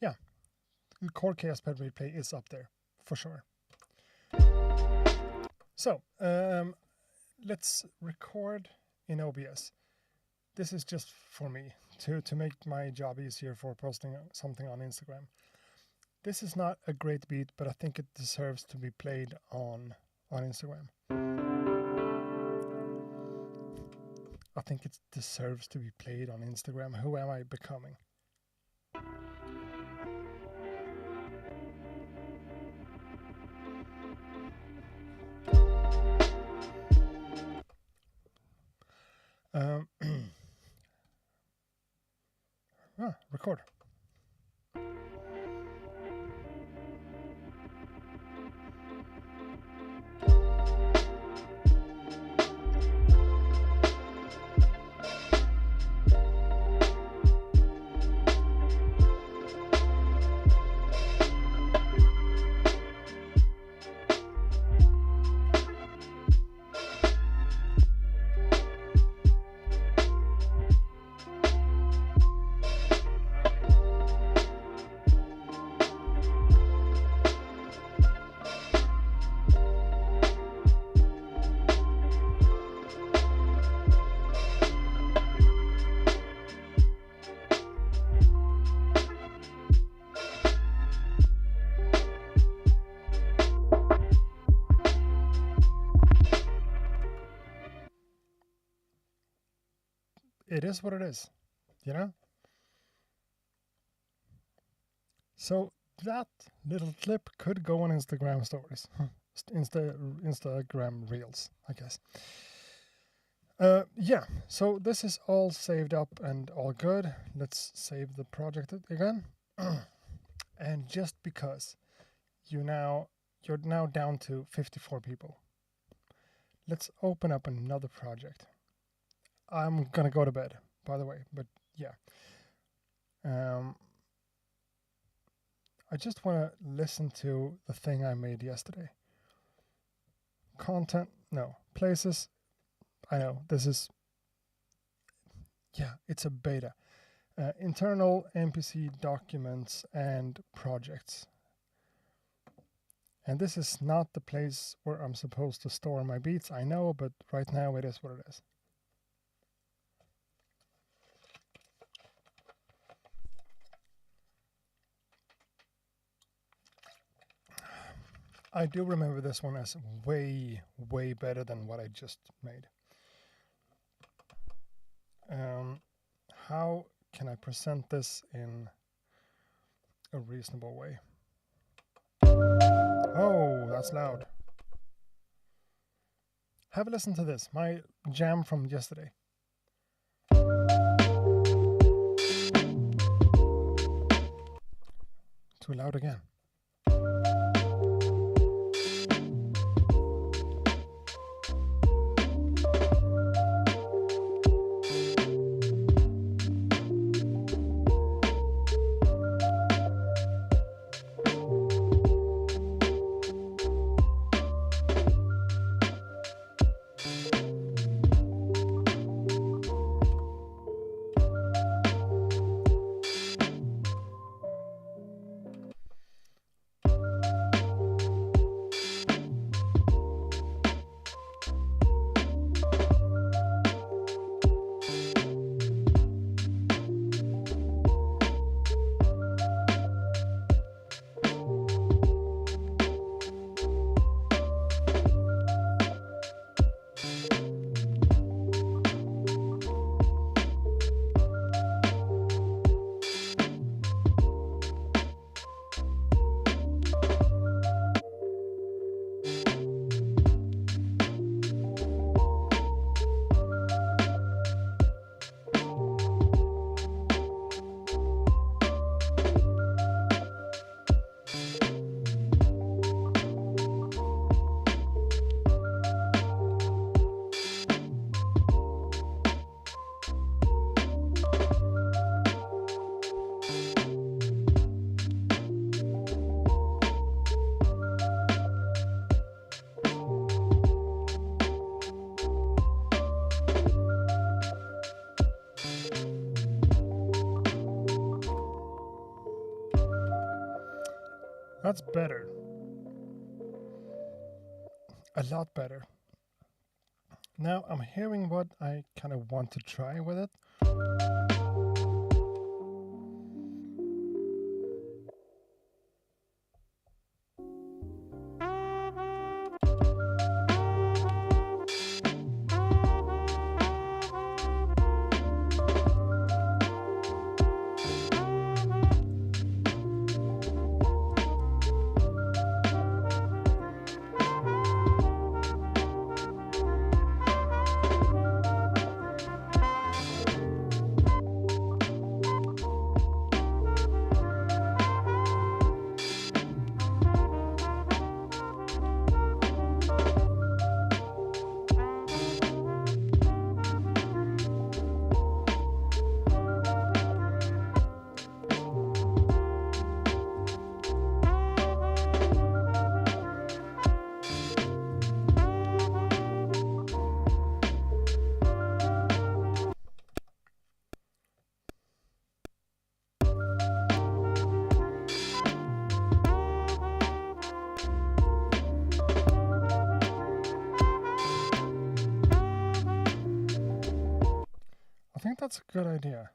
[SPEAKER 2] yeah, the Korg Chaos Pad Replay is up there, for sure. So, let's record in OBS. This is just for me, to make my job easier for posting something on Instagram. This is not a great beat, but I think it deserves to be played on Instagram. I think it deserves to be played on Instagram. Who am I becoming? Record. It is what it is, you know? So that little clip could go on Instagram stories. Instagram Reels, I guess. Yeah, so this is all saved up and all good. Let's save the project again. And just because you're now down to 54 people, let's open up another project. I'm gonna go to bed, by the way, but yeah. I just want to listen to the thing I made yesterday. Content, no. Places, I know, this is, yeah, it's a beta. Internal MPC documents and projects. And this is not the place where I'm supposed to store my beats, I know, but right now it is what it is. I do remember this one as way, way better than what I just made. How can I present this in a reasonable way? Oh, that's loud. Have a listen to this, my jam from yesterday. Too loud again. That's better. A lot better. Now I'm hearing what I kind of want to try with it. I think that's a good idea.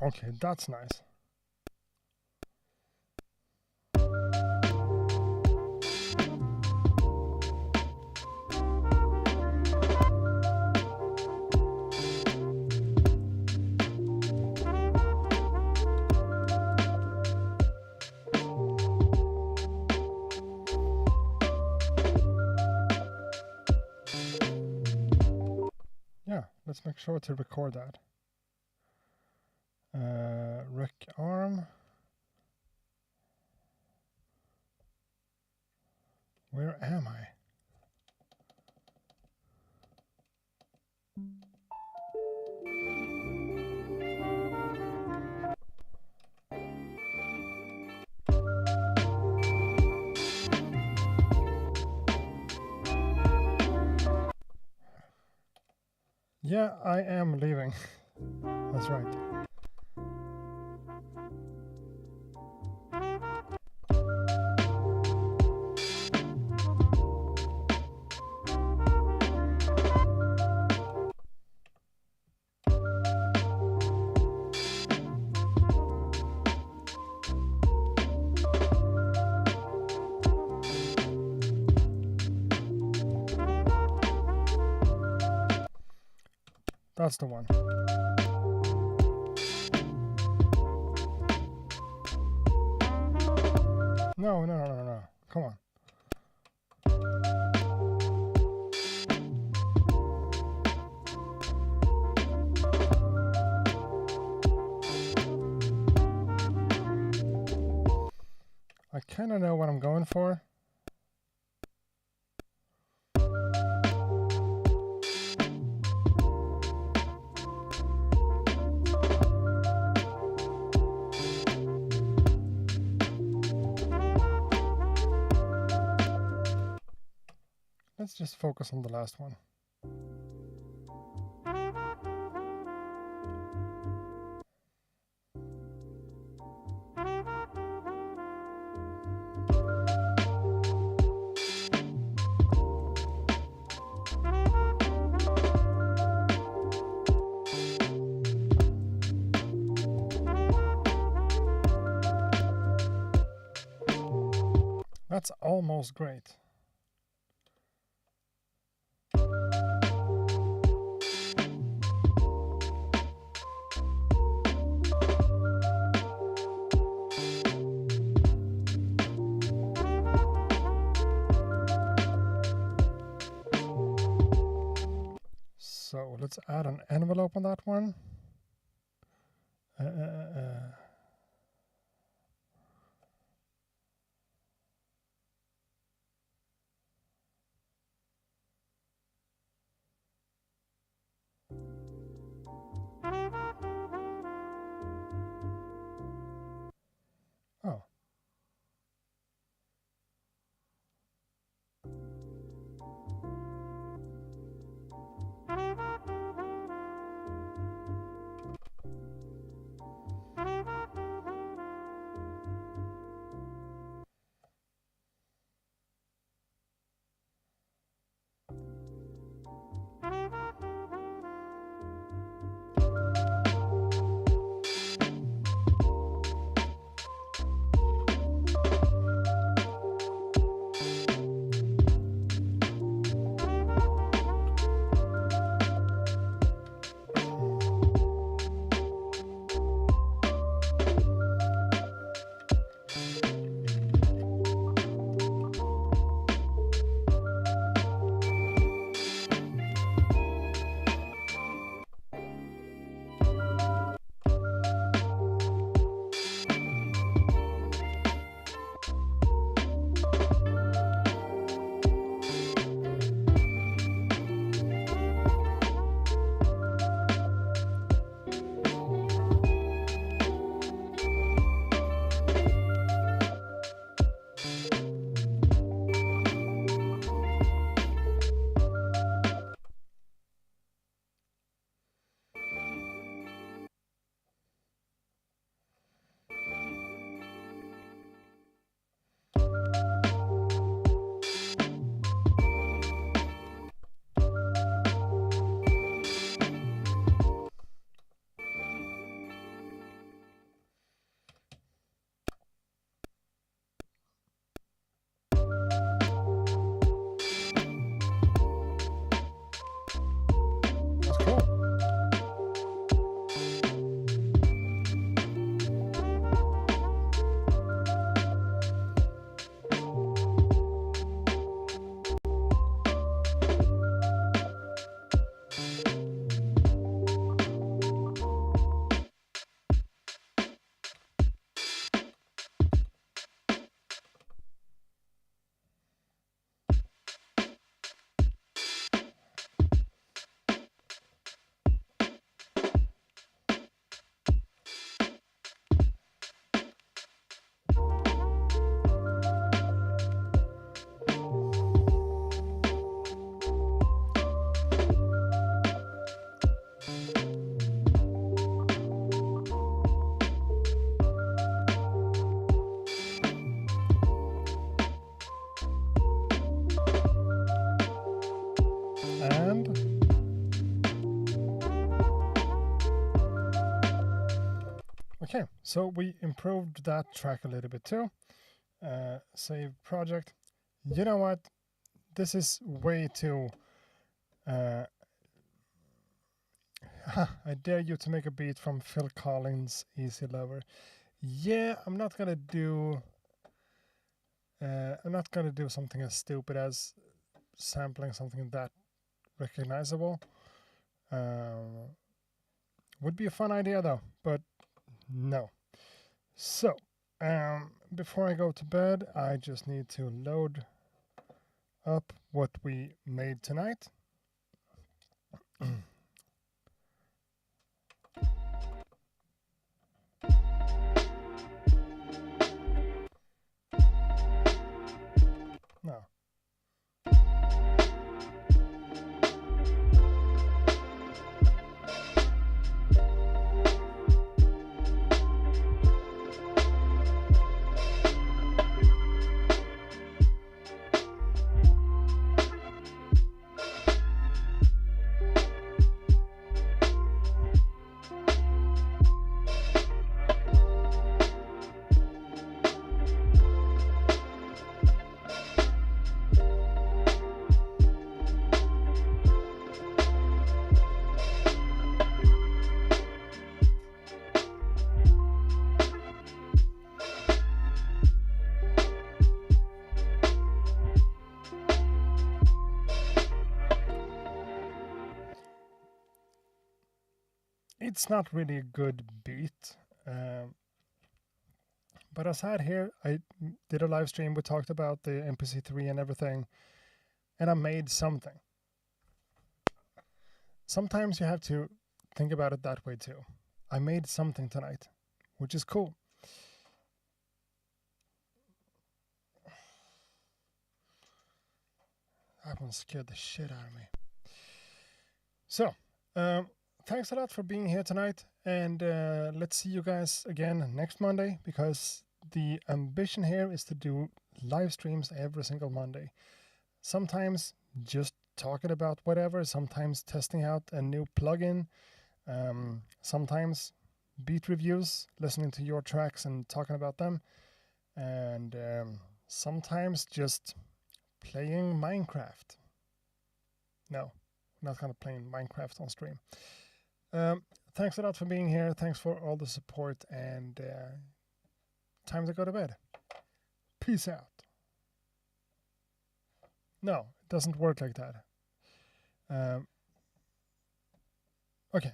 [SPEAKER 2] Okay, that's nice. Yeah, let's make sure to record that. Rec arm. Where am I? Yeah, I am leaving. That's right. That's the one. No. Come on. I kind of know what I'm going for. Let's just focus on the last one. That's almost great. So let's add an envelope on that one. Oh. And okay, so we improved that track a little bit too. Save project. You know what? This is way too... I dare you to make a beat from Phil Collins' Easy Lover. Yeah, I'm not gonna do something as stupid as sampling something that recognizable. Would be a fun idea though, but no. So, before I go to bed, I just need to load up what we made tonight. No. It's not really a good beat, but as I had here, I did a live stream. We talked about the MPC3 and everything, and I made something. Sometimes you have to think about it that way too. I made something tonight, which is cool. That one scared the shit out of me. So, thanks a lot for being here tonight, and let's see you guys again next Monday, because the ambition here is to do live streams every single Monday. Sometimes just talking about whatever, sometimes testing out a new plugin, sometimes beat reviews, listening to your tracks and talking about them, and sometimes just playing Minecraft. No, not gonna play Minecraft on stream. Thanks a lot for being here. Thanks for all the support, and time to go to bed. Peace out. No, it doesn't work like that. Okay.